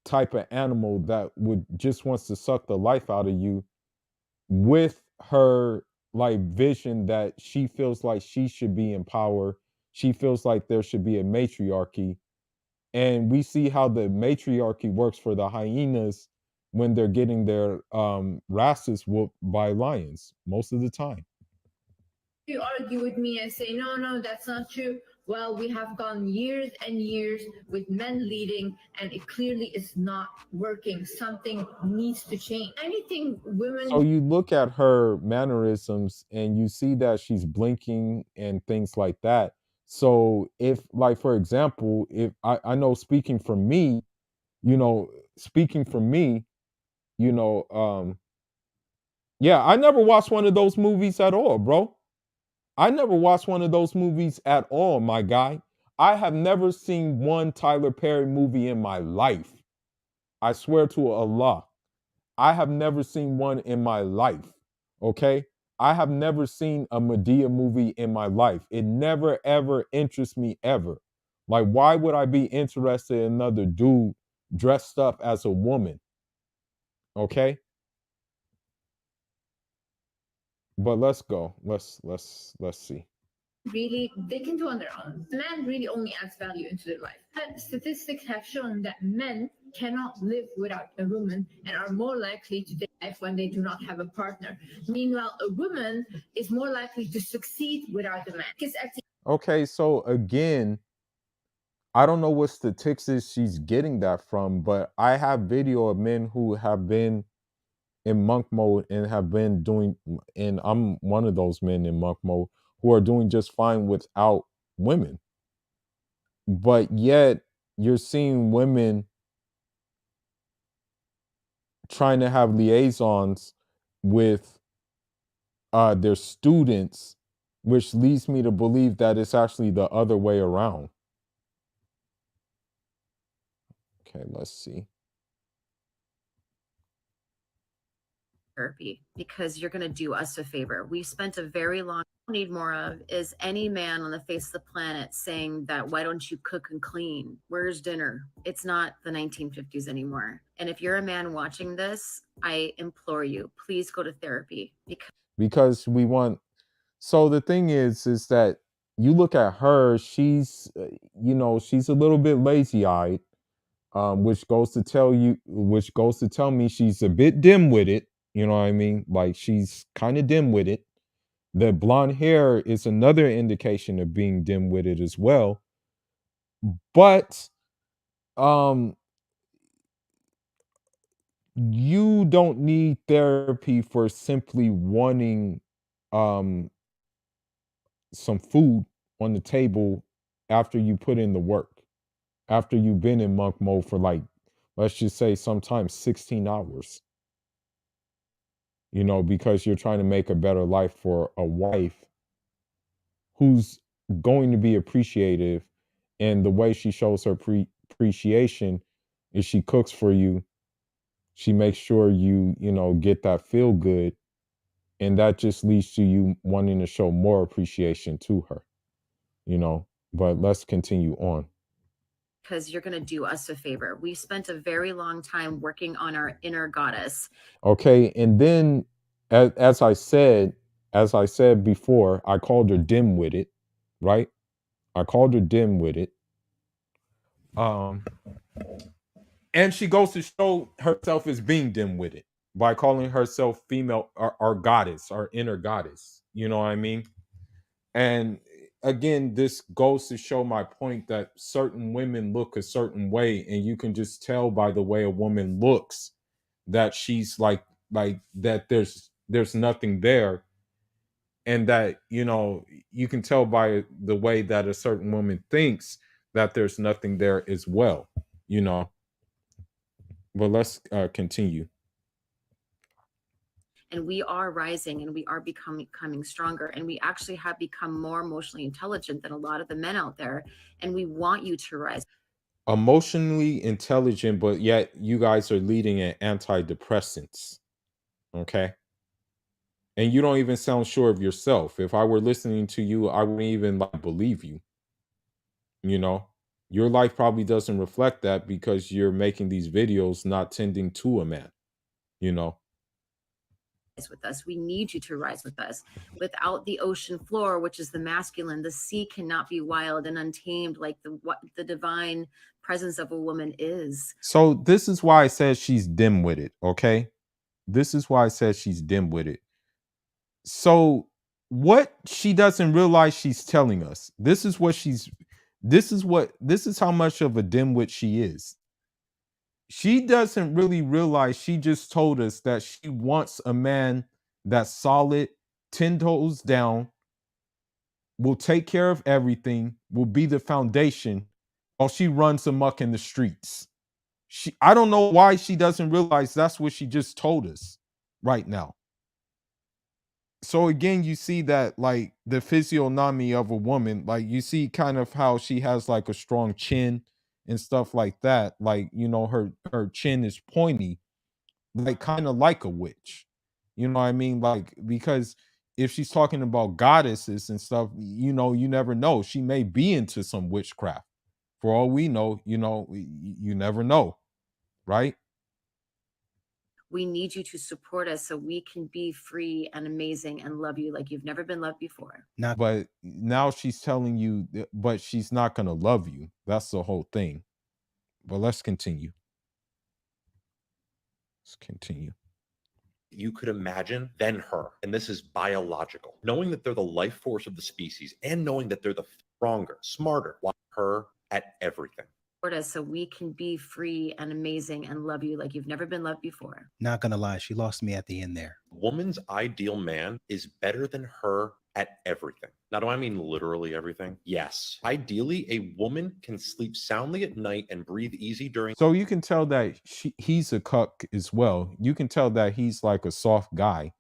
type of animal that would just wants to suck the life out of you, with her like vision that she feels like she should be in power. She feels like there should be a matriarchy. And we see how the matriarchy works for the hyenas when they're getting their rasses whooped by lions most of the time. You argue with me and say, no, that's not true. Well, we have gone years and years with men leading, and it clearly is not working. Something needs to change. Anything women. So you look at her mannerisms and you see that she's blinking and things like that. So if, like, for example, if I know speaking for me, speaking for me, yeah, I never watched one of those movies at all, bro. I never watched one of those movies at all, my guy. I have never seen one Tyler Perry movie in my life. I swear to Allah. I have never seen one in my life. Okay? I have never seen a Medea movie in my life. It never ever interests me ever. Like, why would I be interested in another dude dressed up as a woman? Okay? But let's go. Let's see. Really, they can do on their own. Man really only adds value into their life. And statistics have shown that men cannot live without a woman and are more likely to die when they do not have a partner. Meanwhile, a woman is more likely to succeed without a man. Okay, so again, I don't know what statistics she's getting that from, but I have video of men who have been in monk mode and have been doing, and I'm one of those men in monk mode who are doing just fine without women. But yet you're seeing women trying to have liaisons with their students, which leads me to believe that it's actually the other way around. Okay, let's see. Therapy, because you're going to do us a favor. We spent a very long need more of is any man on the face of the planet saying that why don't you cook and clean? Where's dinner? It's not the 1950s anymore. And if you're a man watching this, I implore you, please go to therapy Because we want, so the thing is that you look at her, she's you know, she's a little bit lazy-eyed, which goes to tell me she's a bit dim-witted, you know what I mean? Like she's kind of dim-witted. The blonde hair is another indication of being dim-witted as well. But you don't need therapy for simply wanting some food on the table after you put in the work, after you've been in monk mode for, like, let's just say sometimes 16 hours, you know, because you're trying to make a better life for a wife who's going to be appreciative. And the way she shows her appreciation is she cooks for you. She makes sure you know, get that feel good. And that just leads to you wanting to show more appreciation to her, you know. But let's continue on. because you're going to do us a favor. We spent a very long time working on our inner goddess. Okay, and then as I said before, I called her dim-witted, right? I called her dim-witted. And she goes to show herself as being dim-witted by calling herself female, our goddess, our inner goddess. You know what I mean? And again, this goes to show my point that certain women look a certain way, and you can just tell by the way a woman looks that she's like that there's nothing there. And that, you know, you can tell by the way that a certain woman thinks that there's nothing there as well, you know. But let's continue. And we are rising and we are becoming stronger. And we actually have become more emotionally intelligent than a lot of the men out there. And we want you to rise. Emotionally intelligent, but yet you guys are leading in antidepressants. Okay. And you don't even sound sure of yourself. If I were listening to you, I wouldn't even like believe you. You know, your life probably doesn't reflect that because you're making these videos not tending to a man, you know. With us, we need you to rise with us. Without the ocean floor, which is the masculine, the sea cannot be wild and untamed like the divine presence of a woman is. So this is why I said she's dim-witted, okay? This is why I said she's dim-witted. So what she doesn't realize she's telling us. This is how much of a dimwit she is. She doesn't really realize she just told us that she wants a man that's solid, 10 toes down, will take care of everything, will be the foundation while she runs amok in the streets. I don't know why she doesn't realize that's what she just told us right now. So again, you see that, like, the physiognomy of a woman, like you see kind of how she has like a strong chin and stuff like that. Like, you know, her chin is pointy, like kind of like a witch. You know what I mean? Like, because if she's talking about goddesses and stuff, you know, you never know. She may be into some witchcraft. For all we know, you know, you never know, right? We need you to support us so we can be free and amazing and love you like you've never been loved before. But now she's telling you, but she's not going to love you. That's the whole thing. But let's continue. Let's continue. You could imagine than her. And this is biological. Knowing that they're the life force of the species and knowing that they're the stronger, smarter, her at everything. us so we can be free and amazing and love you like you've never been loved before. Not gonna lie, she lost me at the end there. Woman's ideal man is better than her at everything. Now, do I mean literally everything? Yes. Ideally, a woman can sleep soundly at night and breathe easy during. So you can tell that he's a cuck as well. You can tell that he's like a soft guy,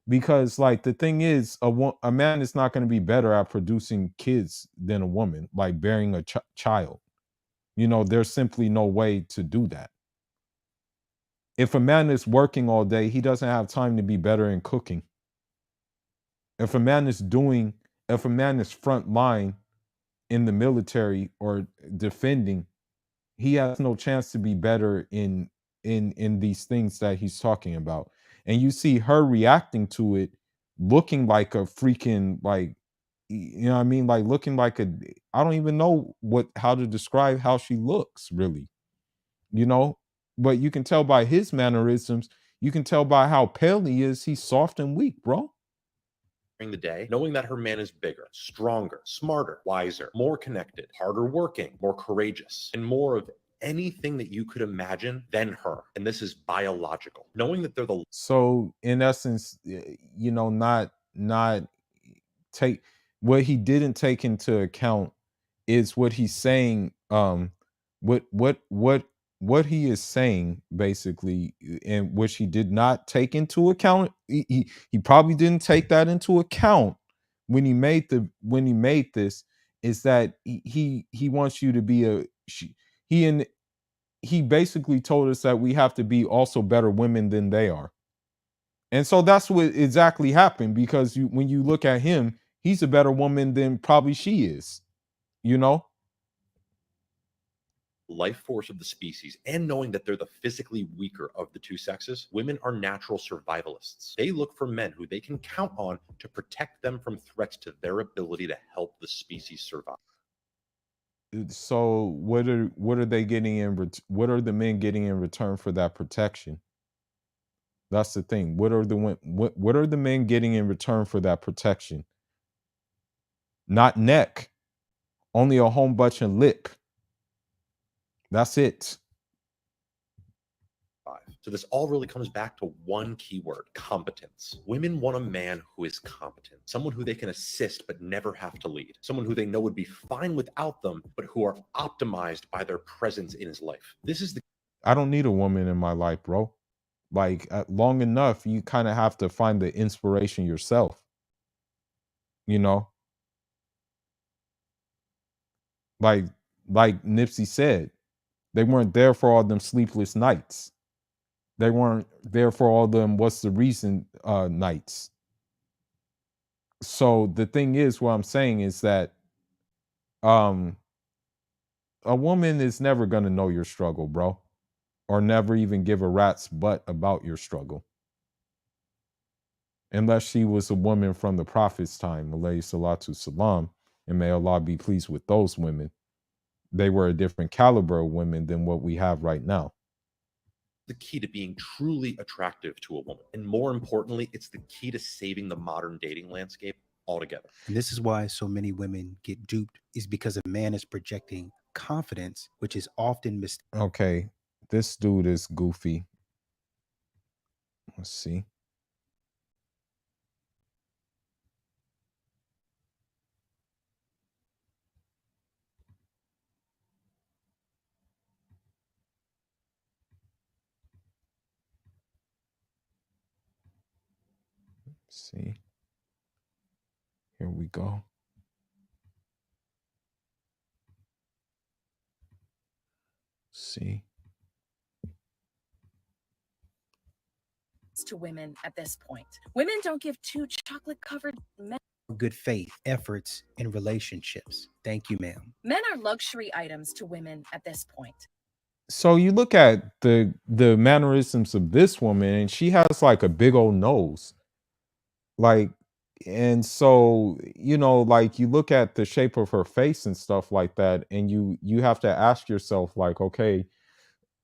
because like the thing is, a man is not going to be better at producing kids than a woman, like bearing a child. You know, there's simply no way to do that. If a man is working all day, he doesn't have time to be better in cooking. If a man is front line in the military or defending, he has no chance to be better in these things that he's talking about. And you see her reacting to it, looking like a freaking, like, you know what I mean, like looking like a, I don't even know how to describe how she looks really, you know. But you can tell by his mannerisms, you can tell by how pale he is, he's soft and weak, bro. During the day, knowing that her man is bigger, stronger, smarter, wiser, more connected, harder working, more courageous, and more of anything that you could imagine than her. And this is biological. Knowing that they're the. So in essence, you know, not take what he didn't take into account is what he's saying. What he is saying basically, and which he did not take into account. He probably didn't take that into account when he made this, is that he wants you to be he basically told us that we have to be also better women than they are. And so that's what exactly happened, because when you look at him, he's a better woman than probably she is, you know? Life force of the species, and knowing that they're the physically weaker of the two sexes, women are natural survivalists. They look for men who they can count on to protect them from threats to their ability to help the species survive. So what are they getting what are the men getting in return for that protection? That's the thing. What are the men getting in return for that protection? Not neck, only a whole bunch of lip. That's it. So this all really comes back to one keyword: competence. Women want a man who is competent, someone who they can assist but never have to lead, someone who they know would be fine without them, but who are optimized by their presence in his life. This is the. I don't need a woman in my life, bro. Like long enough, you kind of have to find the inspiration yourself. You know, like Nipsey said, they weren't there for all them sleepless nights. They weren't there for all them what's the reason nights. So the thing is, what I'm saying is that a woman is never gonna know your struggle, bro, or never even give a rat's butt about your struggle. Unless she was a woman from the Prophet's time, alayhi salatu salam, and may Allah be pleased with those women. They were a different caliber of women than what we have right now. The key to being truly attractive to a woman. And more importantly, it's the key to saving the modern dating landscape altogether. And this is why so many women get duped, is because a man is projecting confidence, which is often mistaken. Okay, this dude is goofy. Let's see. See, here we go. See, to women at this point. Women don't give two chocolate covered men. Good faith efforts in relationships. Thank you, ma'am. Men are luxury items to women at this point. so you look at the mannerisms of this woman, and she has like a big old nose, like, and so you know, like you look at the shape of her face and stuff like that, and you have to ask yourself, like, okay,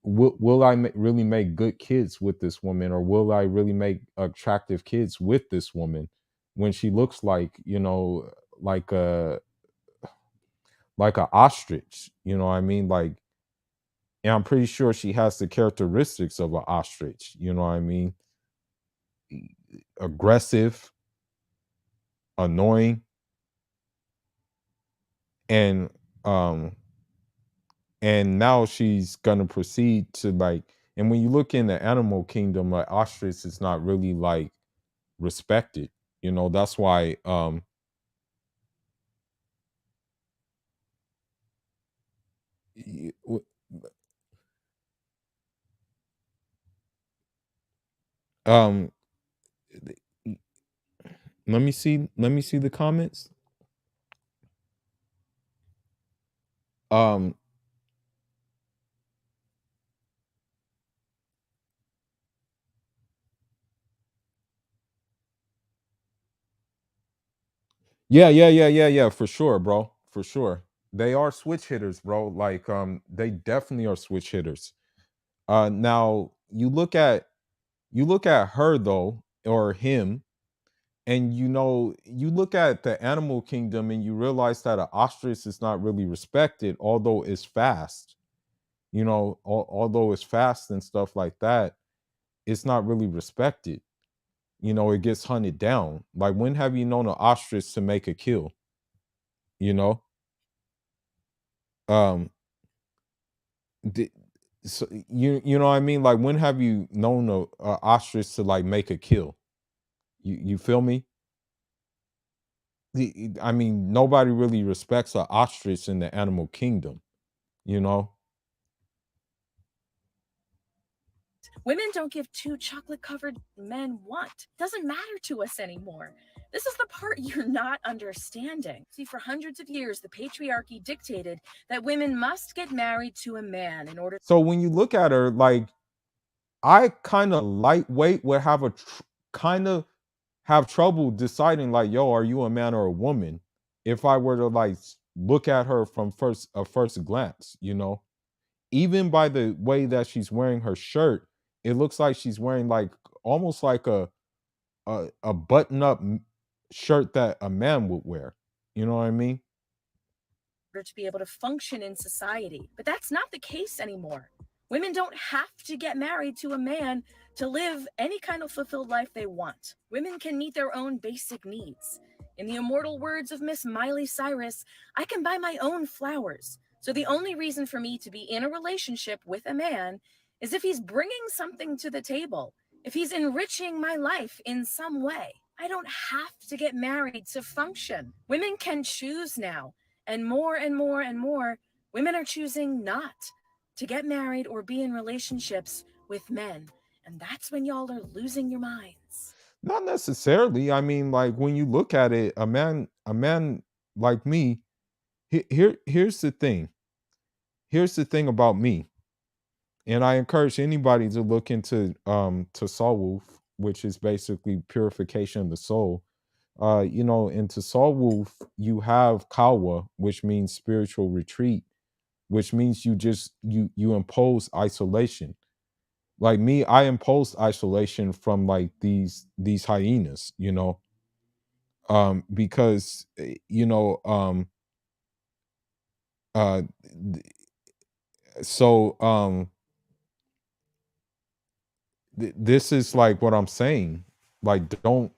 will I really make good kids with this woman, or will I really make attractive kids with this woman when she looks like, you know, like a ostrich, you know what I mean? Like And I'm pretty sure she has the characteristics of an ostrich. You know what I mean? Aggressive, annoying, and um and now she's gonna proceed to like, and when you look in the animal kingdom, like ostrich is not really like respected. You know, that's why y- w- um th- let me see the comments. Um yeah, for sure, bro. For sure. They are switch hitters, bro. Like they definitely are switch hitters. Now you look at her though, or him, and you know, you look at the animal kingdom and you realize that an ostrich is not really respected, although it's fast. You know, although it's fast and stuff like that, it's not really respected. You know, it gets hunted down. Like, when have you known an ostrich to make a kill? You know, um, di- so you know what I mean? Like, when have you known a ostrich to like make a kill? You feel me? I mean, nobody really respects an ostrich in the animal kingdom. You know, Women don't give two chocolate covered men what. Doesn't matter to us anymore. This is the part you're not understanding. See, for hundreds of years, the patriarchy dictated that women must get married to a man in order. so when you look at her, like, I kind of lightweight would have kind of have trouble deciding, like, yo, are you a man or a woman? If I were to like look at her from first glance, you know, even by the way that she's wearing her shirt, it looks like she's wearing like almost like a button up shirt that a man would wear. You know what I mean? To be able to function in society. But that's not the case anymore. Women don't have to get married to a man to live any kind of fulfilled life they want. Women can meet their own basic needs. In the immortal words of Miss Miley Cyrus, I can buy my own flowers. So the only reason for me to be in a relationship with a man is if he's bringing something to the table, if he's enriching my life in some way. I don't have to get married to function. Women can choose now. And more and more and more, women are choosing not to get married or be in relationships with men. And that's when y'all are losing your minds. Not necessarily. I mean, like, when you look at it, a man like me, here's the thing. Here's the thing about me. And I encourage anybody to look into to soul wolf, which is basically purification of the soul. You know, into soul wolf, you have kawa, which means spiritual retreat, which means you impose isolation. Like me, I impose isolation from like these hyenas, you know, because you know, uh th- so this is like what I'm saying. Like, don't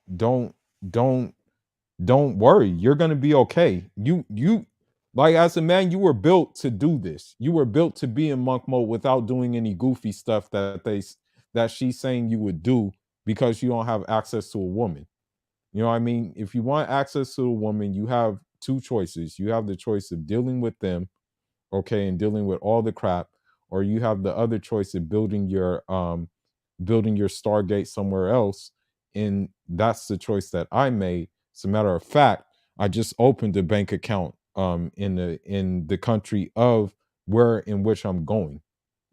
don't worry. You're gonna be okay. You like, as a man, you were built to do this. You were built to be in monk mode without doing any goofy stuff that she's saying you would do because you don't have access to a woman. You know what I mean? If you want access to a woman, you have two choices. You have the choice of dealing with them, okay, and dealing with all the crap, or you have the other choice of building your Stargate somewhere else. And that's the choice that I made. As a matter of fact, I just opened a bank account in the country of where in which I'm going.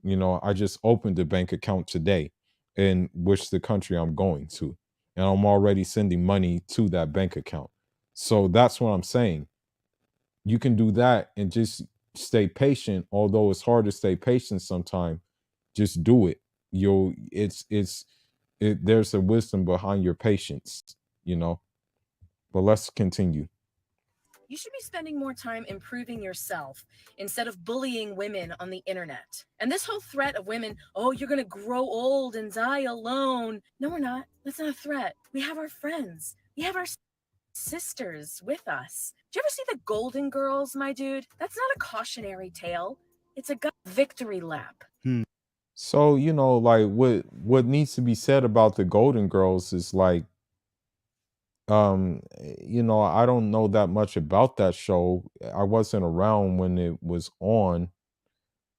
You know, I just opened a bank account today in which the country I'm going to. And I'm already sending money to that bank account. So that's what I'm saying. You can do that and just stay patient, although it's hard to stay patient sometimes. Just do it. You'll there's a wisdom behind your patience, you know. But let's continue. You should be spending more time improving yourself instead of bullying women on the internet. And this whole threat of women, oh, you're going to grow old and die alone. No, we're not. That's not a threat. We have our friends. We have our sisters with us. Do you ever see the Golden Girls, my dude? That's not a cautionary tale. It's a victory lap. So, like what needs to be said about the Golden Girls is like, I don't know that much about that show. I wasn't around when it was on,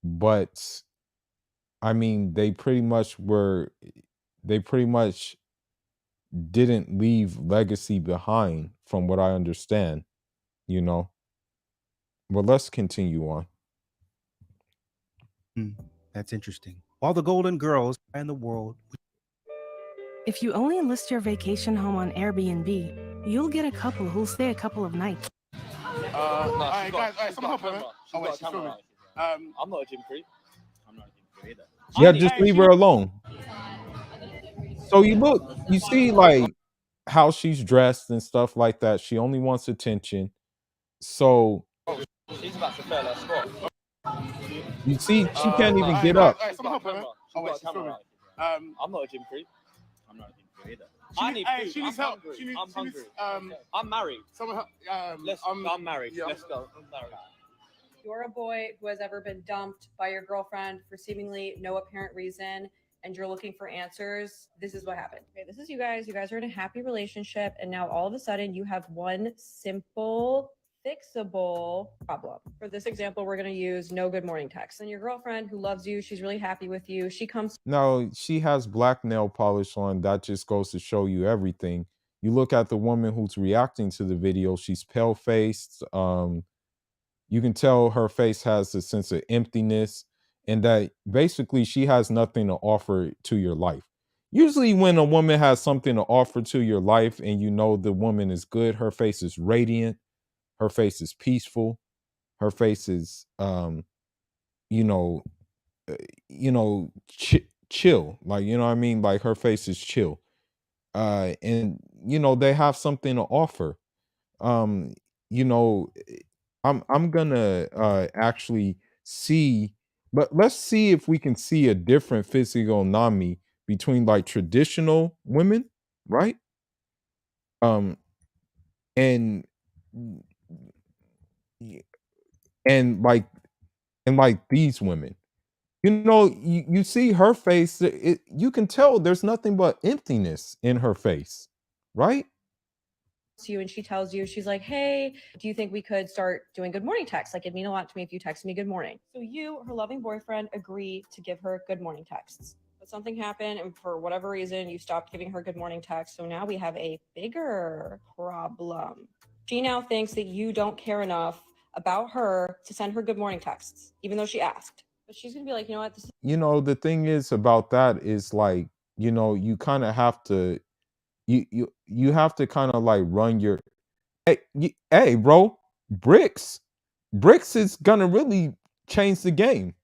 but I mean, they pretty much didn't leave legacy behind from what I understand, you know. But let's continue on. That's interesting. While the Golden Girls and the world. If you only list your vacation home on Airbnb, you'll get a couple who'll stay a couple of nights. Alright, guys, someone help her, man. Oh, wait, she's filming. I'm not a gym freak. I'm not a gym freak either. Yeah, just leave her alone. So you see like how she's dressed and stuff like that. She only wants attention. So She's about to fail her spot. you see, she can't even Alright, get guys, up. someone help her, man. Oh, wait, she's filming. I'm not a gym freak. I'm not a gym freak either. I need food. She needs I'm help. hungry. I'm hungry. I'm married. Someone help. I'm married. Yeah. Let's go. I'm married. You're a boy who has ever been dumped by your girlfriend for seemingly no apparent reason, and you're looking for answers. This is what happened. Okay, this is you guys. You guys are in a happy relationship, and now all of a sudden you have one simple, fixable problem. For this example, we're going to use no good morning text. And your girlfriend who loves you, she's really happy with you. She comes. No, she has black nail polish on. That just goes to show you everything. You look at the woman who's reacting to the video, she's pale faced. You can tell her face has a sense of emptiness and that basically she has nothing to offer to your life. Usually when a woman has something to offer to your life and you know the woman is good, her face is radiant, her face is peaceful, her face is you know, chill. Like, you know what I mean? Like her face is chill. And they have something to offer. Um, you know, I'm gonna actually see, but let's see if we can see a different physiognomy between like traditional women, right? Um, and and like these women. You see her face, you can tell there's nothing but emptiness in her face, right? To you and she tells you, she's like, hey, do you think we could start doing good morning texts? Like, it'd mean a lot to me if you text me good morning. So you, her loving boyfriend, agree to give her good morning texts. But something happened, and for whatever reason, you stopped giving her good morning texts. So now we have a bigger problem. She now thinks that you don't care enough about her to send her good morning texts, even though she asked. But she's gonna be like, you know what? This is The thing is about that is like, you kind of have to you have to kind of like run your hey bro, bricks is gonna really change the game,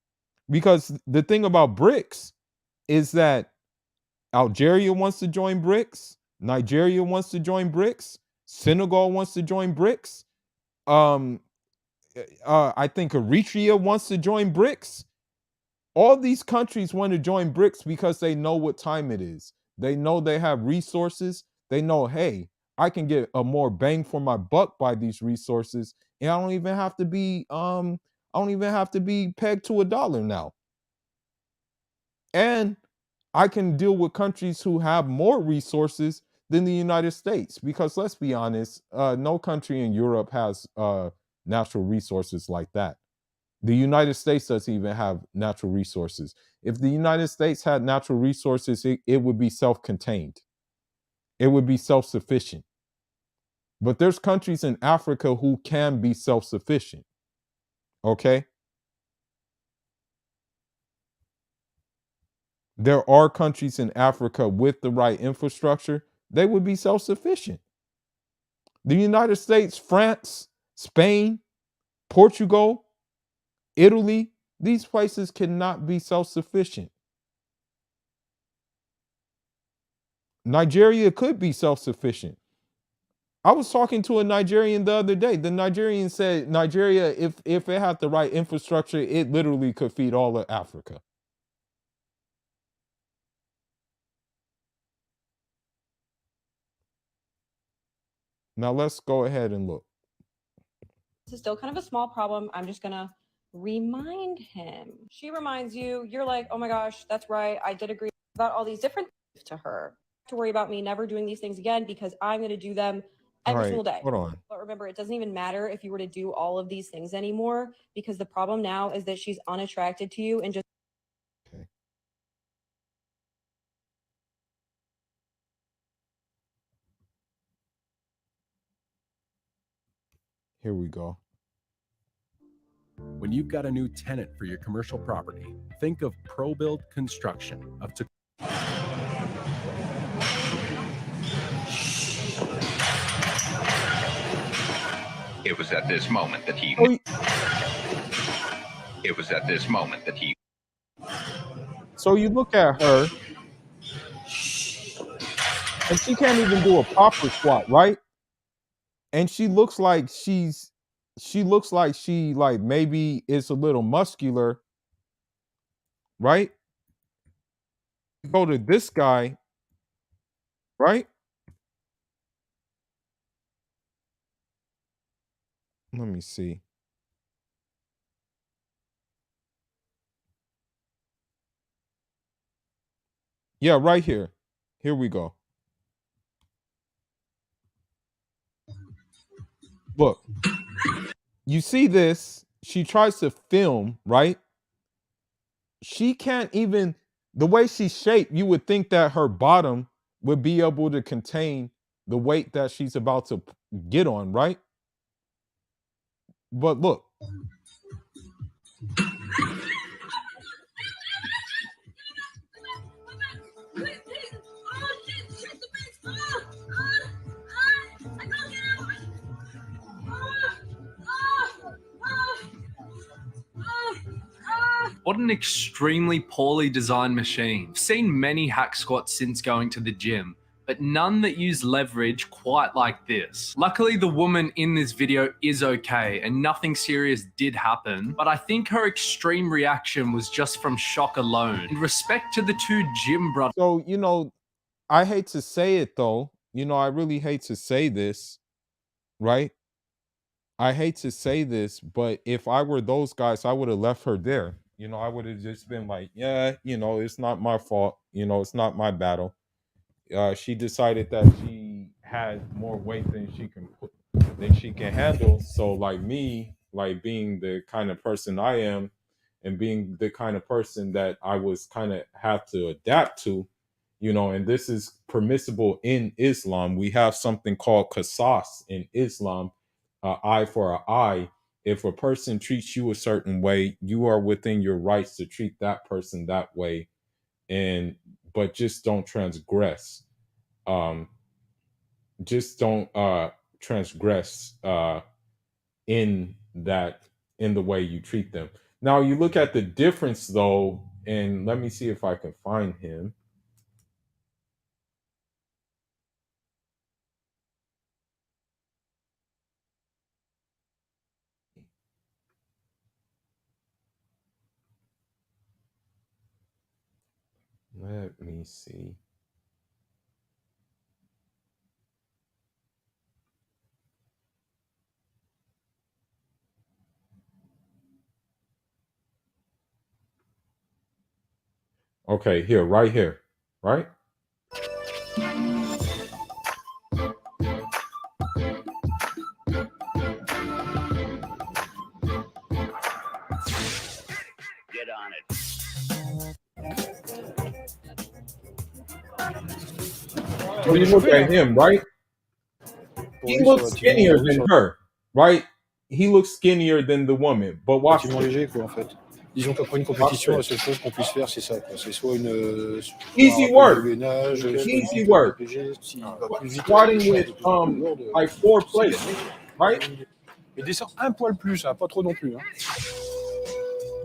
because the thing about bricks is that Algeria wants to join bricks, Nigeria wants to join bricks, Senegal wants to join bricks, um I think Eritrea wants to join bricks. All these countries want to join BRICS because they know what time it is. They know they have resources. They know, hey, I can get a more bang for my buck by these resources, and I don't even have to be pegged to a dollar now. And I can deal with countries who have more resources than the United States, because let's be honest, no country in Europe has natural resources like that. The United States doesn't even have natural resources. If the United States had natural resources, it would be self-contained. It would be self-sufficient. But there's countries in Africa who can be self-sufficient. Okay? There are countries in Africa with the right infrastructure, they would be self-sufficient. The United States, France, Spain, Portugal, Italy, these places cannot be self-sufficient. Nigeria could be self-sufficient. I was talking to a Nigerian the other day. The Nigerian said Nigeria, if it had the right infrastructure, it literally could feed all of Africa. Now let's go ahead and look. This is still kind of a small problem. I'm just gonna remind him. She reminds you, you're like, oh my gosh, that's right. I did agree about all these different things to her. To worry about me never doing these things again because I'm gonna do them every single day. Hold on. But remember, it doesn't even matter if you were to do all of these things anymore because the problem now is that she's unattracted to you and just Here we go. When you've got a new tenant for your commercial property, think of ProBuild Construction of It was at this moment that he. It was at this moment that he. So you look at her, and she can't even do a proper squat, right? And she looks like she like maybe is a little muscular, right? Go to this guy, right? Let me see. Yeah, right here. Here we go. Look, you see this? She tries to film, right? She can't even, the way she's shaped, you would think that her bottom would be able to contain the weight that she's about to get on, right? But look. What an extremely poorly designed machine. I've seen many hack squats since going to the gym, but none that use leverage quite like this. Luckily, the woman in this video is okay and nothing serious did happen, but I think her extreme reaction was just from shock alone. In respect to the two gym brothers. So, you know, I hate to say it though, you know, I really hate to say this, right? I hate to say this, but if I were those guys, I would have left her there. You know, I would have just been like, yeah, you know, it's not my fault. You know, it's not my battle. She decided that she had more weight than she can handle. So like me, like being the kind of person I am and being the kind of person that I was kind of have to adapt to, you know, and this is permissible in Islam. We have something called qisas in Islam, eye for an eye. If a person treats you a certain way, you are within your rights to treat that person that way, but just don't transgress. Just don't transgress in the way you treat them. Now you look at the difference though, and let me see if I can find him. Let me see. Okay, here, right here, right? Get on it. So you look at him, right? He looks skinnier than her, right? He looks skinnier than the woman. But watch this. léger, quoi, en fait. Disons qu'après une compétition, la seule chose qu'on puisse faire, c'est ça, quoi. C'est soit une Easy work. gainage, Easy work. Squatting with like 4 plates, right? Et descend un poil plus, hein, pas trop non plus. Hein.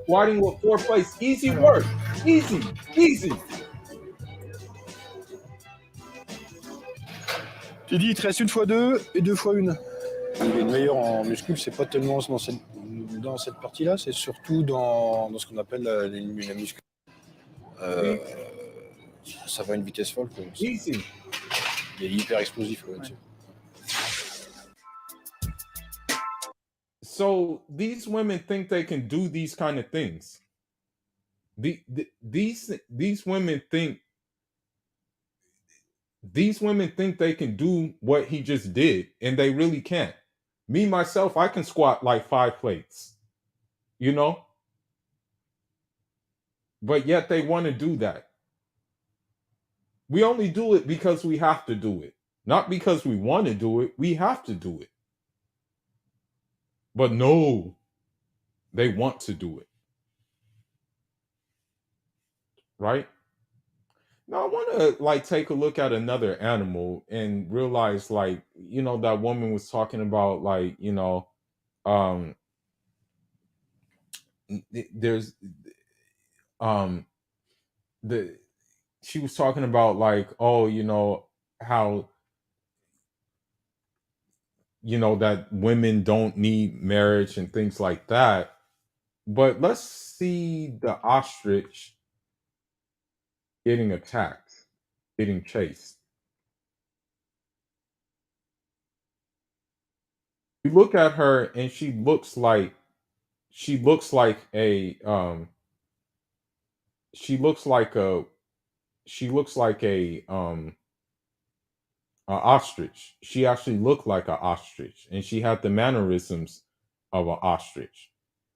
Squatting with 4 plates, easy work. Easy, easy. J'ai dit, il te reste 1x2 et 2x1. Il est meilleur en muscule, c'est pas tellement dans cette partie-là, c'est surtout dans ce qu'on appelle la muscule. Ça va à une vitesse folle. Quoi. Easy. Il est hyper explosif là-dessus. So these women think they can do these kind of things. These women think they can do what he just did, and they really can't. Me myself, I can squat like 5 plates, you know, but yet they want to do that. We only do it because we have to do it, not because we want to do it. We have to do it. But no, they want to do it. Right? Now I want to like take a look at another animal and realize like, you know, that woman was talking about like, you know, um there's the she was talking about like, oh, you know, how you know that women don't need marriage and things like that. But let's see the ostrich getting attacked, getting chased. You look at her and she looks like a she looks like a she looks like a ostrich. She actually looked like an ostrich and she had the mannerisms of an ostrich.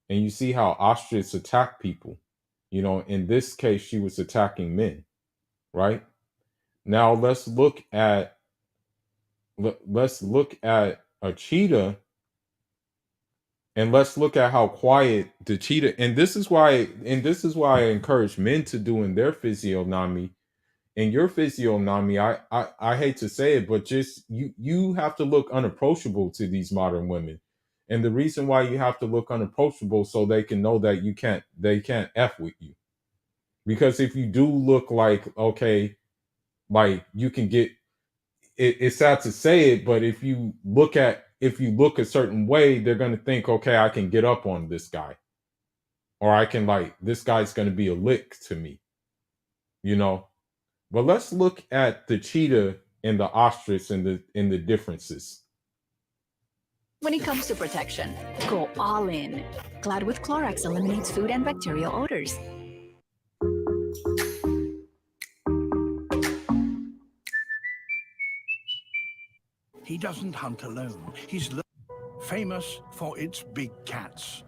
And you see how ostriches attack people. You know, in this case she was attacking men, right? Now let's look at a cheetah, and let's look at how quiet the cheetah. And this is why I encourage men to do in their physiognomy. In your physiognomy, I hate to say it, but just you have to look unapproachable to these modern women. And the reason why you have to look unapproachable so they can know that they can't F with you. Because if you do look like, okay, like you can get it's sad to say it, but if you look a certain way, they're gonna think, okay, I can get up on this guy. Or I can like this guy's gonna be a lick to me, you know. But let's look at the cheetah and the ostrich and the differences. When it comes to protection, go all in. Glad with Clorox eliminates food and bacterial odors. He doesn't hunt alone. He's famous for its big cats.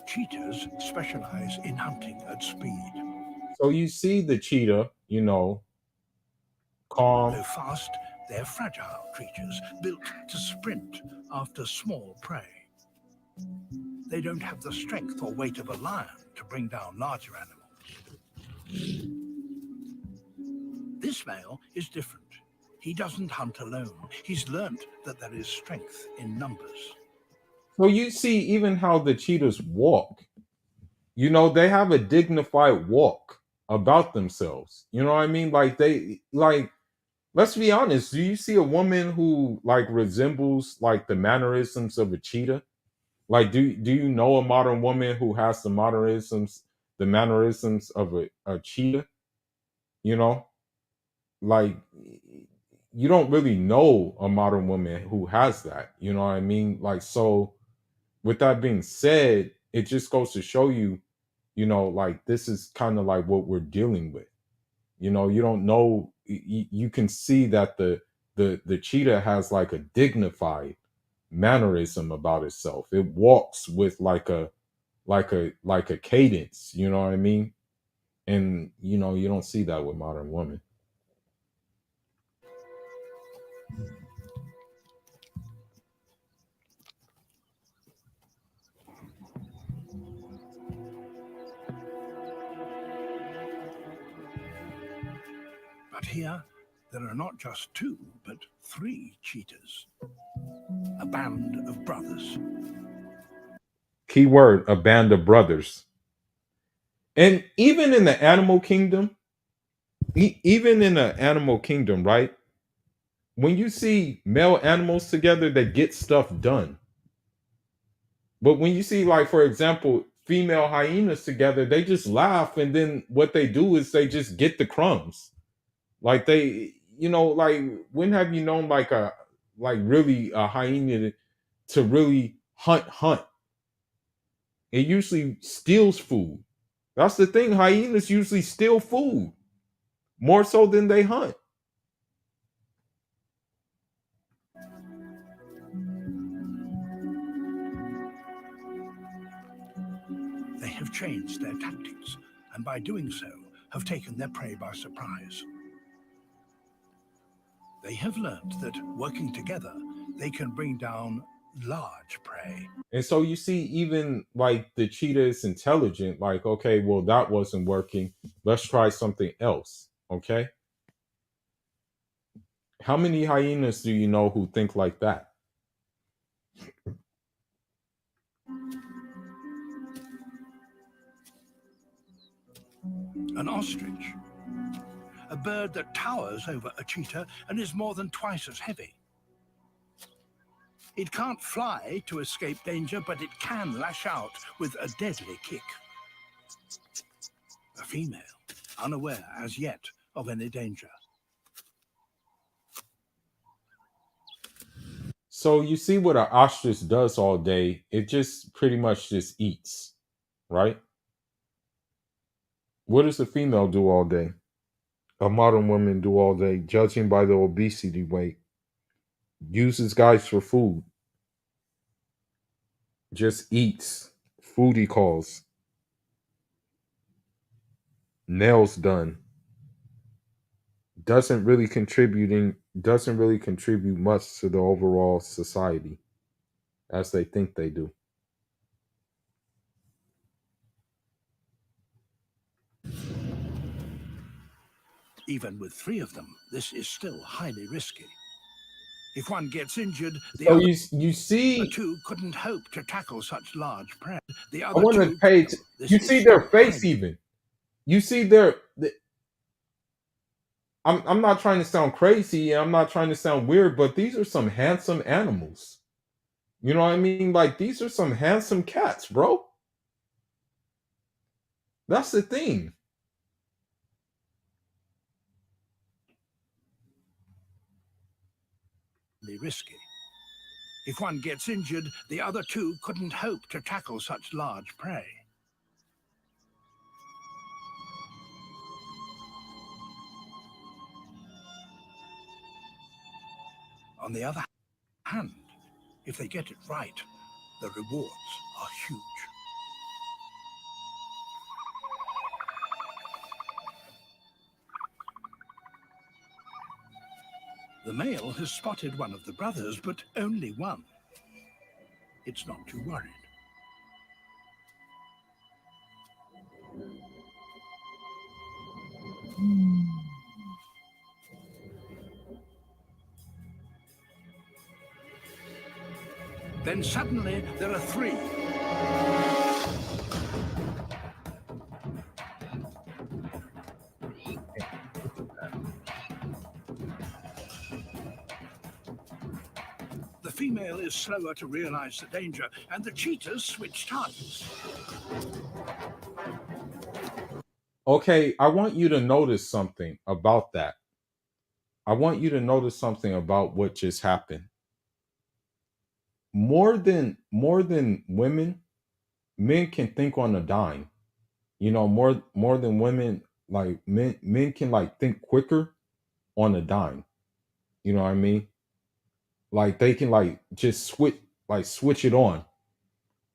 Cheetahs specialize in hunting at speed. So you see the cheetah, you know, calm. Though fast, they're fragile creatures built to sprint after small prey. They don't have the strength or weight of a lion to bring down larger animals. This male is different. He doesn't hunt alone. He's learnt that there is strength in numbers. So you see even how the cheetahs walk. You know, they have a dignified walk about themselves. You know what I mean? Like they like let's be honest, do you see a woman who like resembles like the mannerisms of a cheetah? Like do you know a modern woman who has the mannerisms of a cheetah? You know? Like you don't really know a modern woman who has that. You know what I mean? Like so with that being said, it just goes to show you, you know, like this is kind of like what we're dealing with. You know, you don't know. You can see that the cheetah has like a dignified mannerism about itself. It walks with like a cadence. You know what I mean? And you know, you don't see that with modern women. But here, there are not just 2, but 3 cheetahs. A band of brothers. Keyword: a band of brothers. And even in the animal kingdom, right? When you see male animals together, they get stuff done. But when you see, like, for example, female hyenas together, they just laugh, and then what they do is they just get the crumbs. Like they, like, when have you known like really a hyena to really hunt? It usually steals food. That's the thing. Hyenas usually steal food more so than they hunt. They have changed their tactics, and by doing so, have taken their prey by surprise. They have learned that working together, they can bring down large prey. And so you see, even like the cheetah is intelligent, like, okay, well, that wasn't working. Let's try something else. Okay. How many hyenas do you know who think like that? An ostrich, a bird that towers over a cheetah and is more than twice as heavy. It can't fly to escape danger, but it can lash out with a deadly kick. A female, unaware as yet of any danger. So you see what an ostrich does all day. It just pretty much just eats, right? What does a female do all day? A modern woman do all day, judging by the obesity weight. Uses guys for food. Just eats. Foodie calls. Nails done. Doesn't really contribute much to the overall society as they think they do. Even with 3 of them, this is still highly risky. If one gets injured, the So other you see, 2 couldn't hope to tackle such large prey. The I other want to 2 pay. This You is see their still face, highly- even. You see their. I'm not trying to sound crazy. I'm not trying to sound weird, but these are some handsome animals. You know what I mean? Like, these are some handsome cats, bro. That's the thing. risky. If one gets injured, the other 2 couldn't hope to tackle such large prey. On the other hand, if they get it right, the rewards are huge. The male has spotted one of the brothers, but only one. It's not too worried. Then suddenly there are 3. The female is slower to realize the danger, and the cheetahs switch targets. Okay, I want you to notice something about that. I want you to notice something about what just happened. More than women, men can think on a dime. You know, more than women, like men can like think quicker on a dime. You know what I mean? Like they can like just switch it on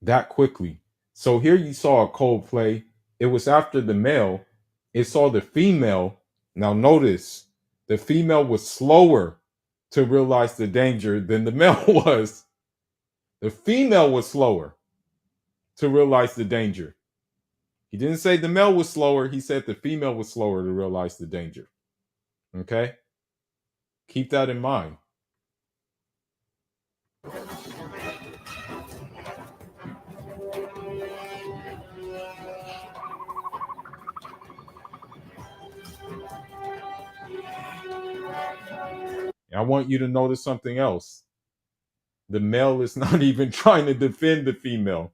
that quickly. So here you saw a cold play. It was after the male. It saw the female. Now notice the female was slower to realize the danger than the male was. The female was slower to realize the danger. He didn't say the male was slower. He said the female was slower to realize the danger. Okay? Keep that in mind. I want you to notice something else. The male is not even trying to defend the female.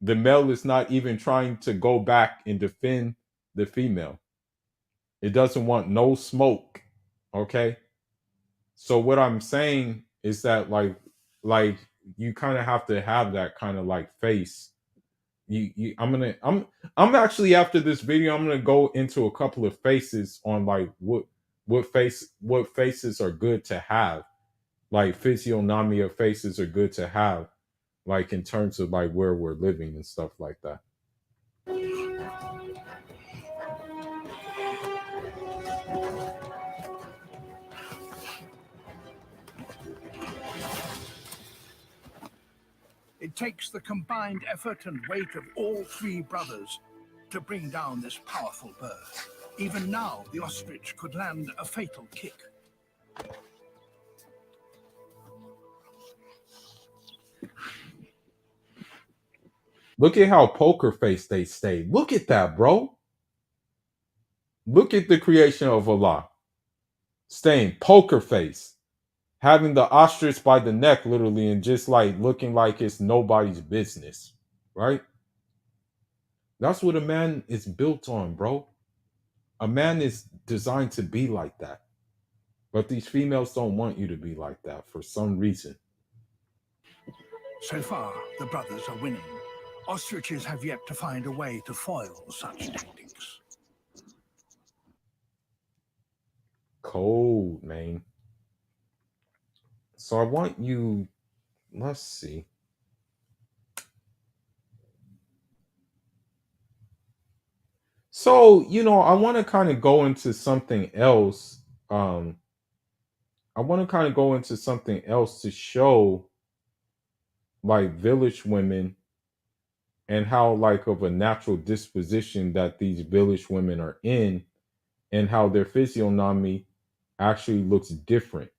The male is not even trying to go back and defend the female. It doesn't want no smoke. Okay. So what I'm saying is that like you kind of have to have that kind of like face. I'm actually, after this video, I'm gonna go into a couple of faces on like what faces are good to have, like physiognomy of faces are good to have, like in terms of like where we're living and stuff like that. It takes the combined effort and weight of all three brothers to bring down this powerful bird. Even now, the ostrich could land a fatal kick. Look at how poker face they stayed. Look at that, bro. Look at the creation of Allah. Staying poker face. Having the ostrich by the neck, literally, and just like looking like it's nobody's business. Right? That's what a man is built on, bro. A man is designed to be like that. But these females don't want you to be like that for some reason. So far, the brothers are winning. Ostriches have yet to find a way to foil such tactics. Cold, man. So I want you, let's see. So, I want to kind of go into something else. I want to kind of go into something else to show like village women and how like of a natural disposition that these village women are in, and how their physiognomy actually looks different.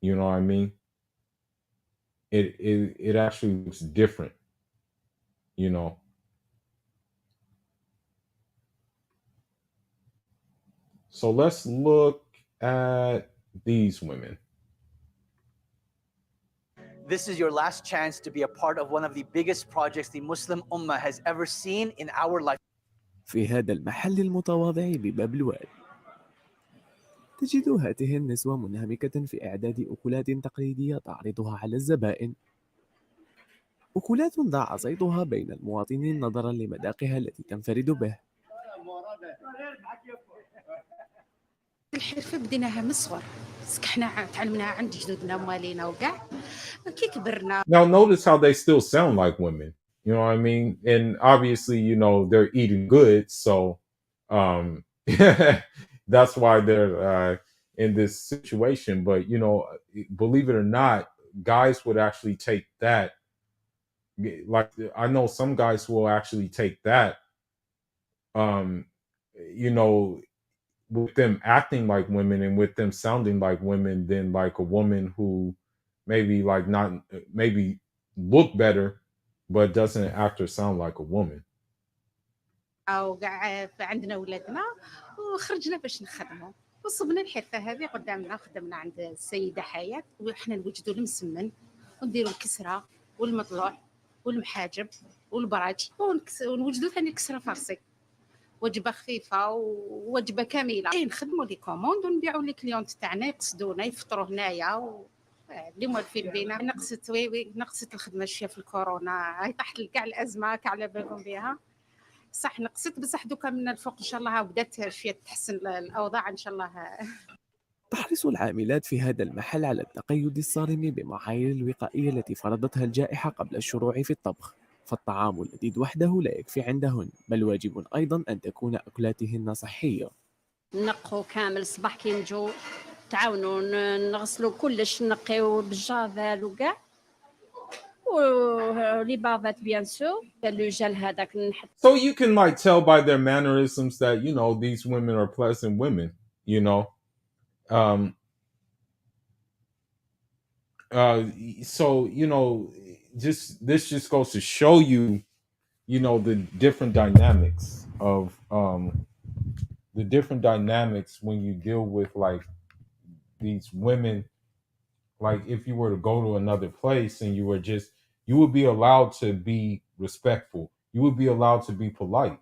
You know what I mean? It actually looks different, you know. So let's look at these women. This is your last chance to be a part of one of the biggest projects the Muslim Ummah has ever seen in our life. في هذا المحل المتواضع بباب الواد تجد هذه النسوة منهمكة في إعداد أكلات تقليدية تعرضها على الزبائن. أكلات ضاع زيتها بين المواطنين نظرا لمذاقها التي تنفرد به. الحرفة بديناها من الصغر، حنا تعلمناها عند جدودنا ومالينا وكاع كي كبرنا. Now notice how they still sound like women. You know what I mean? And obviously, they're eating good, so that's why they're in this situation. But believe it or not, guys would actually take that. Like, I know some guys who will actually take that. With them acting like women and with them sounding like women, than like a woman who maybe like not maybe look better but doesn't act or sound like a woman. أو كاع عندنا ولادنا وخرجنا باش نخدموا وصبنا الحرفة هذه قدامنا، خدمنا عند السيدة حياة وحنا نوجدوا المسمن ونديروا الكسرة والمطلوع والمحاجب والبراج ونوجدوا ثاني الكسرة فارسي، وجبه خفيفه ووجبه كامله. نخدموا لي كوموند ونبيعوا لي كليونت تاعنا يقصدونا يفطروا هنايا اللي موالفين بينا. نقصت نقصت الخدمه شويه في الكورونا، هاي طاحت كاع الازمه كاع على بالكم بها. صح نقصت بصح دوكا من الفوق ان شاء الله بدات شويه تحسن الاوضاع ان شاء الله. تحرص العاملات في هذا المحل على التقيد الصارم بمعايير الوقائية التي فرضتها الجائحة قبل الشروع في الطبخ، فالطعام اللذيذ وحده لا يكفي عندهن، بل واجب أيضا أن تكون أكلاتهن صحية. نقوا كامل الصباح كي نجو تعاونوا نغسلوا كلش، نقيو بالجافيل وكاع ولي بافات بيان سور لو جل هذاك نحط. So you can like tell by their mannerisms that these women are pleasant women. So this just goes to show you the different dynamics of when you deal with like these women, like if you were to go to another place and you would be allowed to be respectful, you would be allowed to be polite,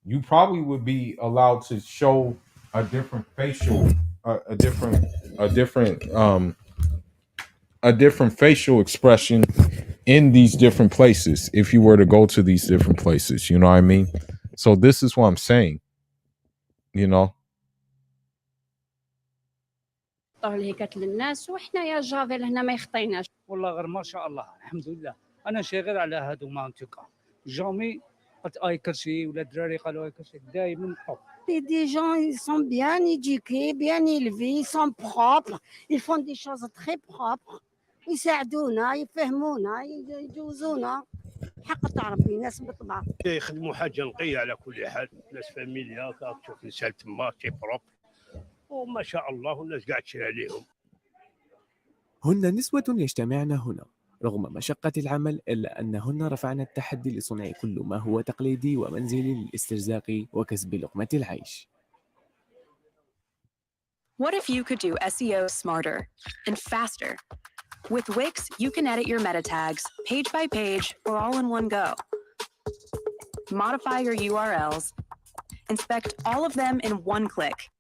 you probably would be allowed to show a different facial, a different, a different, a different facial expression in these different places if you were to go to these different places. You know what I mean? So this is what I'm saying. You know, اللي هي كانت للناس وحنايا جافيل هنا ما يخطيناش. والله غير ما شاء الله الحمد لله انا شاغل على هادو ما انتوكا جامي قلت اي كرشي ولا الدراري قالوا اي كرشي دائما حب. Des gens, ils sont bien éduqués, bien élevés, ils sont propres, ils font des choses très propres, يساعدونا يفهمونا يجوزونا حق تاع ربي ناس بالطبع. يخدموا حاجه نقيه على كل حال، ناس فاميليا تشوف نسال تما تي بروب وما شاء الله والناس قاعد تشري عليهم. هن نسوة يجتمعن هنا رغم مشقة العمل، إلا أنهن رفعن التحدي لصنع كل ما هو تقليدي ومنزلي للاسترزاق وكسب لقمة العيش. What if you could do SEO smarter and faster? With Wix, you can edit your meta tags page by page or all in one go. Modify your URLs, inspect all of them in one click.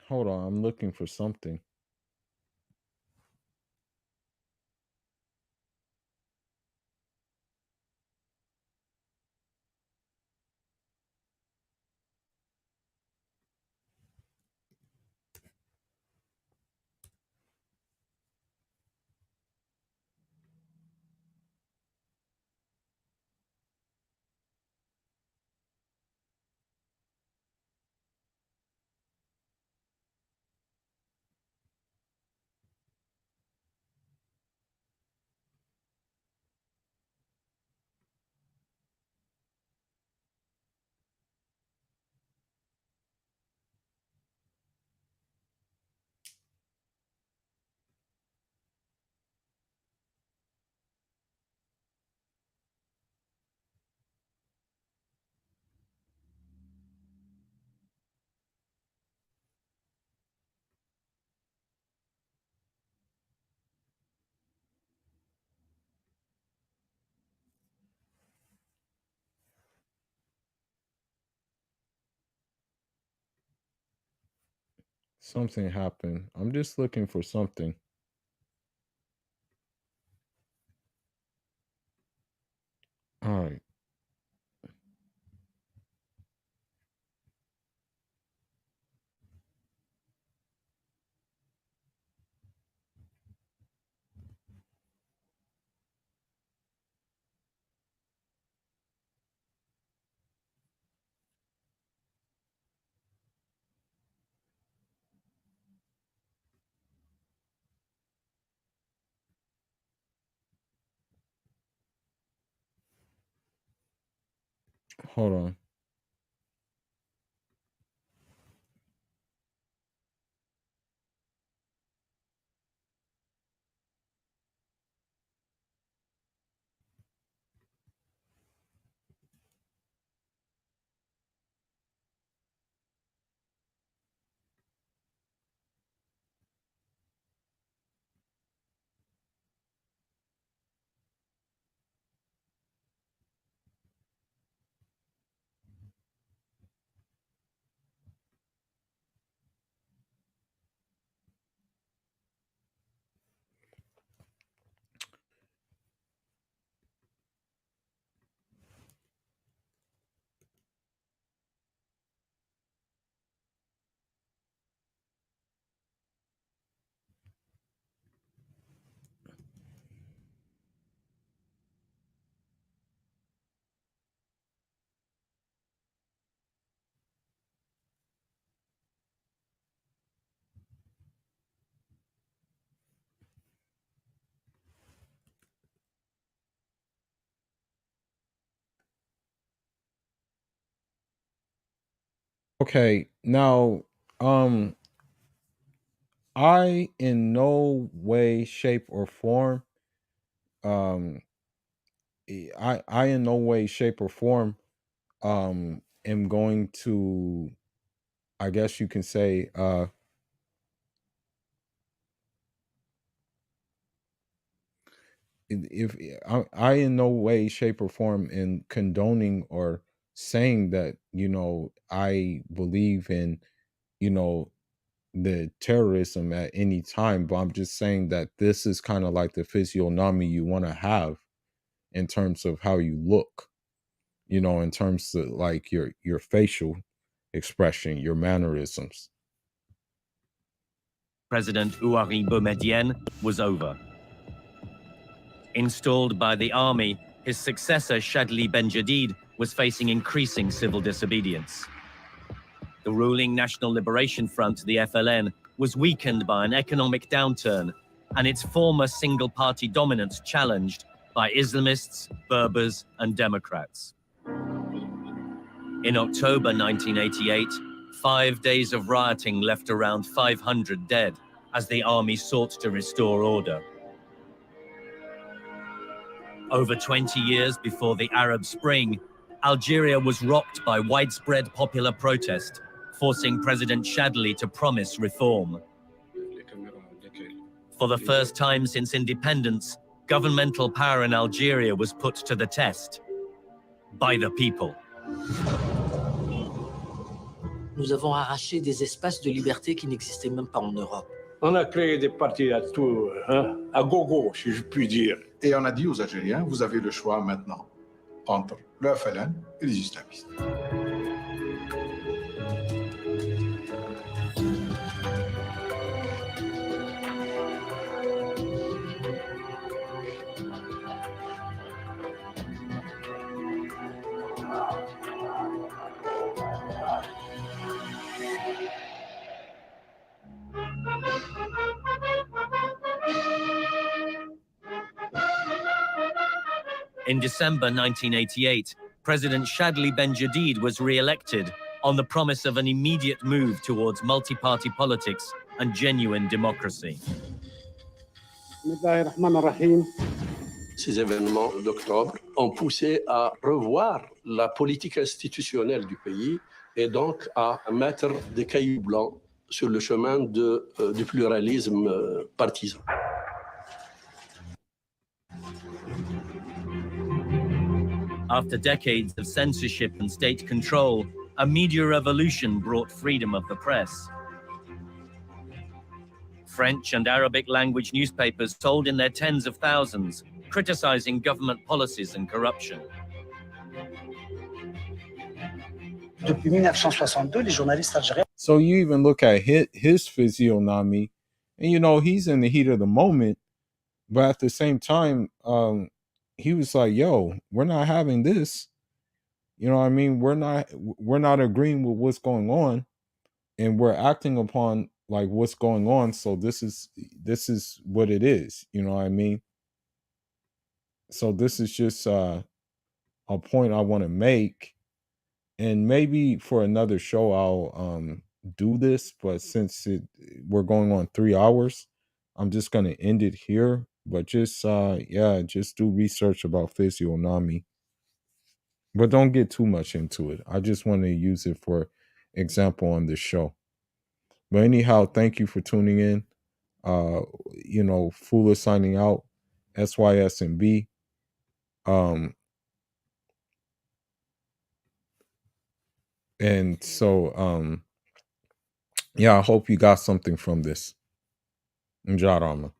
hold on, I'm looking for something. Something happened. I'm just looking for something. All right. Hold on. Okay, now, um, I in no way, shape, or form, um, I in no way, shape, or form, am going to, I guess you can say, if I in no way, shape, or form in condoning or saying that, I believe in, you know, the terrorism at any time, but I'm just saying that this is kind of like the physiognomy you want to have in terms of how you look, in terms of like your facial expression, your mannerisms. President Ouari Boumediene was over. Installed by the army, his successor Chadli Benjedid was facing increasing civil disobedience. The ruling National Liberation Front, the FLN, was weakened by an economic downturn and its former single-party dominance challenged by Islamists, Berbers, and Democrats. In October 1988, 5 days of rioting left around 500 dead as the army sought to restore order. Over 20 years before the Arab Spring, Algeria was rocked by widespread popular protest, forcing President Chadli to promise reform. For the first time since independence, governmental power in Algeria was put to the test by the people. Nous avons arraché des espaces de liberté qui n'existaient même pas en Europe. On a créé des partis à tout, à gogo, si je puis dire. Et on a dit aux Algériens, vous avez le choix maintenant entre le FLN et les islamistes. In December 1988, President Chadli Benjedid was re-elected on the promise of an immediate move towards multi-party politics and genuine democracy. Ces événements d'octobre ont poussé à revoir la politique institutionnelle du pays et donc à mettre des cailloux blancs sur le chemin du pluralisme partisan. After decades of censorship and state control, a media revolution brought freedom of the press. French and Arabic language newspapers sold in their tens of thousands, criticizing government policies and corruption. Depuis 1962, les journalistes algériens. So you even look at his physiognomy, and he's in the heat of the moment, but at the same time, he was like, yo, we're not having this. You know what I mean? We're not agreeing with what's going on, and we're acting upon like what's going on. So this is what it is. You know what I mean? So this is just a point I want to make. And maybe for another show I'll do this, but since we're going on 3 hours, I'm just gonna end it here. But just just do research about physiognomy. But don't get too much into it. I just want to use it for example on this show. But anyhow, thank you for tuning in. Fula signing out, SYSMB. And so I hope you got something from this. Njarama.